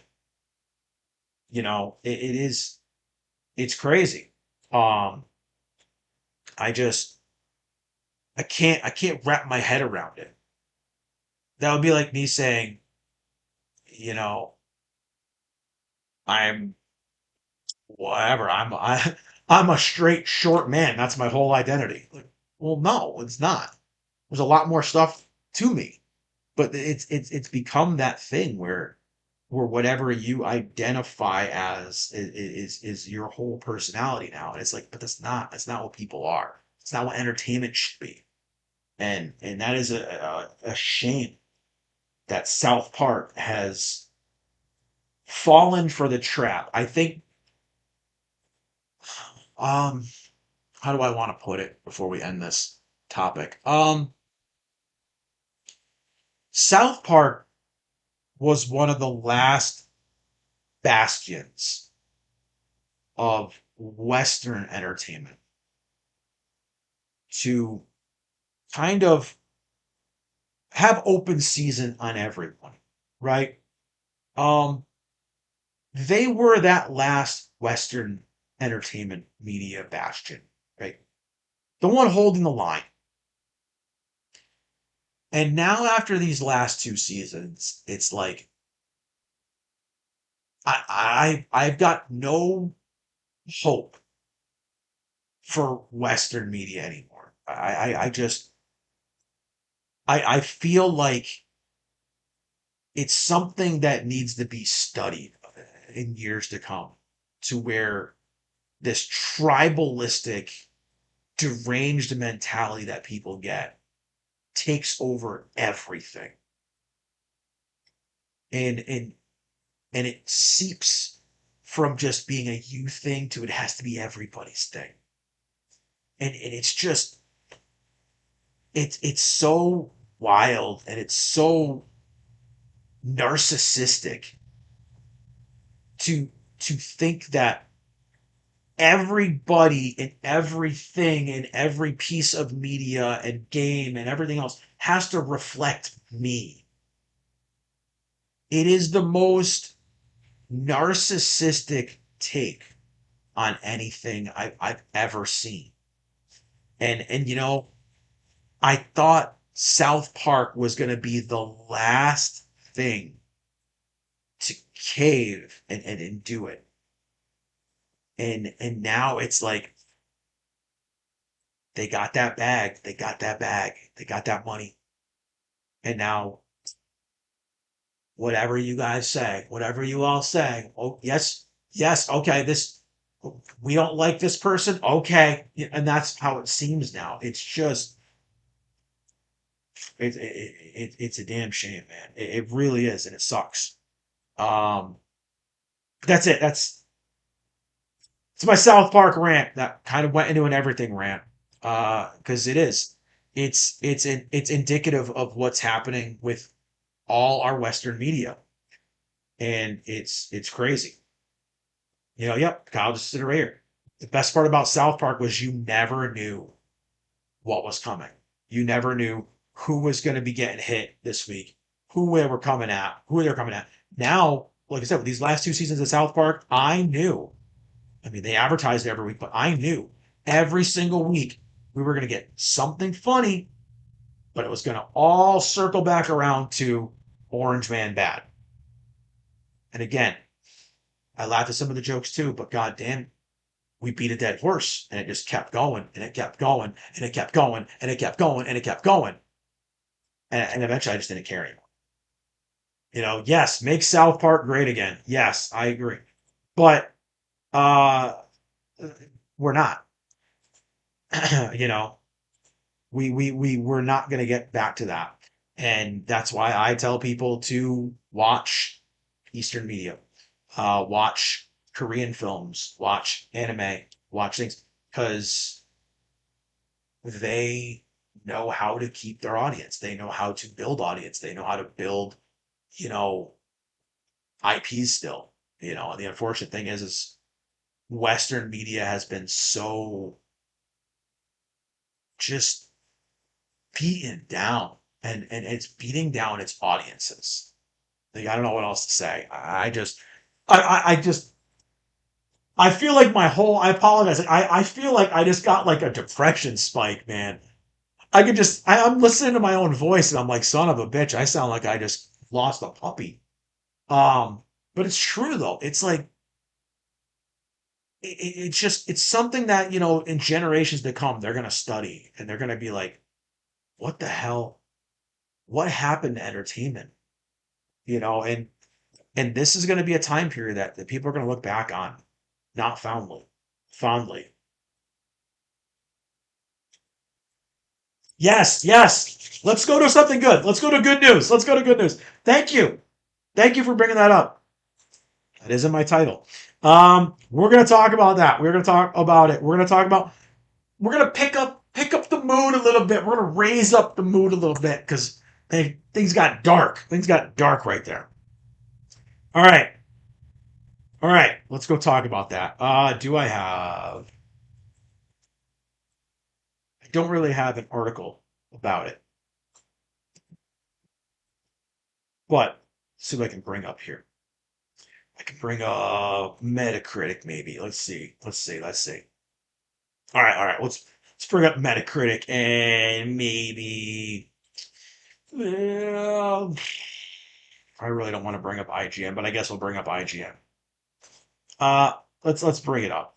It is, it's crazy. Um, I just, I can't wrap my head around it. That would be like me saying, you know, I'm whatever. I'm a straight short man. That's my whole identity. Like, well, no, it's not. There's a lot more stuff to me. But it's become that thing where whatever you identify as is your whole personality now. And it's like, but that's not what people are. It's not what entertainment should be. And that is a shame that South Park has fallen for the trap. I think, um how do I want to put it before we end this topic? South Park was one of the last bastions of Western entertainment to kind of have open season on everyone, right? Um, they were that last Western entertainment media bastion, right? The one holding the line. And now, after these last two seasons, it's like I've got no hope for Western media anymore. I just I feel like it's something that needs to be studied in years to come, to where this tribalistic, deranged mentality that people get takes over everything, and and it seeps from just being a you thing to it has to be everybody's thing, and it's just it's so wild and it's so narcissistic to think that everybody and everything and every piece of media and game and everything else has to reflect me. It is the most narcissistic take on anything I've ever seen. And I thought South Park was going to be the last thing to cave and do it. And now it's like they got that bag, they got that bag, they got that money. And now whatever you guys say, whatever you all say, oh yes, yes, okay, this we don't like this person, okay. Yeah, and that's how it seems now. It's just it's a damn shame, man. It really is, and it sucks. Um, but that's it. It's my South Park rant that kind of went into an everything rant. Because it is. It's indicative of what's happening with all our Western media, and it's crazy. Yep, Kyle just sit right here. The best part about South Park was you never knew what was coming. You never knew who was going to be getting hit this week, who they were coming at, who they were coming at. Now, like I said, with these last two seasons of South Park, I knew. I mean, they advertised it every week, but I knew every single week we were going to get something funny, but it was going to all circle back around to Orange Man bad. And again, I laughed at some of the jokes too, but goddamn, we beat a dead horse, and it just kept going, and it kept going, and it kept going, and it kept going, and it kept going, and eventually I just didn't care anymore. Yes, make South Park great again. Yes, I agree, but uh, we're not. you know, we're not going to get back to that, and that's why I tell people to watch Eastern media, watch Korean films, watch anime, watch things, because they know how to keep their audience. They know how to build audience. They know how to build, you know, IPs still. The unfortunate thing is Western media has been so just beaten down, and it's beating down its audiences. Like, I don't know what else to say. I just I feel like I apologize. I feel like I just got like a depression spike, man. I'm listening to my own voice and I'm like, son of a bitch, I sound like I just lost a puppy. Um, but it's true though. It's like it's something that, in generations to come, they're gonna study and they're gonna be like, what the hell? What happened to entertainment? And this is gonna be a time period that people are gonna look back on, not fondly. Fondly. Yes, yes. Let's go to something good. Let's go to good news. Let's go to good news. Thank you. Thank you for bringing that up. That isn't my title. We're gonna talk about that. We're gonna talk about it. We're gonna pick up the mood a little bit. We're gonna raise up the mood a little bit because things got dark. Things got dark right there. All right. All right. Let's go talk about that. Do I have I don't really have an article about it, but see what I can bring up here. I can bring up Metacritic maybe. Let's see. Let's see. Let's see. All right. All right. Let's bring up Metacritic and maybe. Well, I really don't want to bring up IGN, but I guess we'll bring up IGN. Uh, let's bring it up.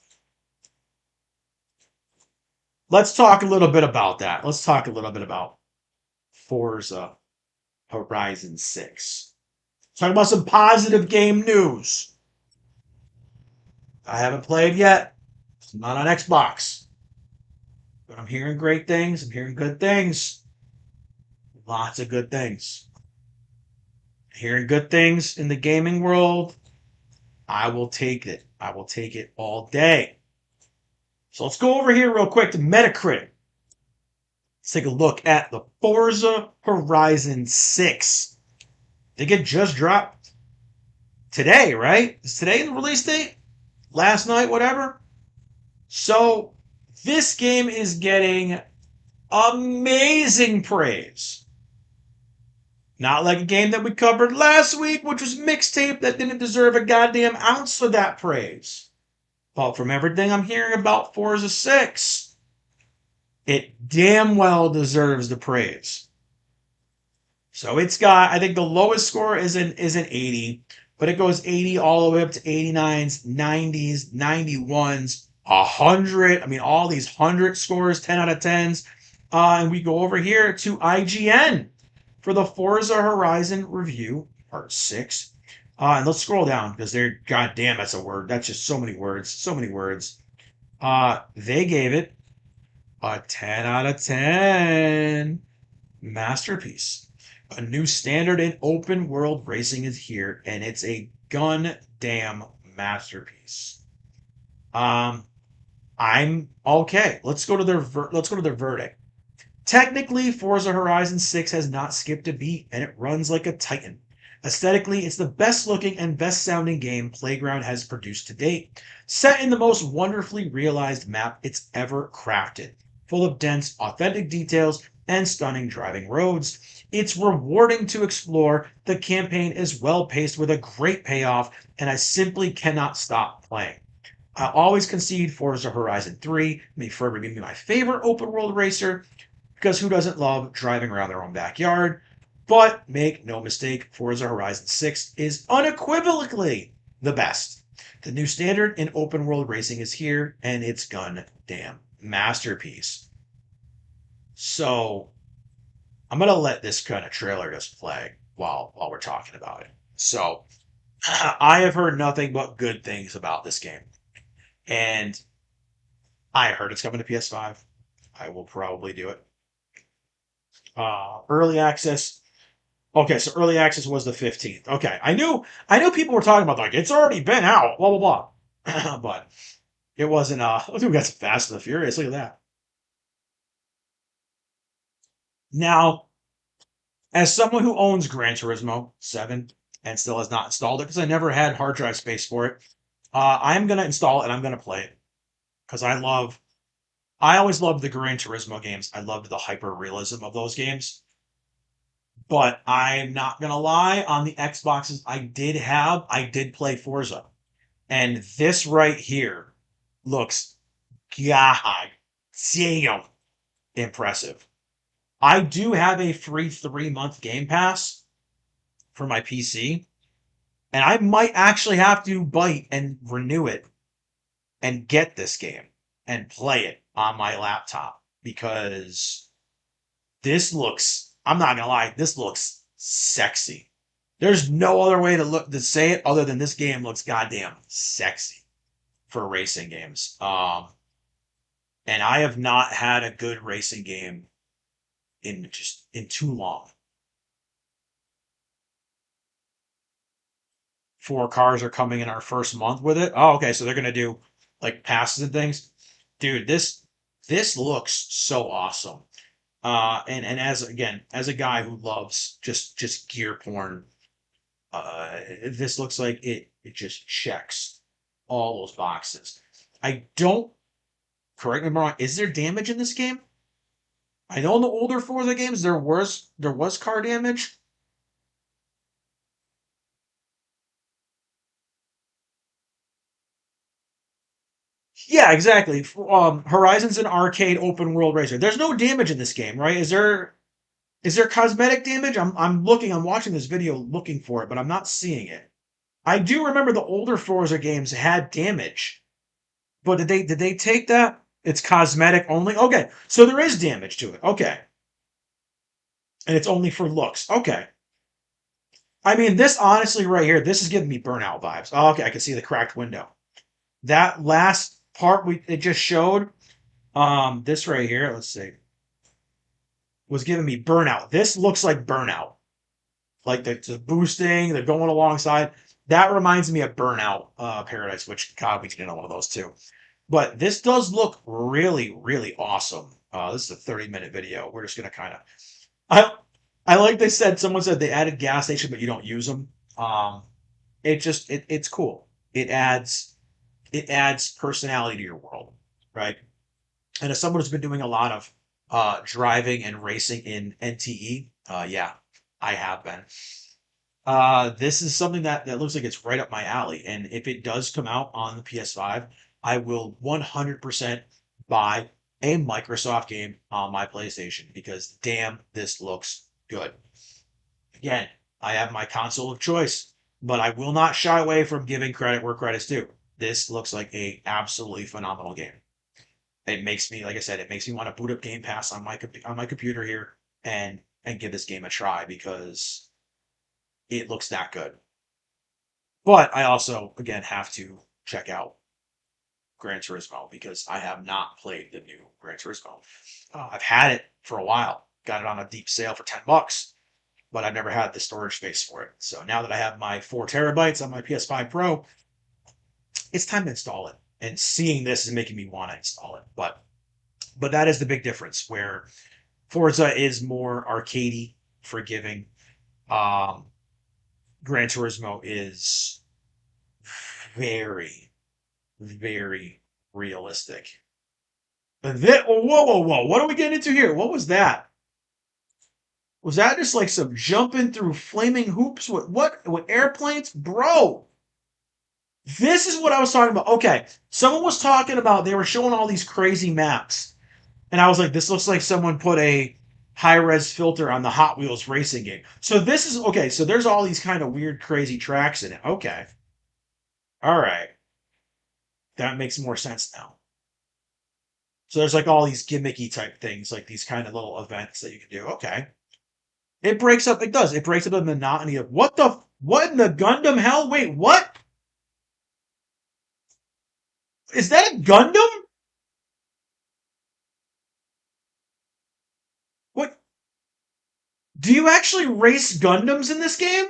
Let's talk a little bit about that. Let's talk a little bit about Forza Horizon 6. Talk about some positive game news. I haven't played yet. It's not on Xbox. But I'm hearing great things. I'm hearing good things. Lots of good things. Hearing good things in the gaming world. I will take it. I will take it all day. So let's go over here real quick to Metacritic. Let's take a look at the Forza Horizon 6. I think it just dropped today, right? Is today the release date? Last night, whatever? So this game is getting amazing praise. Not like a game that we covered last week, which was Mixtape, that didn't deserve a goddamn ounce of that praise. But from everything I'm hearing about Forza 6, it damn well deserves the praise. So it's got, I think the lowest score is an 80, but it goes 80 all the way up to 89s, 90s, 91s, 100. I mean, all these 100 scores, 10 out of 10s. And we go over here to IGN for the Forza Horizon review, part 6. And let's scroll down because they're, goddamn, that's a word. That's just so many words, so many words. They gave it a 10 out of 10. Masterpiece. A new standard in open world racing is here, and it's a gun damn masterpiece. I'm okay. Let's go to their verdict. Technically, Forza Horizon 6 has not skipped a beat, and it runs like a titan. Aesthetically, it's the best looking and best sounding game Playground has produced to date, set in the most wonderfully realized map it's ever crafted, full of dense, authentic details and stunning driving roads. It's rewarding to explore, the campaign is well paced with a great payoff, and I simply cannot stop playing. I always concede Forza Horizon 3 may forever be my favorite open world racer, because who doesn't love driving around their own backyard? But make no mistake, Forza Horizon 6 is unequivocally the best. The new standard in open world racing is here, and it's gun damn masterpiece. So I'm gonna let this kind of trailer just play while we're talking about it. So I have heard nothing but good things about this game, and I heard it's coming to PS5. I will probably do it. Early access. Okay, so early access was the 15th. Okay, I knew people were talking about like it's already been out, blah blah blah, but it wasn't. Look, we got some Fast and the Furious. Look at that. Now, as someone who owns Gran Turismo 7 and still has not installed it because I never had hard drive space for it, I'm gonna install it and I'm gonna play it because I always loved the Gran Turismo games. I loved the hyper realism of those games. But I'm not gonna lie, on the Xboxes I did play Forza. And this right here looks god damn impressive. I do have a free 3-month Game Pass for my PC, and I might actually have to bite and renew it and get this game and play it on my laptop because this looks, I'm not gonna lie, this looks sexy. There's no other way to say it other than this game looks goddamn sexy for racing games. And I have not had a good racing game in too long. 4 cars are coming in our first month with it. Oh, okay, so they're gonna do like passes and things. Dude, this looks so awesome. And as a guy who loves just gear porn, this looks like it just checks all those boxes. I don't, correct me if I'm wrong, is there damage in this game? I know in the older Forza games there was car damage. Yeah, exactly. Horizon's an arcade open world racer. There's no damage in this game, right? Is there cosmetic damage? I'm watching this video looking for it, but I'm not seeing it. I do remember the older Forza games had damage, but did they take that? It's cosmetic only. Okay, so there is damage to it. Okay, and it's only for looks. Okay. I mean, this honestly right here, this is giving me burnout vibes. Oh, okay, I can see the cracked window. That last part it just showed, this right here, let's see, was giving me burnout. This looks like burnout. Like the boosting, they're going alongside. That reminds me of Burnout Paradise, which God, we did one of those too. But this does look really, really awesome. This is a 30-minute video. We're just gonna kind of, I, I like they said. Someone said they added gas station, but you don't use them. It's cool. It adds personality to your world, right? And as someone who's been doing a lot of driving and racing in NTE, yeah, I have been. This is something that looks like it's right up my alley. And if it does come out on the PS5, I will 100% buy a Microsoft game on my PlayStation because damn, this looks good. Again, I have my console of choice, but I will not shy away from giving credit where credit's due. This looks like a absolutely phenomenal game. It makes me, like I said, it makes me want to boot up Game Pass on my computer here and give this game a try because it looks that good. But I also, again, have to check out Gran Turismo because I have not played the new Gran Turismo. I've had it for a while, got it on a deep sale for $10, but I've never had the storage space for it. So now that I have my 4 terabytes on my PS5 Pro, it's time to install it. And seeing this is making me want to install it. But that is the big difference where Forza is more arcadey, forgiving. Um, Gran Turismo is very, very realistic. But then, whoa, whoa, whoa! What are we getting into here? What was that? Was that just like some jumping through flaming hoops with what? With airplanes, bro? This is what I was talking about. Okay, someone was talking about they were showing all these crazy maps, and I was like, this looks like someone put a high res filter on the Hot Wheels racing game. So this is okay. So there's all these kind of weird, crazy tracks in it. Okay, all right, that makes more sense now. So there's like all these gimmicky type things, like these kind of little events that you can do. Okay, it breaks up. It does. It breaks up the monotony of what in the Gundam hell? Wait, what is that? A Gundam? What? Do you actually race Gundams in this game?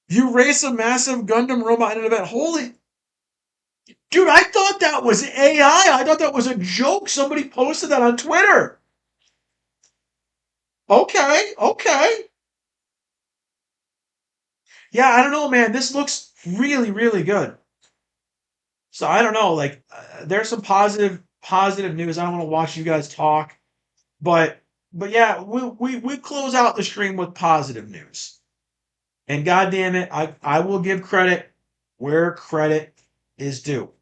You race a massive Gundam robot in an event. Holy dude, I thought that was AI. I thought that was a joke. Somebody posted that on Twitter. Okay, okay. Yeah, I don't know, man. This looks really, really good. So I don't know. Like, there's some positive news. I don't want to watch you guys talk, but yeah, we close out the stream with positive news. And God damn it, I will give credit where credit is due.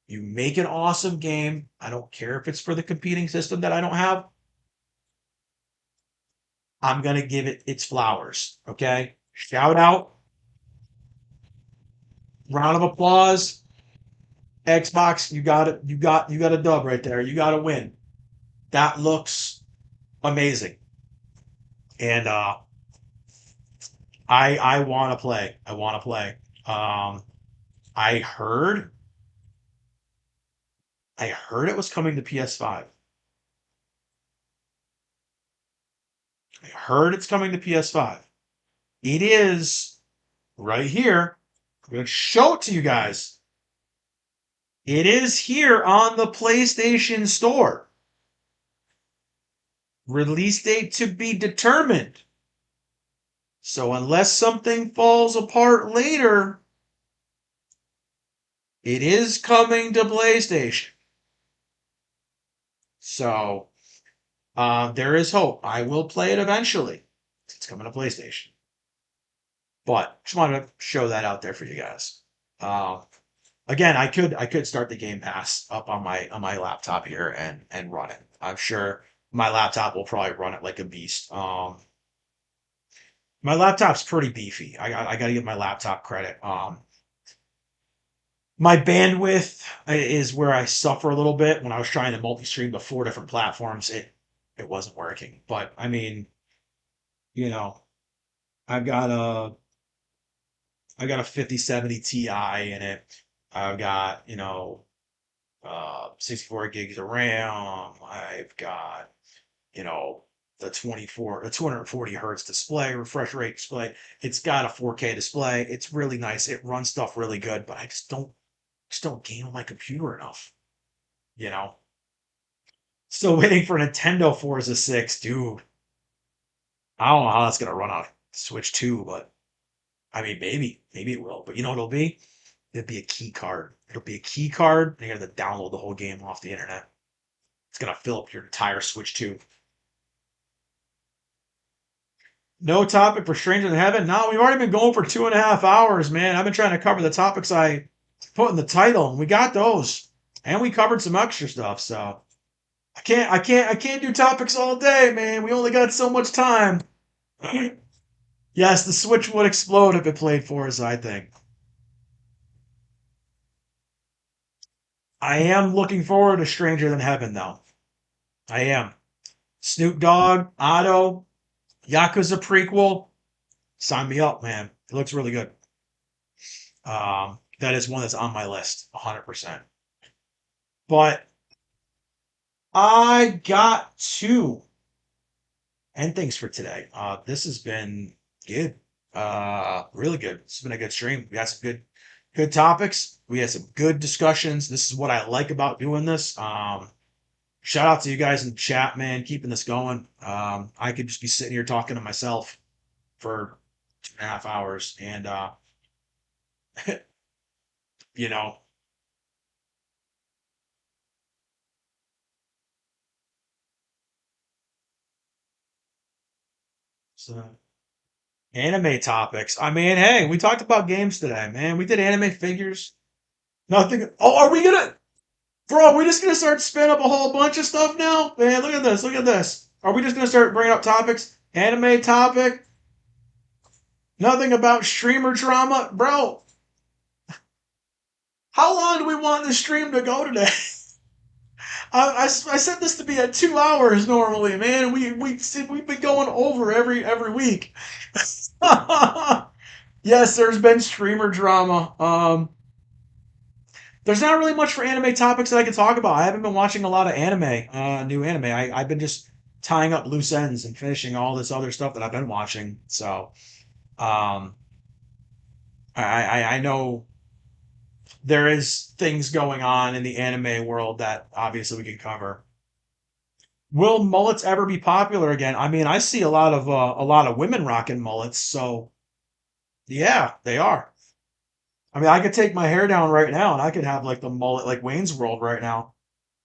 You make an awesome game. I don't care if it's for the competing system that I don't have. I'm gonna give it its flowers. Okay. Shout out, round of applause. Xbox, you got it. You got a dub right there. You got a win. That looks amazing. And I want to play. I want to play. Um, I heard I heard it was coming to PS5. I heard it's coming to PS5. It is right here. I'm going to show it to you guys. It is here on the PlayStation Store. Release date to be determined. So unless something falls apart later, it is coming to PlayStation. So there is hope. I will play it eventually. It's coming to PlayStation. But just wanted to show that out there for you guys. Um, Again, I could start the Game Pass up on my laptop here and run it. I'm sure my laptop will probably run it like a beast. My laptop's pretty beefy. I got to give my laptop credit. My bandwidth is where I suffer a little bit. When I was trying to multi-stream to 4 different platforms, it wasn't working. But I mean, you know, I've got a I've got a 5070 Ti in it. I've got, 64 gigs of RAM. I've got, you know, the 240 hertz display, refresh rate display. It's got a 4K display. It's really nice. It runs stuff really good, but I just don't game on my computer enough. You know, still waiting for Nintendo Forza 6, dude. I don't know how that's gonna run on Switch 2, but I mean, maybe it will. But you know what it'll be? It'll be a key card. It'll be a key card, and you have to download the whole game off the internet. It's gonna fill up your entire Switch 2. No topic for Stranger Than Heaven. No, we've already been going for 2.5 hours, man. I've been trying to cover the topics I put in the title, and we got those, and we covered some extra stuff. So I can't do topics all day, man. We only got so much time. Yes, the Switch would explode if it played Forza, I think. I am looking forward to Stranger Than Heaven, though. I am. Snoop Dogg, Otto, Yakuza prequel. Sign me up, man. It looks really good. That is one that's on my list, 100%. But I got two end things for today. This has been good. Really good. It's been a good stream. We got some good topics. We had some good discussions. This is what I like about doing this. Shout out to you guys in the chat, man, keeping this going. I could just be sitting here talking to myself for 2.5 hours, and you know, so anime topics. I mean, hey, we talked about games today, man. We did anime figures. Nothing. Oh, are we gonna, bro? Are we just gonna start spinning up a whole bunch of stuff now, man? Look at this. Look at this. Are we just gonna start bringing up topics? Anime topic. Nothing about streamer drama, bro. How long do we want this stream to go today? I set this to be at 2 hours normally, man. We've been going over every week. Yes, there's been streamer drama. There's not really much for anime topics that I can talk about. I haven't been watching a lot of anime, new anime. I've been just tying up loose ends and finishing all this other stuff that I've been watching. So, um, I know there is things going on in the anime world that obviously we can cover. Will mullets ever be popular again? I mean, I see a lot of women rocking mullets, so yeah, they are. I mean, I could take my hair down right now and I could have like the mullet like Wayne's World right now.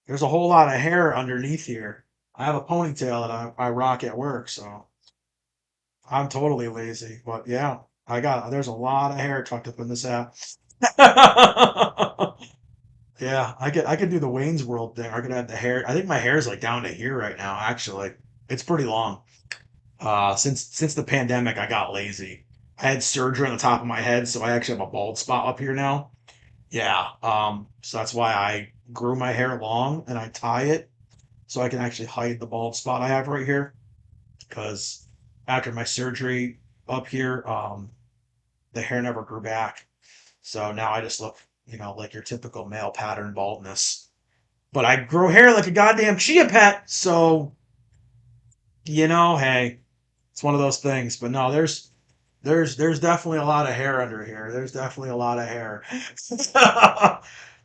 There's a whole lot of hair underneath here. I have a ponytail that I rock at work, so I'm totally lazy. But yeah, there's a lot of hair tucked up in this hat. Yeah, I could do the Wayne's World thing. I could have the hair. I think my hair is like down to here right now, actually. It's pretty long. Since the pandemic, I got lazy. I had surgery on the top of my head, so I actually have a bald spot up here now. Yeah, so that's why I grew my hair long and I tie it so I can actually hide the bald spot I have right here. Because after my surgery up here, the hair never grew back. So now I just look, like your typical male pattern baldness. But I grow hair like a goddamn chia pet, so hey, it's one of those things. But no, there's definitely a lot of hair under here. There's definitely a lot of hair.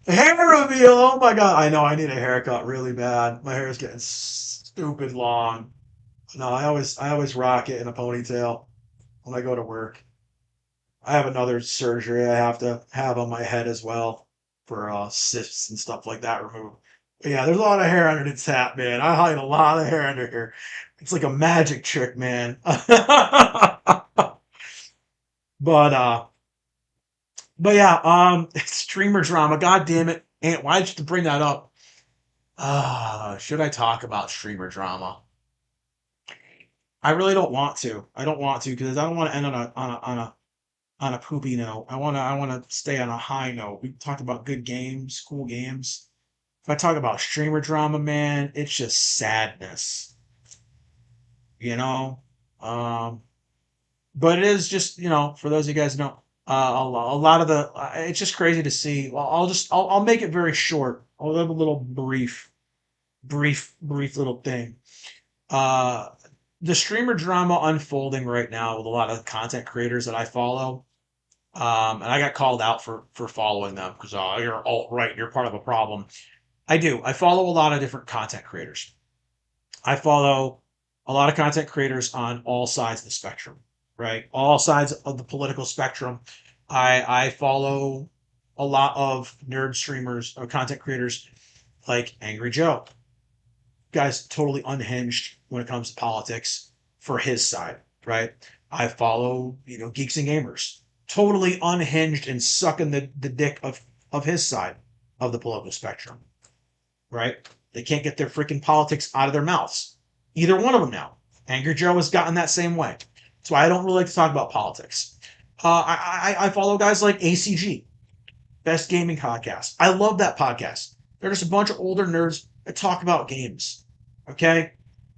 Hair reveal. Oh my god! I know I need a haircut really bad. My hair is getting stupid long. No, I always rock it in a ponytail when I go to work. I have another surgery I have to have on my head as well for cysts and stuff like that removed. But yeah, there's a lot of hair under this hat, man. I hide a lot of hair under here. It's like a magic trick, man. But but yeah, streamer drama. God damn it, Aunt, why'd you have to bring that up? Should I talk about streamer drama? I really don't want to. I don't want to because I don't want to end on a on a poopy note. I wanna stay on a high note. We talked about good games, cool games. If I talk about streamer drama, man, it's just sadness, you know. Um, but it is just, for those of you guys who know, a lot of the it's just crazy to see. Well, I'll make it very short. I'll have a little brief little thing. Uh, the streamer drama unfolding right now with a lot of content creators that I follow. And I got called out for following them because you're alt right, you're part of a problem. I do. I follow a lot of different content creators. I follow a lot of content creators on all sides of the spectrum, right? All sides of the political spectrum. I follow a lot of nerd streamers or content creators like Angry Joe. Guy's totally unhinged when it comes to politics for his side, right? I follow, Geeks and Gamers. Totally unhinged and sucking the dick of his side of the political spectrum, right? They can't get their freaking politics out of their mouths. Either one of them now. Angry Joe has gotten that same way. That's why I don't really like to talk about politics. I follow guys like ACG, Best Gaming Podcast. I love that podcast. They're just a bunch of older nerds that talk about games. Okay?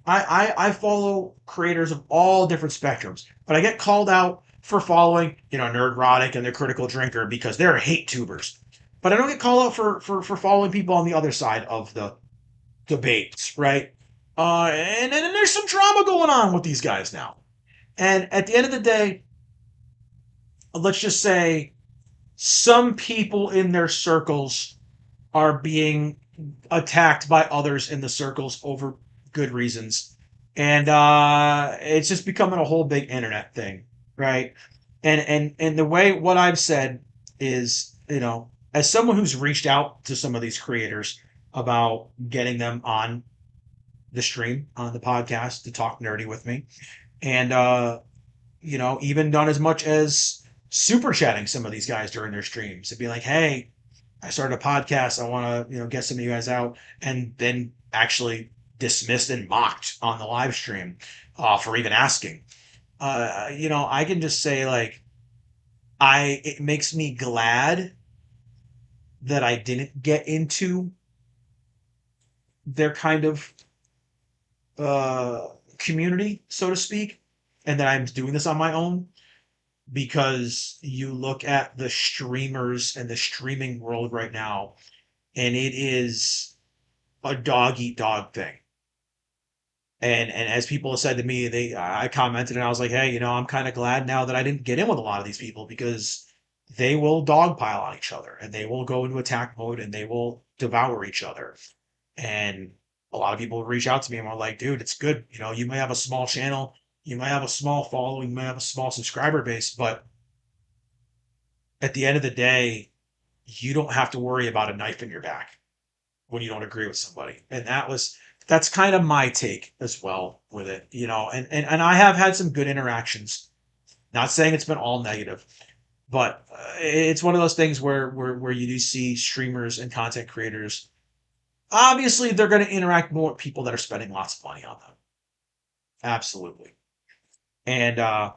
I follow creators of all different spectrums, but I get called out for following, Nerdrotic and the Critical Drinker because they're hate tubers. But I don't get called out for following people on the other side of the debates, right? And there's some drama going on with these guys now. And at the end of the day, let's just say some people in their circles are being attacked by others in the circles over good reasons. And it's just becoming a whole big internet thing, right? And the way what I've said is, as someone who's reached out to some of these creators about getting them on the stream, on the podcast to talk nerdy with me, and even done as much as super chatting some of these guys during their streams to be like, hey, I started a podcast. I want to, get some of you guys out, and then actually dismissed and mocked on the live stream for even asking. I can just say like, it makes me glad that I didn't get into their kind of community, so to speak, and that I'm doing this on my own because you look at the streamers and the streaming world right now, and it is a dog eat dog thing. And as people have said to me, I commented and I was like, hey, I'm kind of glad now that I didn't get in with a lot of these people because they will dogpile on each other and they will go into attack mode and they will devour each other. And a lot of people reach out to me and are like, dude, it's good. You may have a small channel, you might have a small following, you might have a small subscriber base, but at the end of the day, you don't have to worry about a knife in your back when you don't agree with somebody. And that's kind of my take as well with it, and I have had some good interactions. Not saying it's been all negative, but it's one of those things where you do see streamers and content creators. Obviously, they're going to interact more with people that are spending lots of money on them. Absolutely. And I'm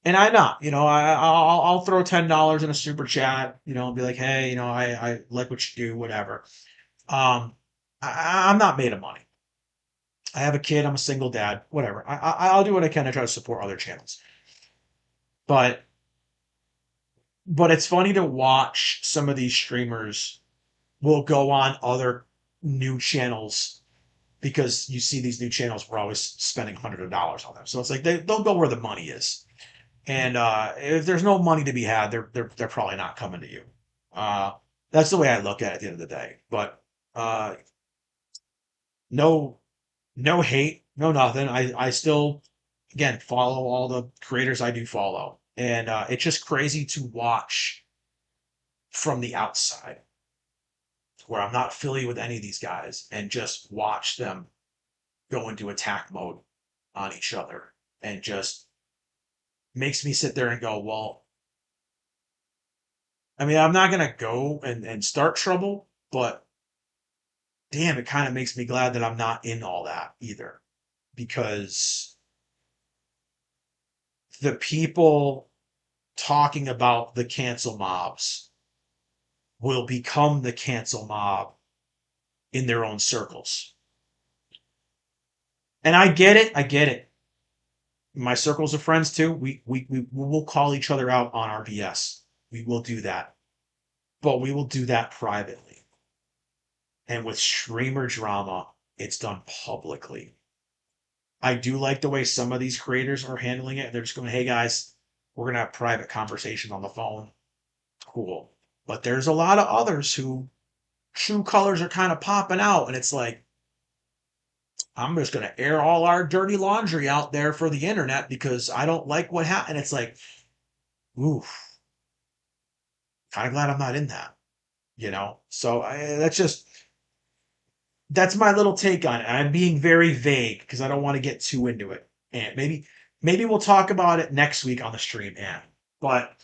not, I'll throw $10 in a super chat, and be like, hey, I like what you do, whatever. I'm not made of money. I have a kid. I'm a single dad. Whatever. I'll do what I can to try to support other channels. But it's funny to watch some of these streamers will go on other new channels because you see these new channels were always spending hundreds of dollars on them. So it's like they'll go where the money is. And if there's no money to be had, they're probably not coming to you. Uh, that's the way I look at it at the end of the day. But no no hate, no nothing. I still, again, follow all the creators I do follow, and it's just crazy to watch from the outside, where I'm not affiliated with any of these guys, and just watch them go into attack mode on each other, and just makes me sit there and go, well, I mean, I'm not gonna go and start trouble, but damn, it kind of makes me glad that I'm not in all that either, because the people talking about the cancel mobs will become the cancel mob in their own circles. And I get it. I get it. My circles of friends too. We will call each other out on our BS. We will do that, but we will do that privately. And with streamer drama, it's done publicly. I do like the way some of these creators are handling it. They're just going, "Hey guys, we're gonna have private conversation on the phone." Cool. But there's a lot of others who true colors are kind of popping out, and it's like, I'm just gonna air all our dirty laundry out there for the internet because I don't like what happened. It's like, ooh, kind of glad I'm not in that, you know. So that's my little take on it. I'm being very vague because I don't want to get too into it. And maybe we'll talk about it next week on the stream, and but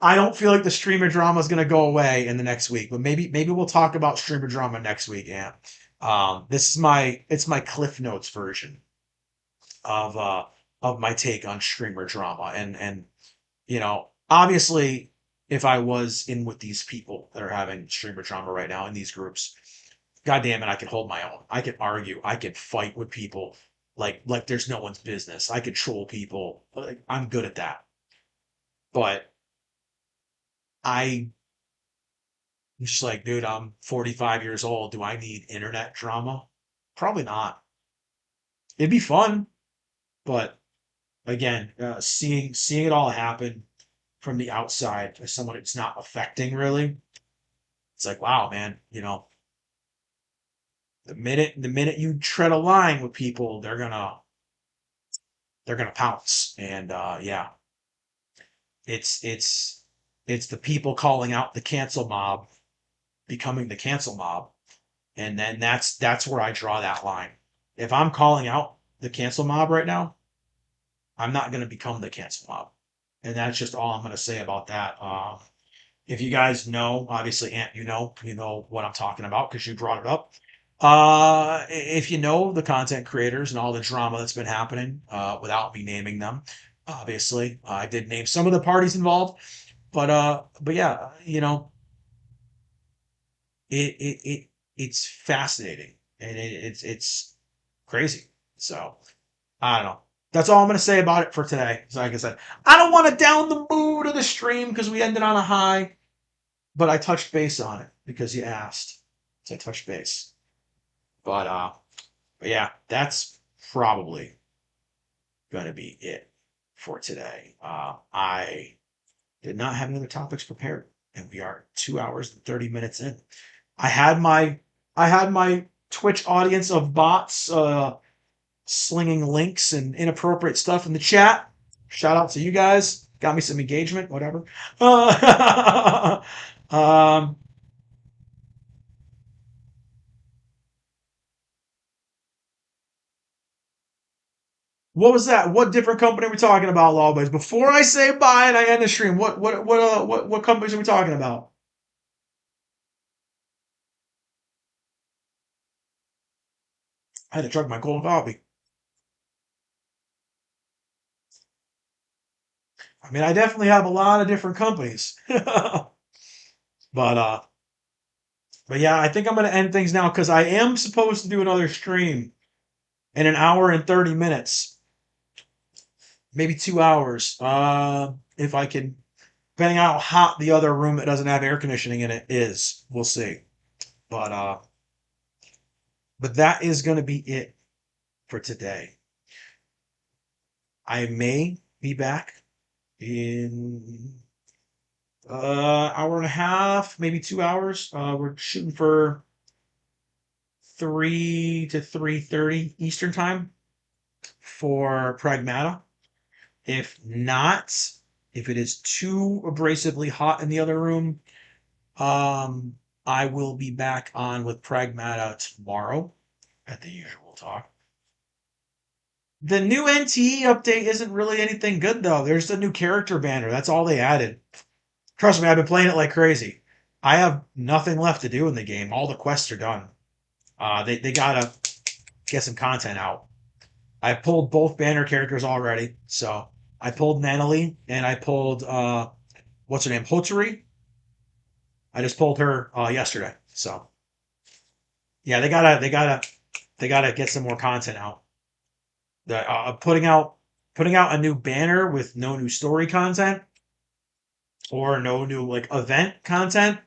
I don't feel like the streamer drama is going to go away in the next week, but maybe we'll talk about streamer drama next week. And this is my Cliff Notes version of my take on streamer drama. And obviously, if I was in with these people that are having streamer drama right now in these groups, God damn it, I can hold my own. I can argue. I can fight with people like there's no one's business. I can troll people. Like, I'm good at that. But I'm just like, dude, I'm 45 years old. Do I need internet drama? Probably not. It'd be fun, but again, seeing it all happen from the outside as someone it's not affecting really, it's like, wow, man. The minute you tread a line with people, they're gonna pounce, and yeah, it's the people calling out the cancel mob becoming the cancel mob. And then that's where I draw that line. If I'm calling out the cancel mob right now, I'm not going to become the cancel mob. And that's just all I'm going to say about that. If you guys know, obviously, Ant, you know what I'm talking about because you brought it up. If you know the content creators and all the drama that's been happening, without me naming them, obviously, I did name some of the parties involved, but yeah, it's fascinating, and it's crazy. So I don't know. That's all I'm going to say about it for today. So like I said, I don't want to down the mood of the stream because we ended on a high, but I touched base on it because you asked. So I touched base. But yeah, that's probably going to be it for today. I did not have any other topics prepared, and we are 2 hours and 30 minutes in. I had my Twitch audience of bots slinging links and inappropriate stuff in the chat. Shout out to you guys. Got me some engagement, whatever. Um, what was that? What different company are we talking about, Lawboys? Before I say bye and I end the stream, what companies are we talking about? I had to chug my cold coffee. I mean, I definitely have a lot of different companies. But but yeah, I think I'm gonna end things now because I am supposed to do another stream in an hour and 30 minutes, maybe 2 hours. If I can, depending on how hot the other room that doesn't have air conditioning in it is, we'll see. But that is gonna be it for today. I may be back in hour and a half, maybe 2 hours. We're shooting for 3 to 3:30 Eastern time for Pragmata. If not, if it is too abrasively hot in the other room, I will be back on with Pragmata tomorrow at the usual talk. The new NTE update isn't really anything good though. There's a new character banner. That's all they added. Trust me, I've been playing it like crazy. I have nothing left to do in the game. All the quests are done. They gotta get some content out. I pulled both banner characters already, so I pulled Natalie and I pulled what's her name? Hoturi. I just pulled her yesterday. So yeah, they gotta get some more content out. The putting out a new banner with no new story content or no new like event content.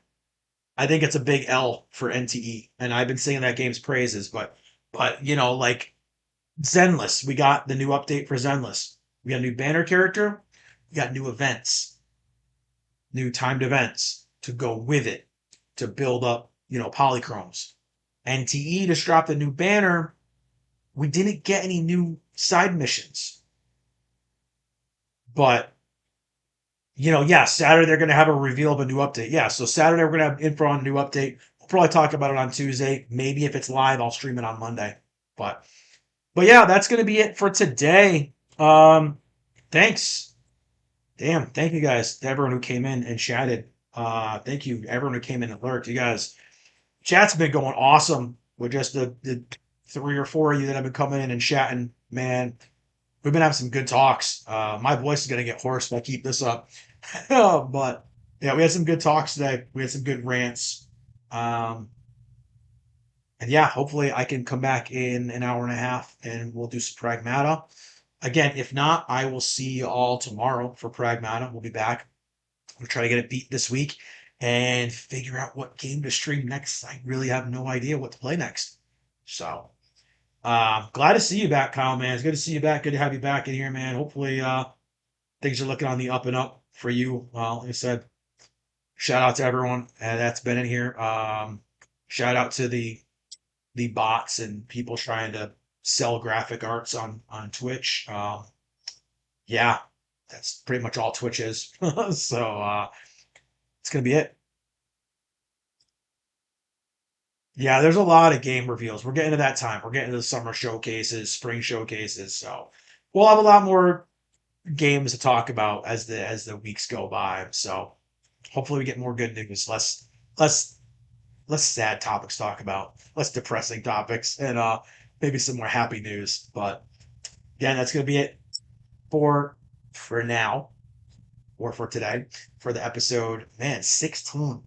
I think it's a big L for NTE, and I've been singing that game's praises. But like Zenless, we got the new update for Zenless. We got a new banner character. We got new events, new timed events to go with it to build up, polychromes. NTE just dropped a new banner. We didn't get any new side missions, but yeah, Saturday they're going to have a reveal of a new update. Yeah, so Saturday we're going to have info on a new update. We'll probably talk about it on Tuesday. Maybe if it's live, I'll stream it on Monday. But but yeah, that's going to be it for today. Thanks. Damn, thank you guys to everyone who came in and chatted. Thank you everyone who came in and lurked. You guys, chat's been going awesome with just the three or four of you that have been coming in and chatting. Man, we've been having some good talks. My voice is gonna get hoarse if I keep this up. But yeah, we had some good talks today. We had some good rants. Um, and yeah, hopefully I can come back in an hour and a half and we'll do some Pragmata. Again, if not, I will see you all tomorrow for Pragmata. We'll be back. We'll try to get it beat this week and figure out what game to stream next. I really have no idea what to play next. So glad to see you back, Kyle, man. It's good to see you back. Good to have you back in here, man. Hopefully things are looking on the up and up for you. Well, like I said, shout out to everyone that's been in here. Shout out to the bots and people trying to sell graphic arts on Twitch. Yeah, that's pretty much all Twitch is. So it's gonna be it. Yeah, there's a lot of game reveals. We're getting to that time. We're getting to the summer showcases, spring showcases. So we'll have a lot more games to talk about as the weeks go by. So hopefully we get more good news, less less sad topics to talk about, less depressing topics, and maybe some more happy news. But again, that's gonna be it for now or for today for the episode. Man, 16.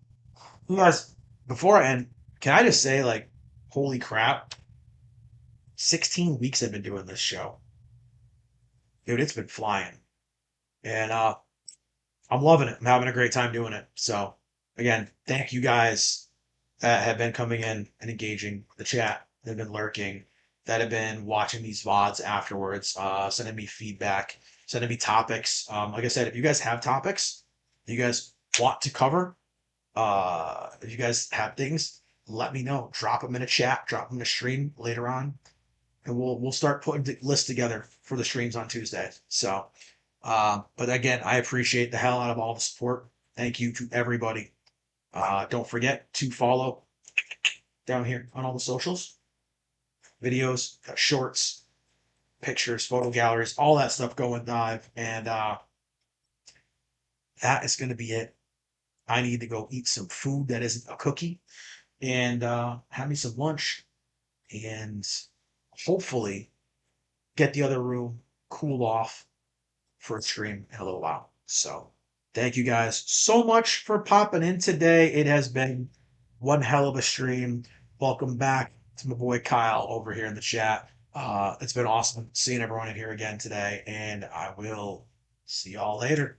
You guys, before I end, can I just say like, holy crap, 16 weeks I've been doing this show. Dude, it's been flying. And I'm loving it. I'm having a great time doing it. So again, thank you guys that have been coming in and engaging the chat, that have been lurking, that have been watching these VODs afterwards, sending me feedback, sending me topics. Like I said, if you guys have topics you guys want to cover, if you guys have things, let me know. Drop them in a chat, drop them in a stream later on, and we'll start putting the list together for the streams on Tuesday. So, but again, I appreciate the hell out of all the support. Thank you to everybody. Don't forget to follow down here on all the socials, videos, shorts, pictures, photo galleries, all that stuff going live. And that is going to be it. I need to go eat some food that isn't a cookie and have me some lunch and hopefully get the other room cooled off for a stream in a little while. So thank you guys so much for popping in today. It has been one hell of a stream. Welcome back to my boy Kyle over here in the chat. It's been awesome seeing everyone in here again today, and I will see y'all later.